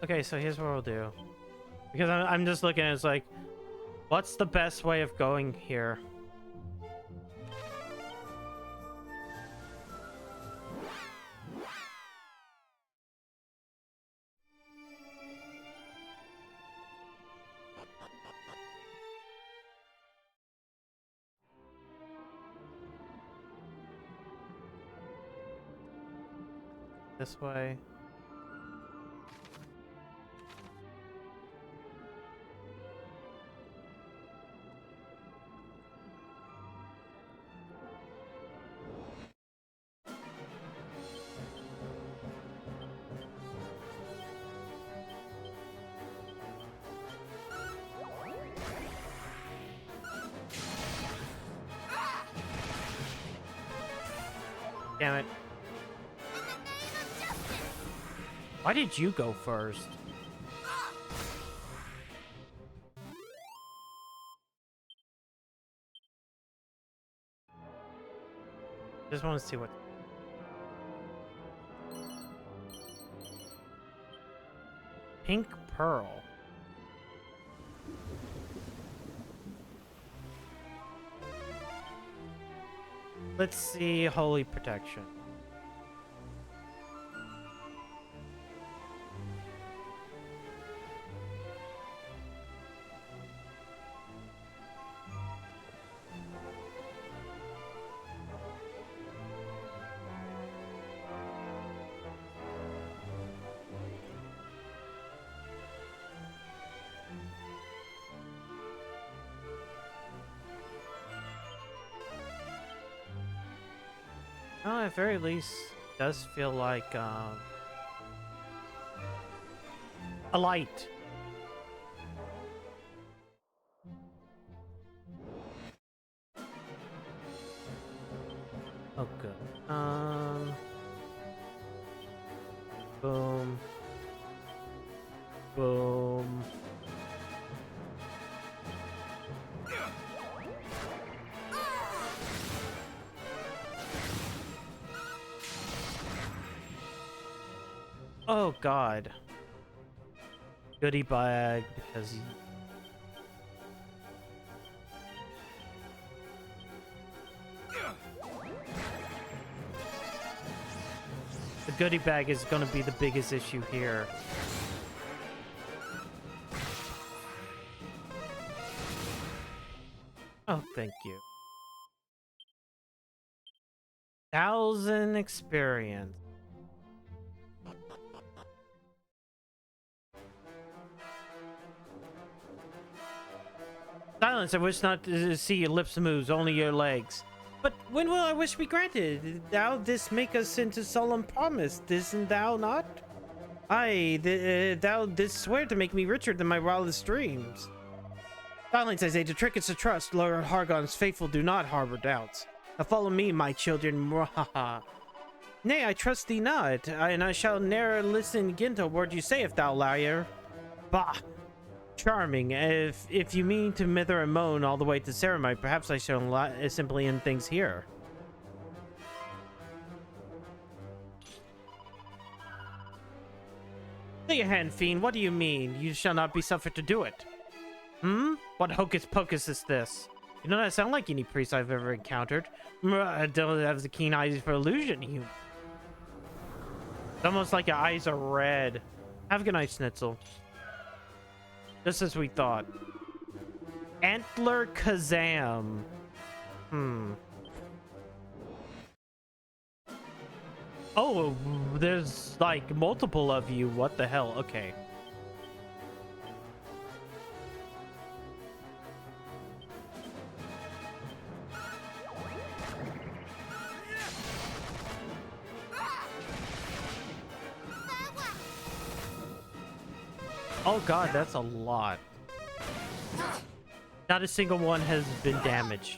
Okay, so here's what we'll do. Because I'm just looking at it's like, what's the best way of going here? This way. Damn it. Why did you go first? Just want to see what. Pink Pearl. Let's see Holy Protection. Well, at very least, it does feel like a light. Oh, good. Boom. Boom. Oh God. Goodie bag because the goodie bag is going to be the biggest issue here. Oh, thank you. 1,000 experience. Silence, I wish not to see your lips moves, only your legs. But when will our wish be granted? Thou didst make us into solemn promise, didst thou not? Aye, thou didst swear to make me richer than my wildest dreams. Silence, I say, to trick is to trust. Lord Hargon's faithful do not harbor doubts. Now follow me, my children, mwahaha. Nay, I trust thee not, and I shall ne'er listen again to a word you say, if thou liar. Bah! Charming. If you mean to mither and moan all the way to ceremony, perhaps I shall simply end things here. Lay your hand, fiend. What do you mean? You shall not be suffered to do it. Hmm? What hocus pocus is this? You do not sound like any priest I've ever encountered. I don't have the keen eyes for illusion. You. It's almost like your eyes are red. Have a good night, Schnitzel. Just as we thought. Antler Kazam. Oh, there's like multiple of you. What the hell? Okay. Oh God, that's a lot. Not a single one has been damaged.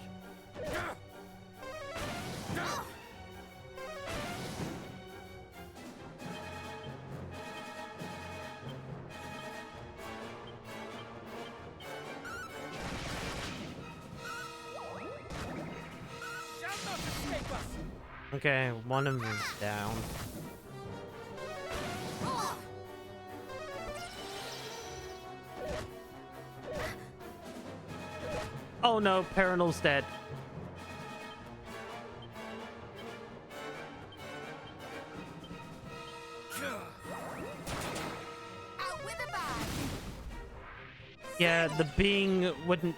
Okay, one of them is down. Oh no, Perennial's dead. Yeah, the being wouldn't.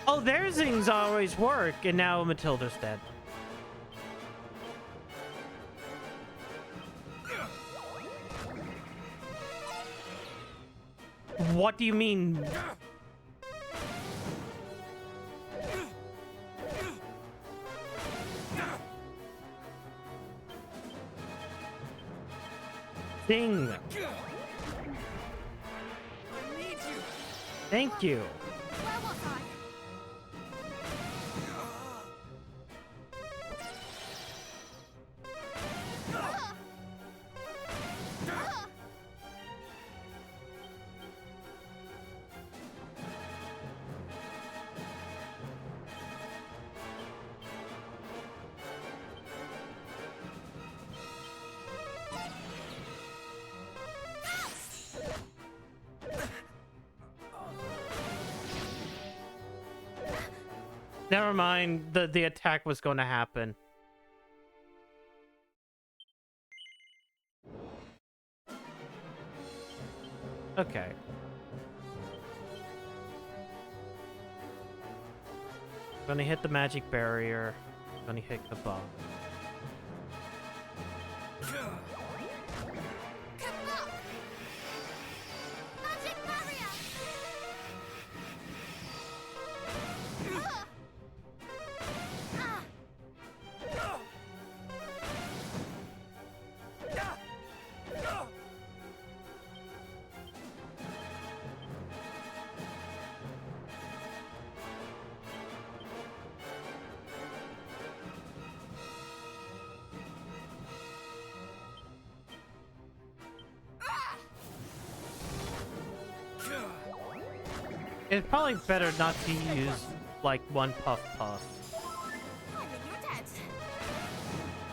Oh, their zings always work, and now Matilda's dead. What do you mean? Ding. Thank you. Never mind. The attack was going to happen. Okay. Gonna hit the magic barrier. Gonna hit the bomb. Magic barrier! It's probably better not to use like one puff puff.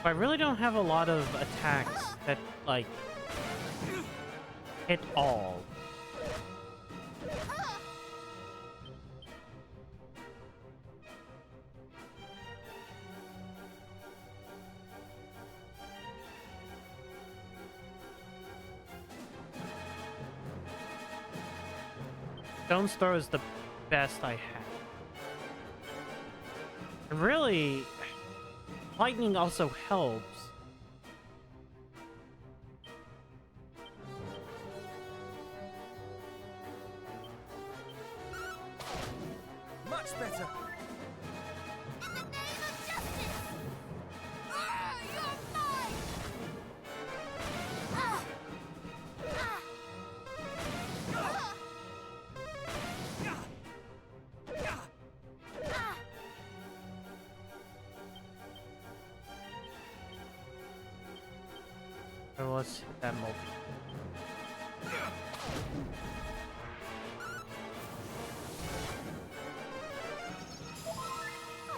I really don't have a lot of attacks that like hit all. Stone's Throw is the best I have. And really, lightning also helps. Much better. In the name of justice! You're mine! So let's hit that multi.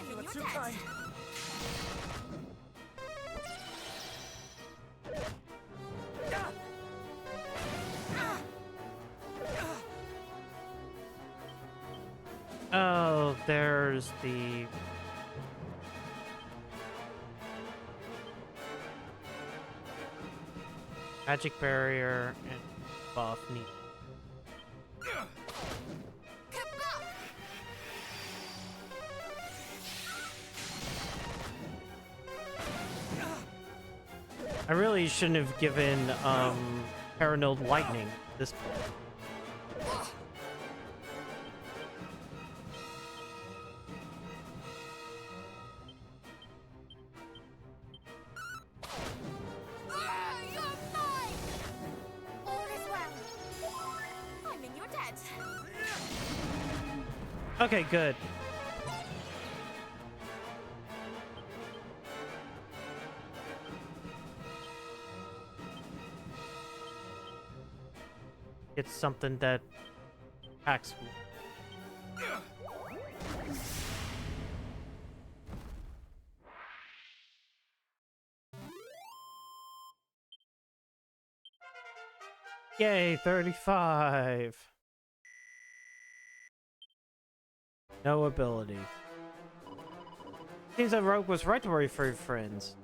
You are too kind. Oh, there's the magic barrier and buff need. I really shouldn't have given Paranoid Lightning at this point. Okay, good. It's something that attacks me. Yay, 35. No ability. Seems that Rogue was right to worry for your friends.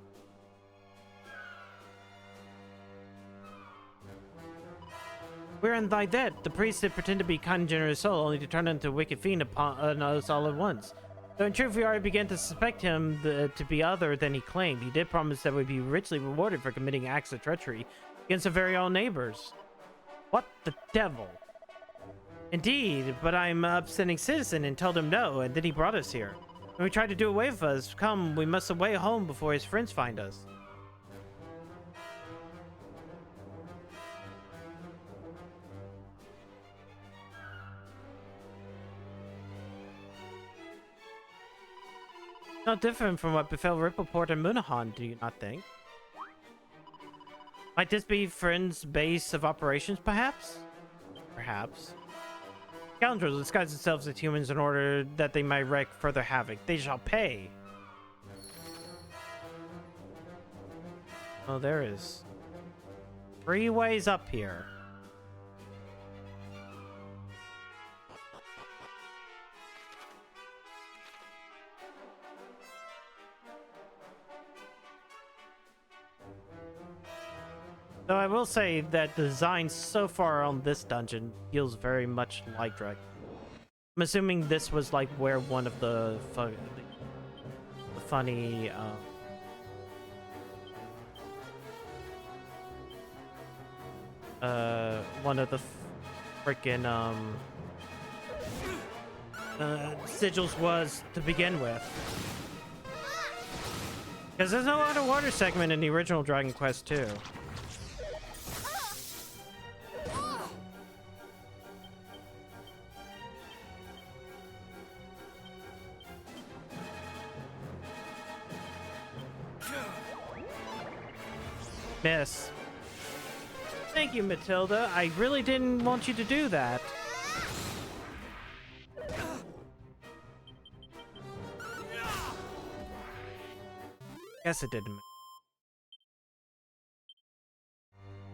We're in thy debt. The priest did pretend to be kind and generous soul, only to turn into a wicked fiend upon us all at once. Though in truth we already began to suspect him to be other than he claimed, he did promise that we'd be richly rewarded for committing acts of treachery against our very own neighbors. What the devil? Indeed, but I'm an upstanding citizen and told him no, and then he brought us here. When we tried to do away with us, come, we must away home before his friends find us. Not different from what befell Rippleport and Moonahan, do you not think? Might this be Friends' base of operations, perhaps? Perhaps. Scoundrels disguise themselves as humans in order that they might wreak further havoc. They shall pay. Oh, there is 3 ways up here. Though I will say that the design so far on this dungeon feels very much like Dragon. I'm assuming this was like where one of the funny one of the freaking sigils was to begin with. Because there's no underwater segment in the original Dragon Quest 2. Miss. Thank you, Matilda. I really didn't want you to do that. Guess it didn't.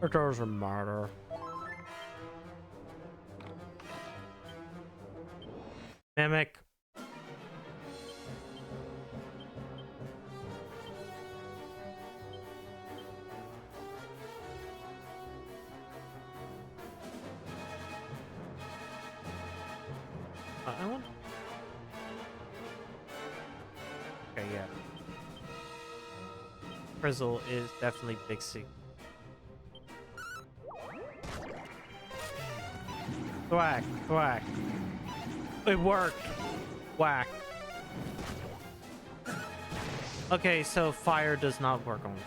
It doesn't matter. Mimic. I want. Okay, yeah. Frizzle is definitely Big C. Thwack, thwack. It worked. Whack. Okay, so fire does not work on it.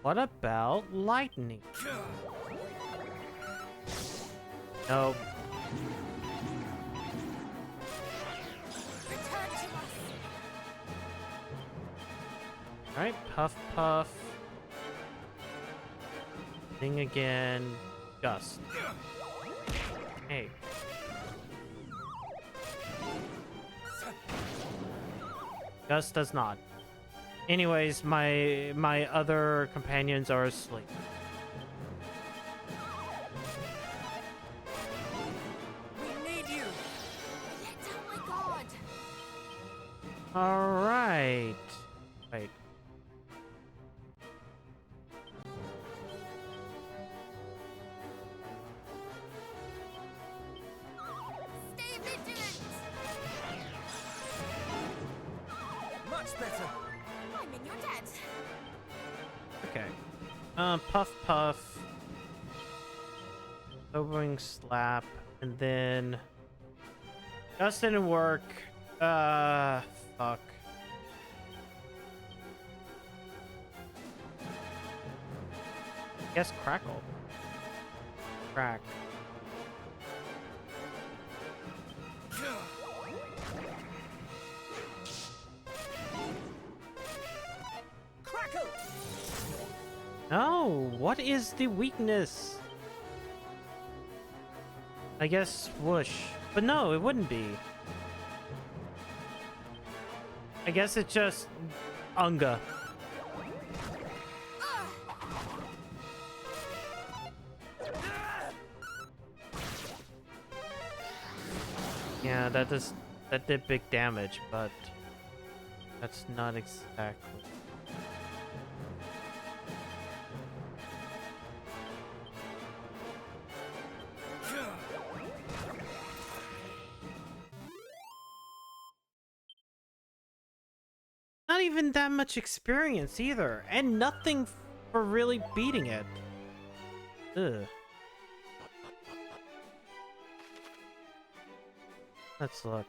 What about lightning? Nope. Alright, puff puff. Thing again. Gust. Hey. Gust does not. Anyways, my other companions are asleep. We need you. Oh my god. All right. Wait. Stay vigilant. Much better. I mean, you're dead. Okay. Puff puff. Sobering slap, and then Gust didn't work. Fuck. Guess crackle. Crack. Crackle. No, what is the weakness? I guess swoosh. But no, it wouldn't be. I guess it's just Unga. Yeah, that did big damage, but that's not exactly. Not even that much experience either, and nothing for really beating it. Ugh. Let's look.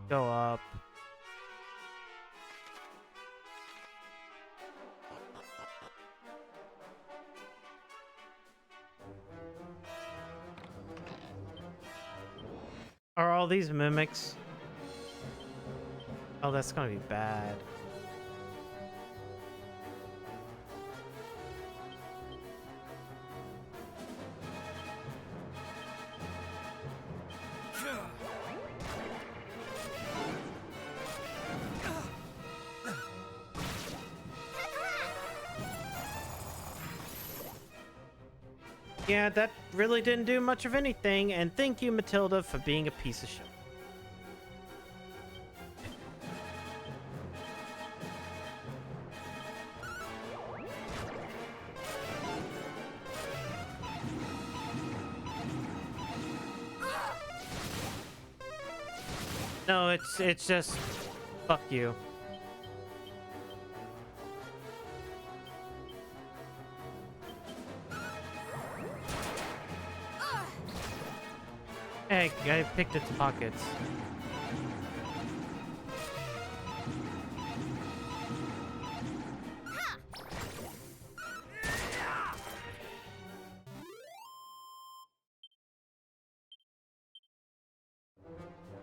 Go up. Are all these mimics? Oh, that's gonna be bad. Yeah, that really didn't do much of anything, and thank you, Matilda, for being a piece of shit. No, it's just fuck you. Hey, I picked its pockets.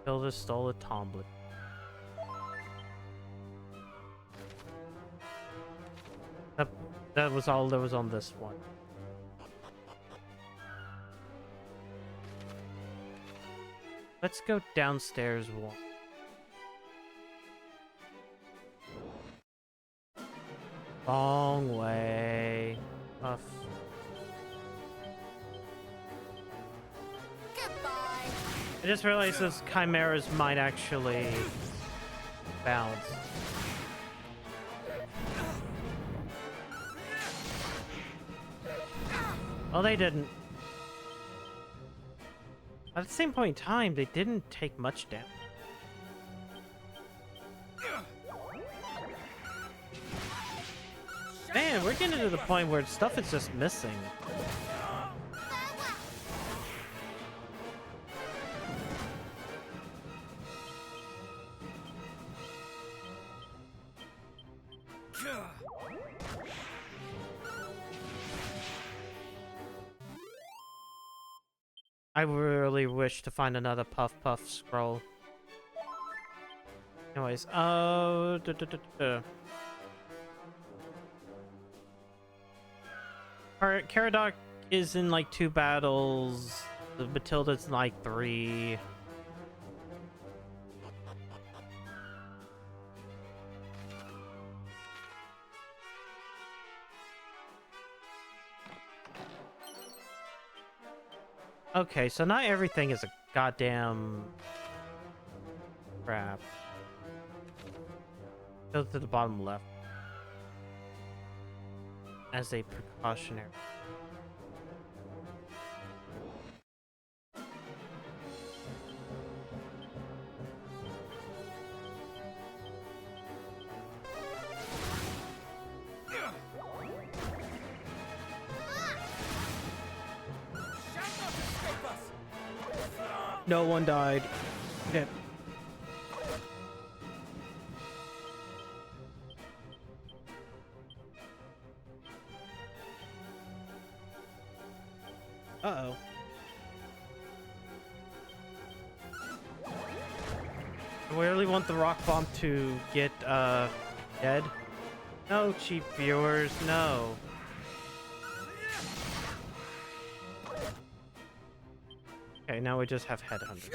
Hilda stole a tumbler. That was all there was on this one. Let's go downstairs one. Long way. Off. I just realized those chimeras might actually bounce. Oh, they didn't. At the same point in time, they didn't take much damage. Man, we're getting to the point where stuff is just missing. I really wish to find another Puff Puff scroll. Anyways, Caradoc is in like 2 battles. The Matilda's in like 3. Okay, so not everything is a goddamn crap. Go to the bottom left. As a precautionary. No one died. Okay. Uh-oh. I really want the rock bomb to get, dead. No, cheap viewers, no. Okay, now we just have headhunters.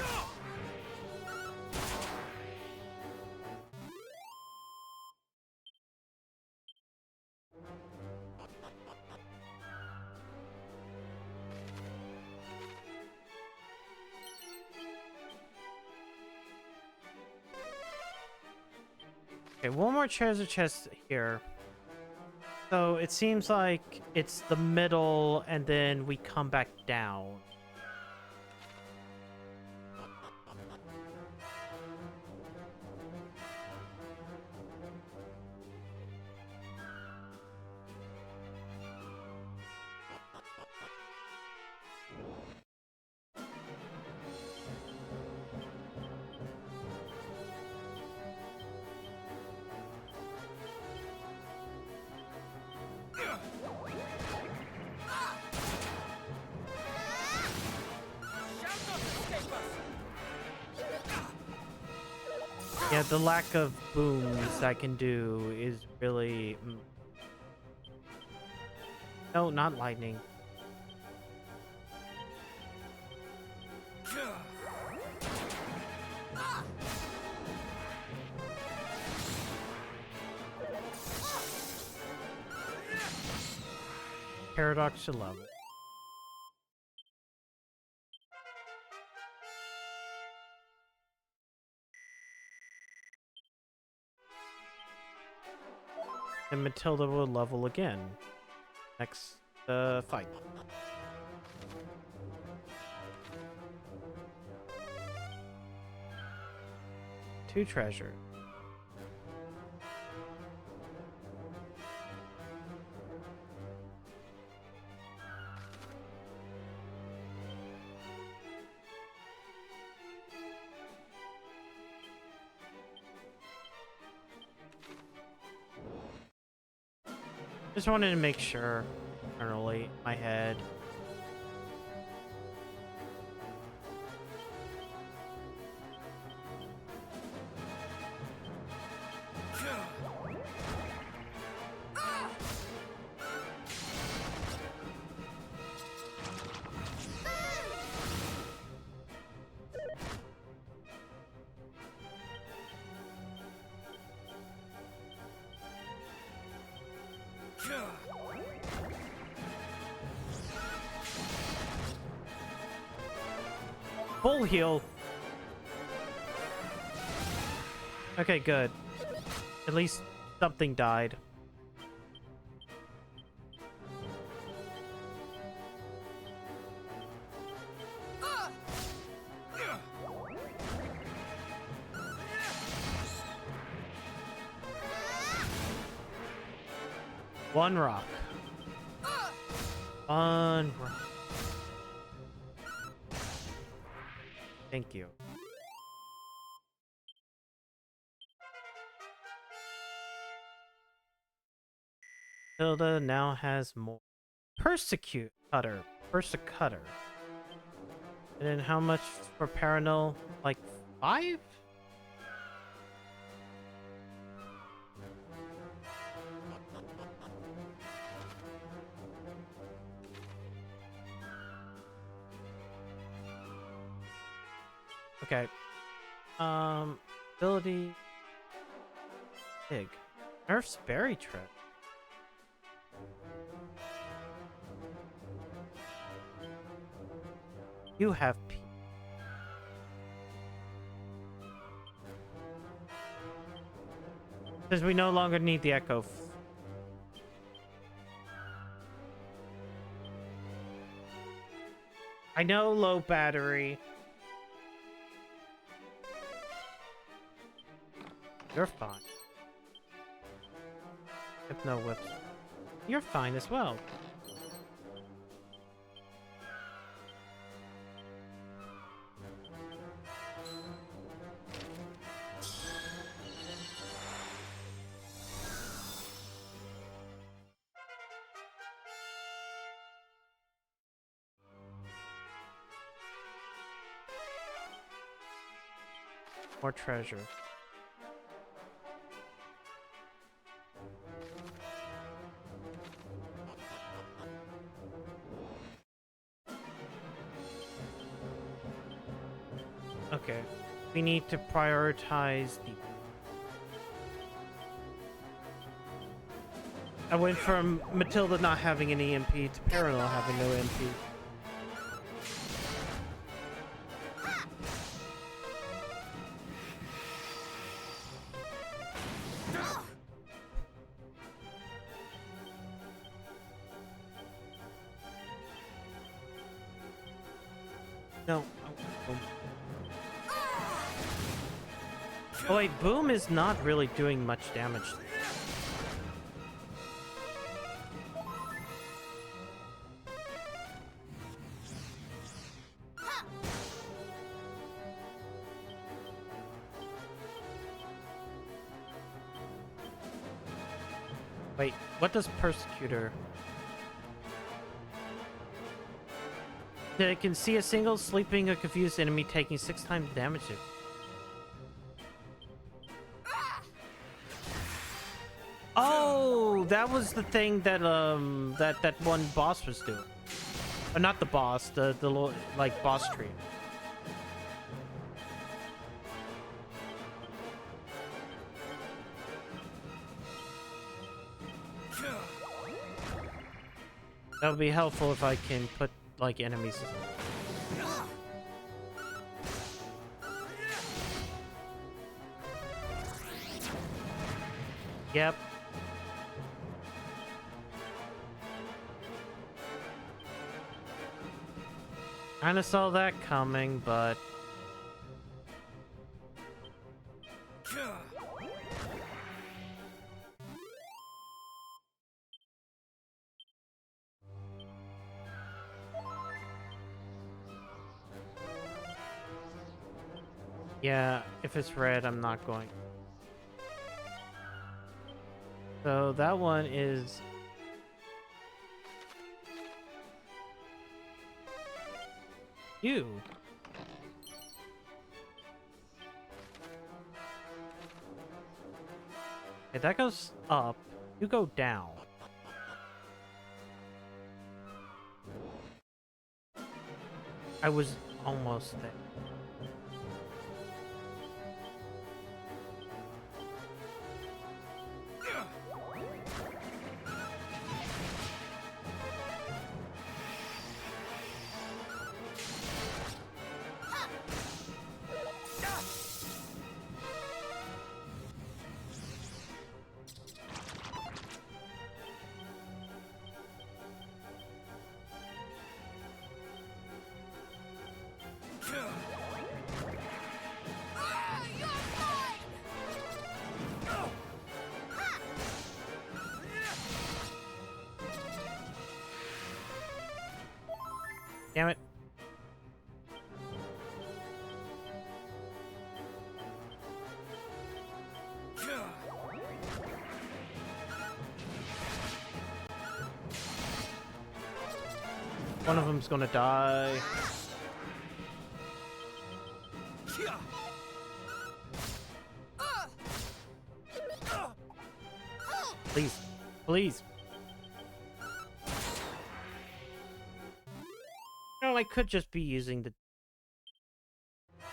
Okay, one more treasure chest here. So it seems like it's the middle and then we come back down. Yeah, the lack of booms I can do is really... No, not lightning. Paradox to level. And Matilda will level again. Next fight. 2 treasure. Just wanted to make sure, internally, in my head. Full heal. Okay, good. At least something died. One rock. One rock. Thank you. Hilda now has more. Persecutor. And then how much for Paranol? Like 5? Okay. Ability. Big. Nerf's berry trip. You have P. Because we no longer need the echo. I know, low battery. You're fine. Hypno whips. You're fine as well. More treasure. Okay, we need to prioritize the... I went from Matilda not having an EMP to Paranol having no EMP. No. Oh wait, Boom is not really doing much damage. Wait, what does Persecutor? That it can see a single sleeping or confused enemy taking 6 times damage. Oh, that was the thing that that one boss was doing. Or not the boss, the like boss tree. That would be helpful if I can put like enemies. Yep. Kinda saw that coming, but yeah, if it's red, I'm not going. So that one is you. Okay, that goes up. You go down. I was almost there. Damn it. One of them's gonna die. Please. Please. No, I could just be using the...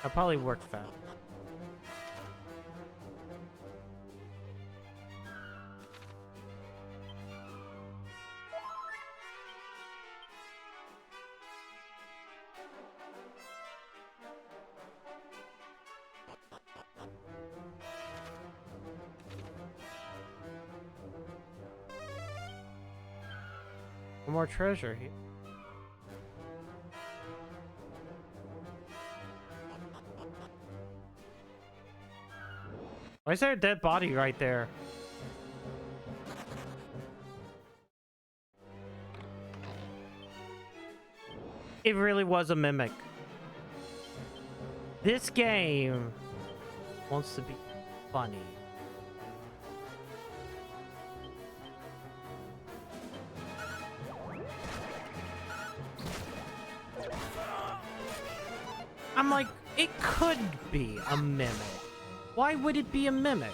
I'll probably work fast. One more treasure here. Why is there a dead body right there? It really was a mimic. This game wants to be funny. I'm like, it could be a mimic. Why would it be a mimic?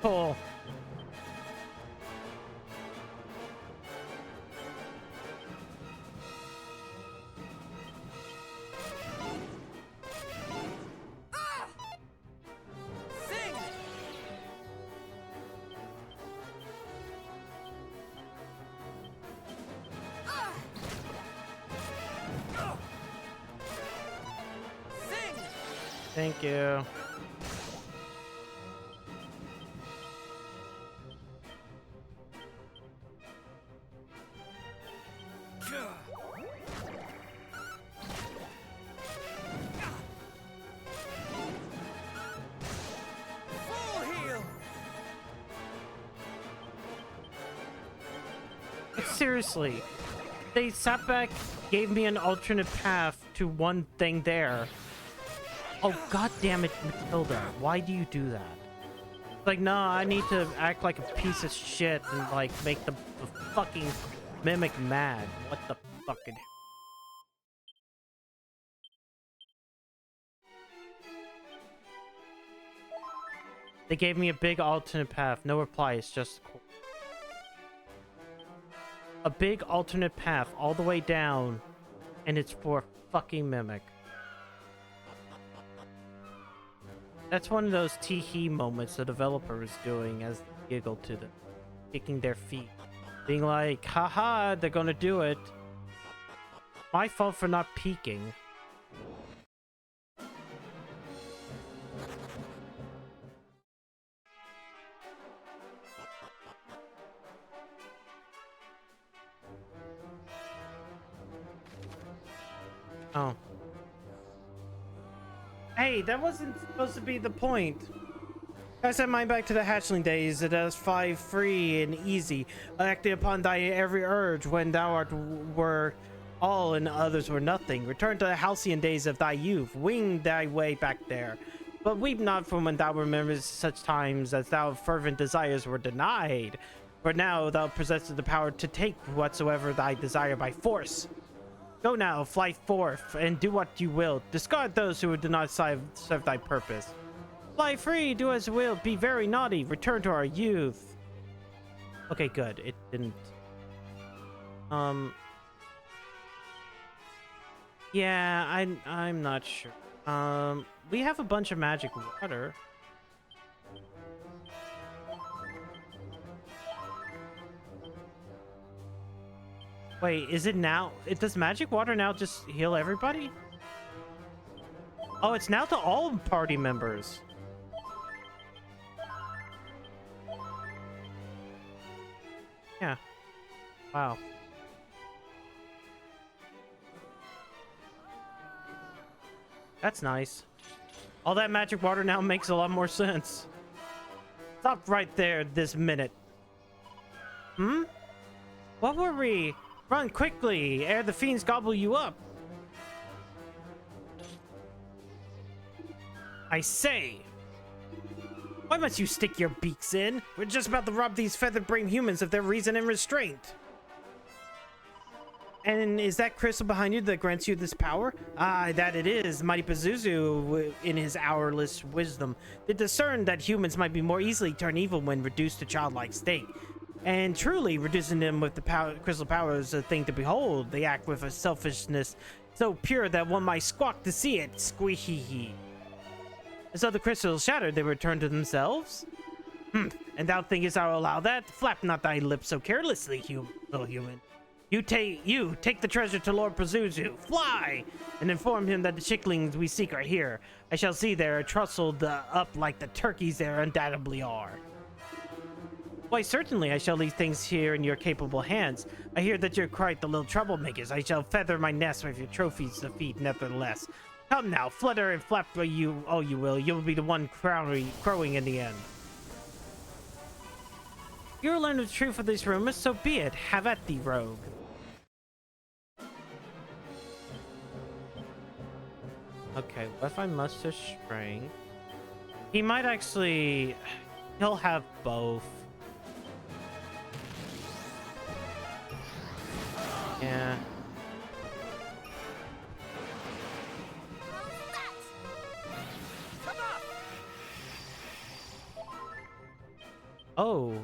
Cool. Thank you. Seriously, they sat back, gave me an alternate path to one thing there. Oh, god damn it, Matilda. Why do you do that? Like, nah, I need to act like a piece of shit and, like, make the fucking mimic mad. What the fucking... They gave me a big alternate path. No reply, it's just... a big alternate path all the way down, and it's for fucking mimic. That's one of those tee-hee moments the developer is doing as they giggle to them, kicking their feet, being like, haha, they're gonna do it. My fault for not peeking. Oh. Hey, that wasn't supposed to be the point. I sent mine back to the hatchling days. It has 5 free and easy, acting upon thy every urge when thou art were all and others were nothing. Return to the halcyon days of thy youth. Wing thy way back there. But weep not from when thou remembers such times as thou fervent desires were denied. For now thou possessest the power to take whatsoever thy desire by force. Go now, fly forth, and do what you will. Discard those who do not serve thy purpose. Fly free, do as you will, be very naughty, return to our youth. Okay, good. It didn't. Yeah, I'm not sure. We have a bunch of magic water. Wait, is it now? Does magic water now just heal everybody? Oh, it's now to all party members. Yeah. Wow. That's nice. All that magic water now makes a lot more sense. Stop right there this minute. Hmm? What were we? Run quickly, ere the fiends gobble you up. I say. Why must you stick your beaks in? We're just about to rob these feather-brained humans of their reason and restraint. And is that crystal behind you that grants you this power? Ah, that it is. Mighty Pazuzu, in his hourless wisdom, did discern that humans might be more easily turned evil when reduced to childlike state. And truly, reducing them with the crystal power is a thing to behold. They act with a selfishness so pure that one might squawk to see it. Squee-hee-hee. And so the crystals shattered, they return to themselves? And thou thinkest I will allow that? Flap not thy lips so carelessly, little human. You take the treasure to Lord Pazuzu. Fly! And inform him that the chicklings we seek are here. I shall see they're trusselled up like the turkeys there undoubtedly are. Why, certainly, I shall leave things here in your capable hands. I hear that you're quite the little troublemakers. I shall feather my nest with your trophies to feed, nevertheless. Come now, flutter and flap all you will. You'll be the one crowing in the end. You'll learn the truth of these rumors, so be it. Have at thee, rogue. Okay, what if I muster strength? He might actually... He'll have both. Yeah. Oh.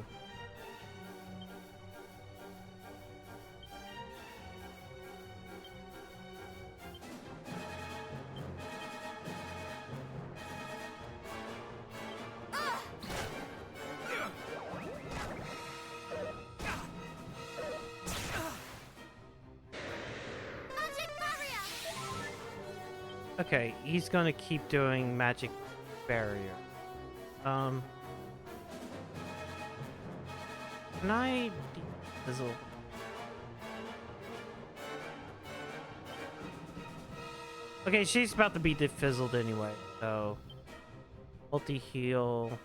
Okay, he's gonna keep doing magic barrier. Can I defizzle? Okay, she's about to be defizzled anyway, so multi-heal.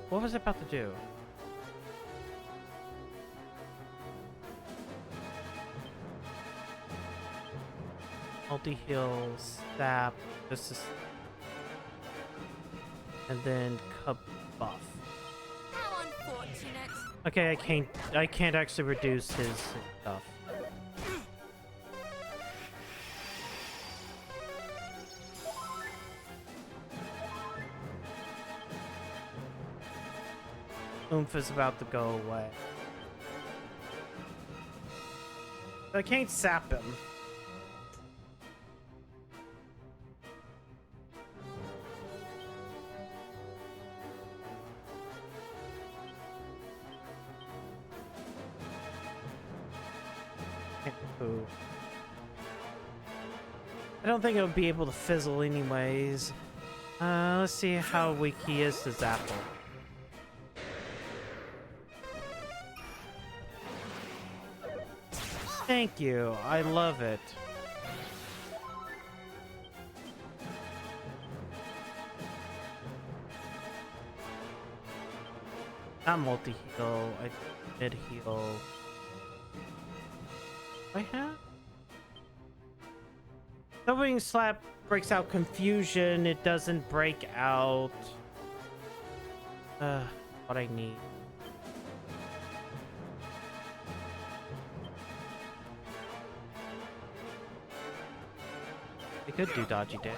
What was it about to do? Multi-heal, stab, this is... And then cup buff. How unfortunate. Okay, I can't actually reduce his stuff. Oomph is about to go away. I can't sap him. Ooh. I don't think it would be able to fizzle anyways. Let's see how weak he is to Zapple. Thank you. I love it. Not multi-heal. I mid-heal. I have? Sobering Slap breaks out confusion. It doesn't break out... what I need. I could do Dodgy Dick.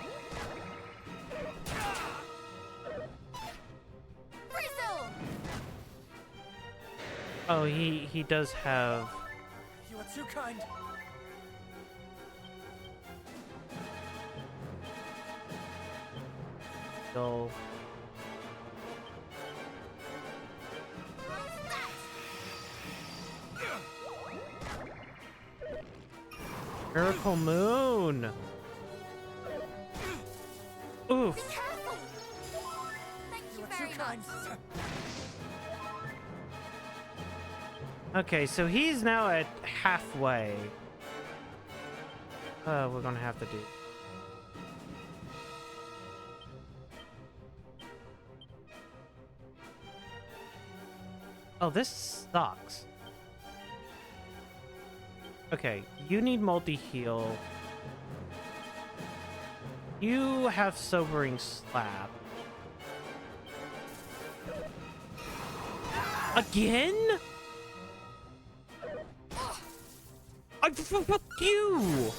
Oh, he does have... You are too kind. Go. Miracle Moon. Oof. Be careful. Thank you very much. Okay, so he's now at halfway. We're gonna have to do. Oh, this sucks. Okay, you need multi-heal. You have Sobering Slap. Again? Fuck you!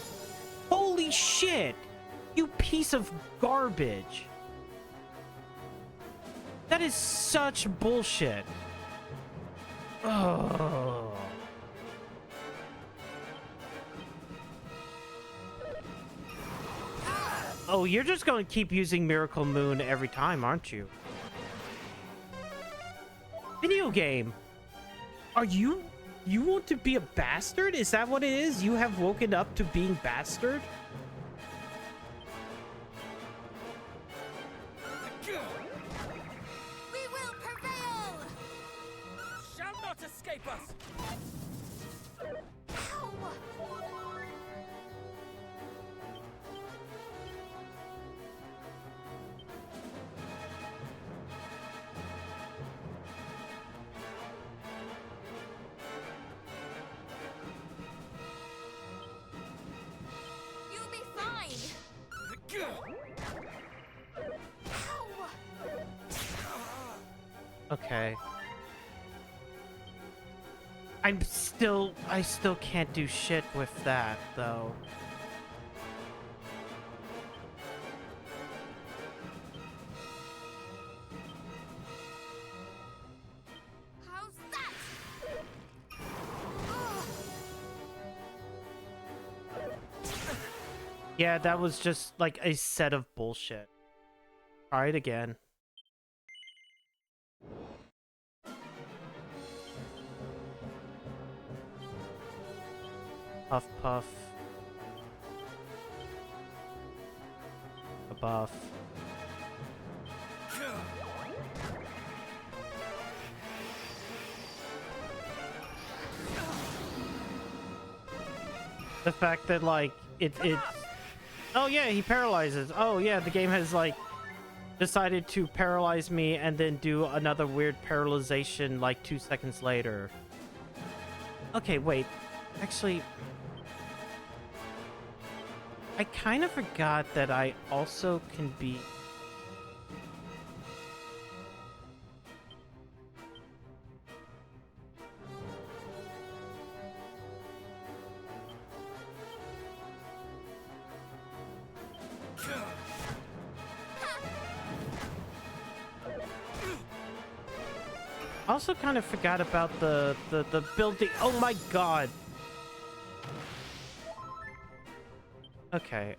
Holy shit! You piece of garbage! That is such bullshit. Oh. Oh, you're just gonna keep using Miracle Moon every time, aren't you? Video game! Are you... You want to be a bastard? Is that what it is? You have woken up to being bastard? We will prevail! Shall not escape us! You'll be fine. Okay. I still can't do shit with that, though. How's that? Yeah, that was just like a set of bullshit. Try it again. Puff puff. A buff. The fact that like it's oh yeah, he paralyzes. Oh yeah, the game has like decided to paralyze me and then do another weird paralyzation like 2 seconds later. Okay, wait. Actually, I kind of forgot that I also can be... I also kind of forgot about the building. Oh my god. Okay,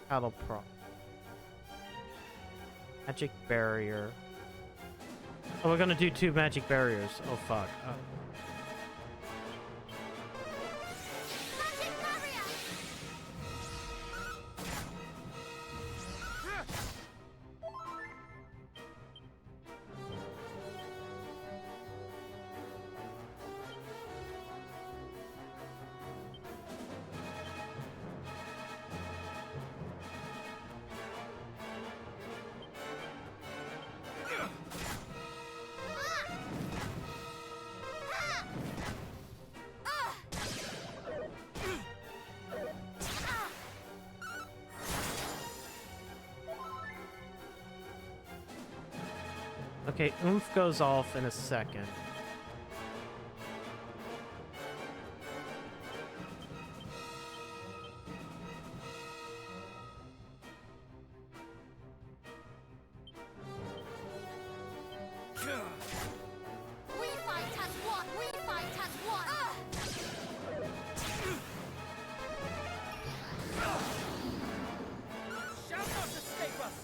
Battle Pro. Magic Barrier. Oh, we're gonna do 2 magic barriers. Oh fuck. Okay, oomph goes off in a second. We fight as one! We fight as one! Shall not escape us!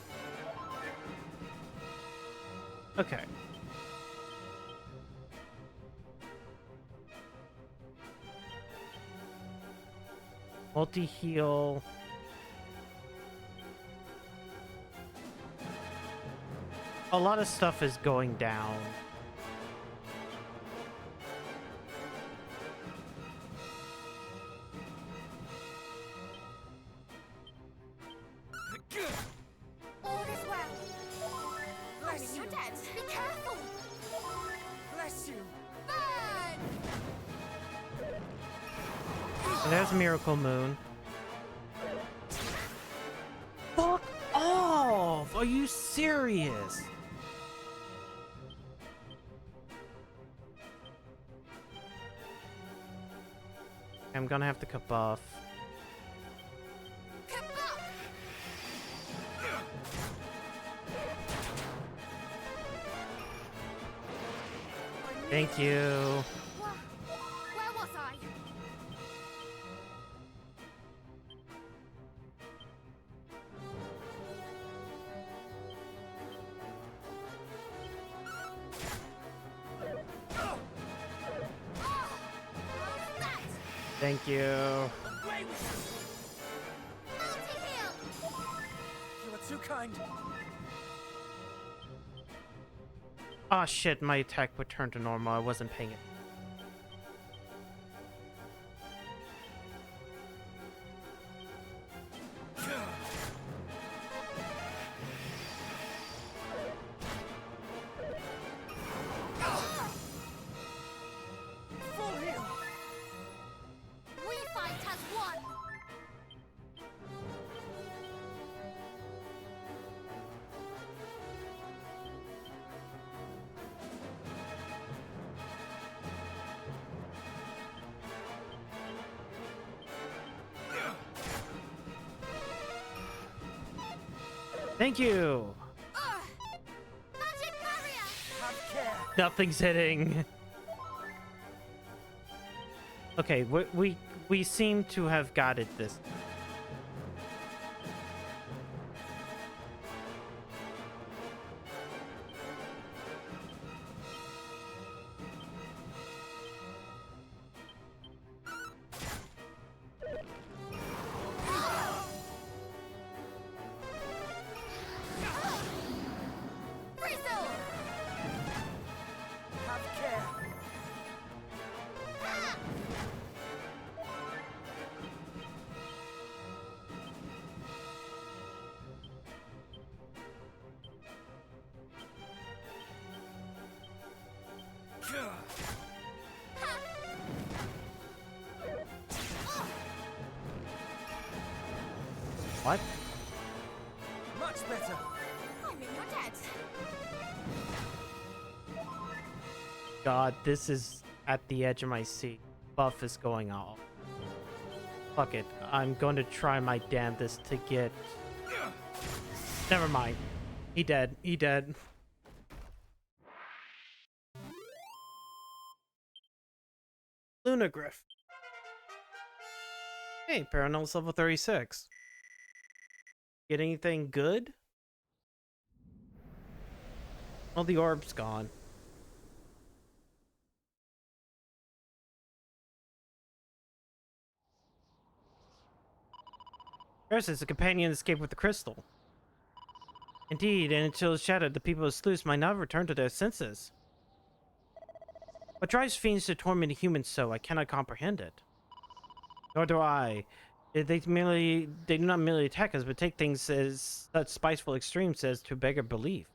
Okay. Multi-heal. A lot of stuff is going down. All is well. Bless you. You're dead. Be careful! Bless you! And there's Miracle Moon. Fuck off! Are you serious? I'm gonna have to cut buff. Thank you. Where was I? Thank you. Away with you! Multi-heal! You are too kind. Ah, shit, my attack returned to normal. I wasn't paying it. Full heal! We fight as one! Thank you. Magic barrier! Have care! Nothing's hitting. Okay, we seem to have got it this. Bristle! Have care! What? Much better! I mean, you're dead. God, this is at the edge of my seat. Buff is going off. Fuck it. I'm going to try my damnedest to get... Never mind. He dead. He dead. Lunagriff. Hey, Paranel's level 36. Get anything good? Well, the orb's gone. Versus, the companion escaped with the crystal. Indeed, and until it's shattered, the people of Sluice might not return to their senses. What drives fiends to torment humans so? I cannot comprehend it. Nor do I. They do not merely attack us, but take things as such spiteful extremes as to beggar belief.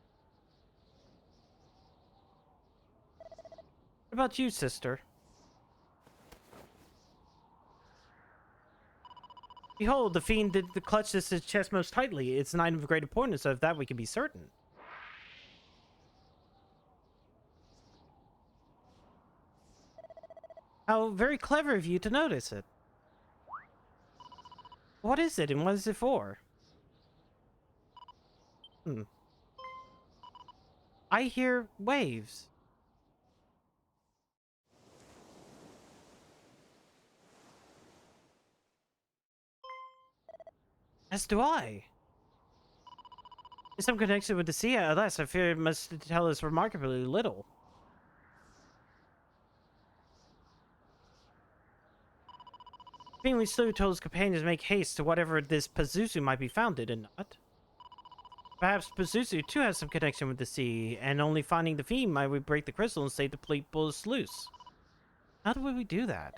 What about you, sister? Behold, the fiend did clutch this his chest most tightly. It's an item of great importance, so of that we can be certain. How very clever of you to notice it. What is it and what is it for? I hear waves. As do I. There's some connection with the sea, alas, I fear it must tell us remarkably little. Seemingly Slew told his companions to make haste to whatever this Pazuzu might be found, did it not? Perhaps Pazuzu too has some connection with the sea, and only finding the fiend might we break the crystal and save the Bleeples loose. How do we do that?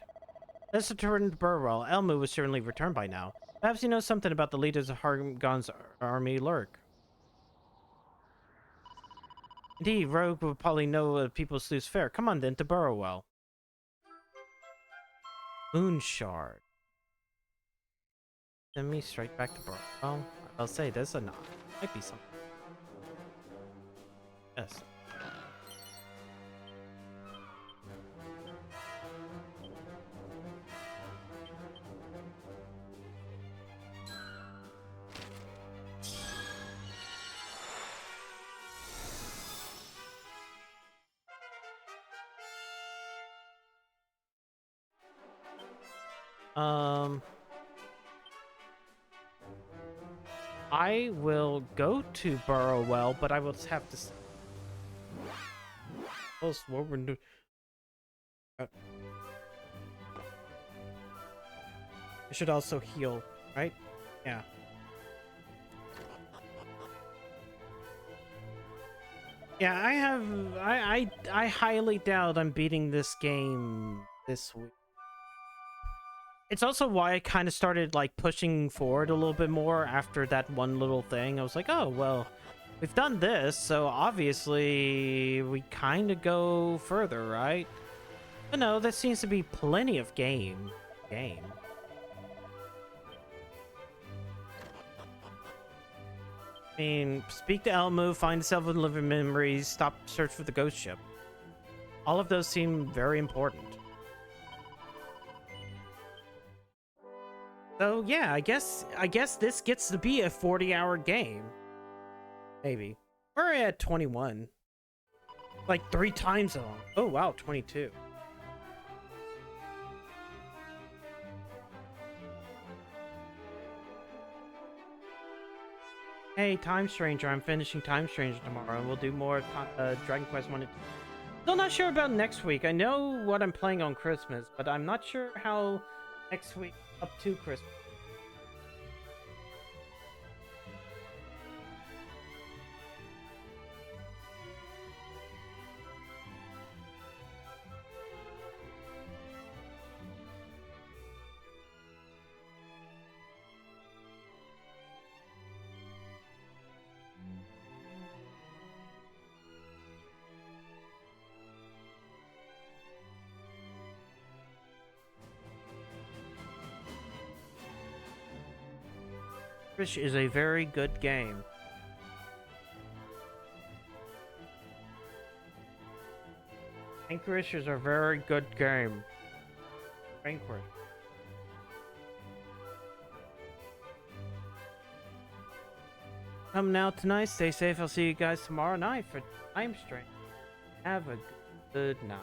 Let's return to Burwell. Elmu was certainly returned by now. Perhaps he knows something about the leaders of Hargon's army lurk. Indeed, Rogue will probably know People's Sluice Fair. Come on then to Burwell. Moon Shard. Send me straight back to Burwell. I'll say there's a knot. Might be something. Yes. I will go to Burrowell, but I will have to. What we're doing. I should also heal, right? Yeah. Yeah, I highly doubt I'm beating this game this week. It's also why I kind of started like pushing forward a little bit more after that one little thing. I was like, oh, well, we've done this, so obviously we kind of go further, right? But no, there seems to be plenty of game. I mean, speak to Elmu, find yourself in living memories, stop search for the ghost ship. All of those seem very important. So yeah, I guess this gets to be a 40-hour game. Maybe. We're at 21. Like 3 times as long. Oh wow, 22. Hey, Time Stranger, I'm finishing Time Stranger tomorrow, and we'll do more Dragon Quest 1 and 2. Still not sure about next week. I know what I'm playing on Christmas, but I'm not sure how next week up to Christmas. Fish is a very good game. Anchorage is a very good game. Anchorage. Come now tonight. Stay safe. I'll see you guys tomorrow night for Time Strain. Have a good night.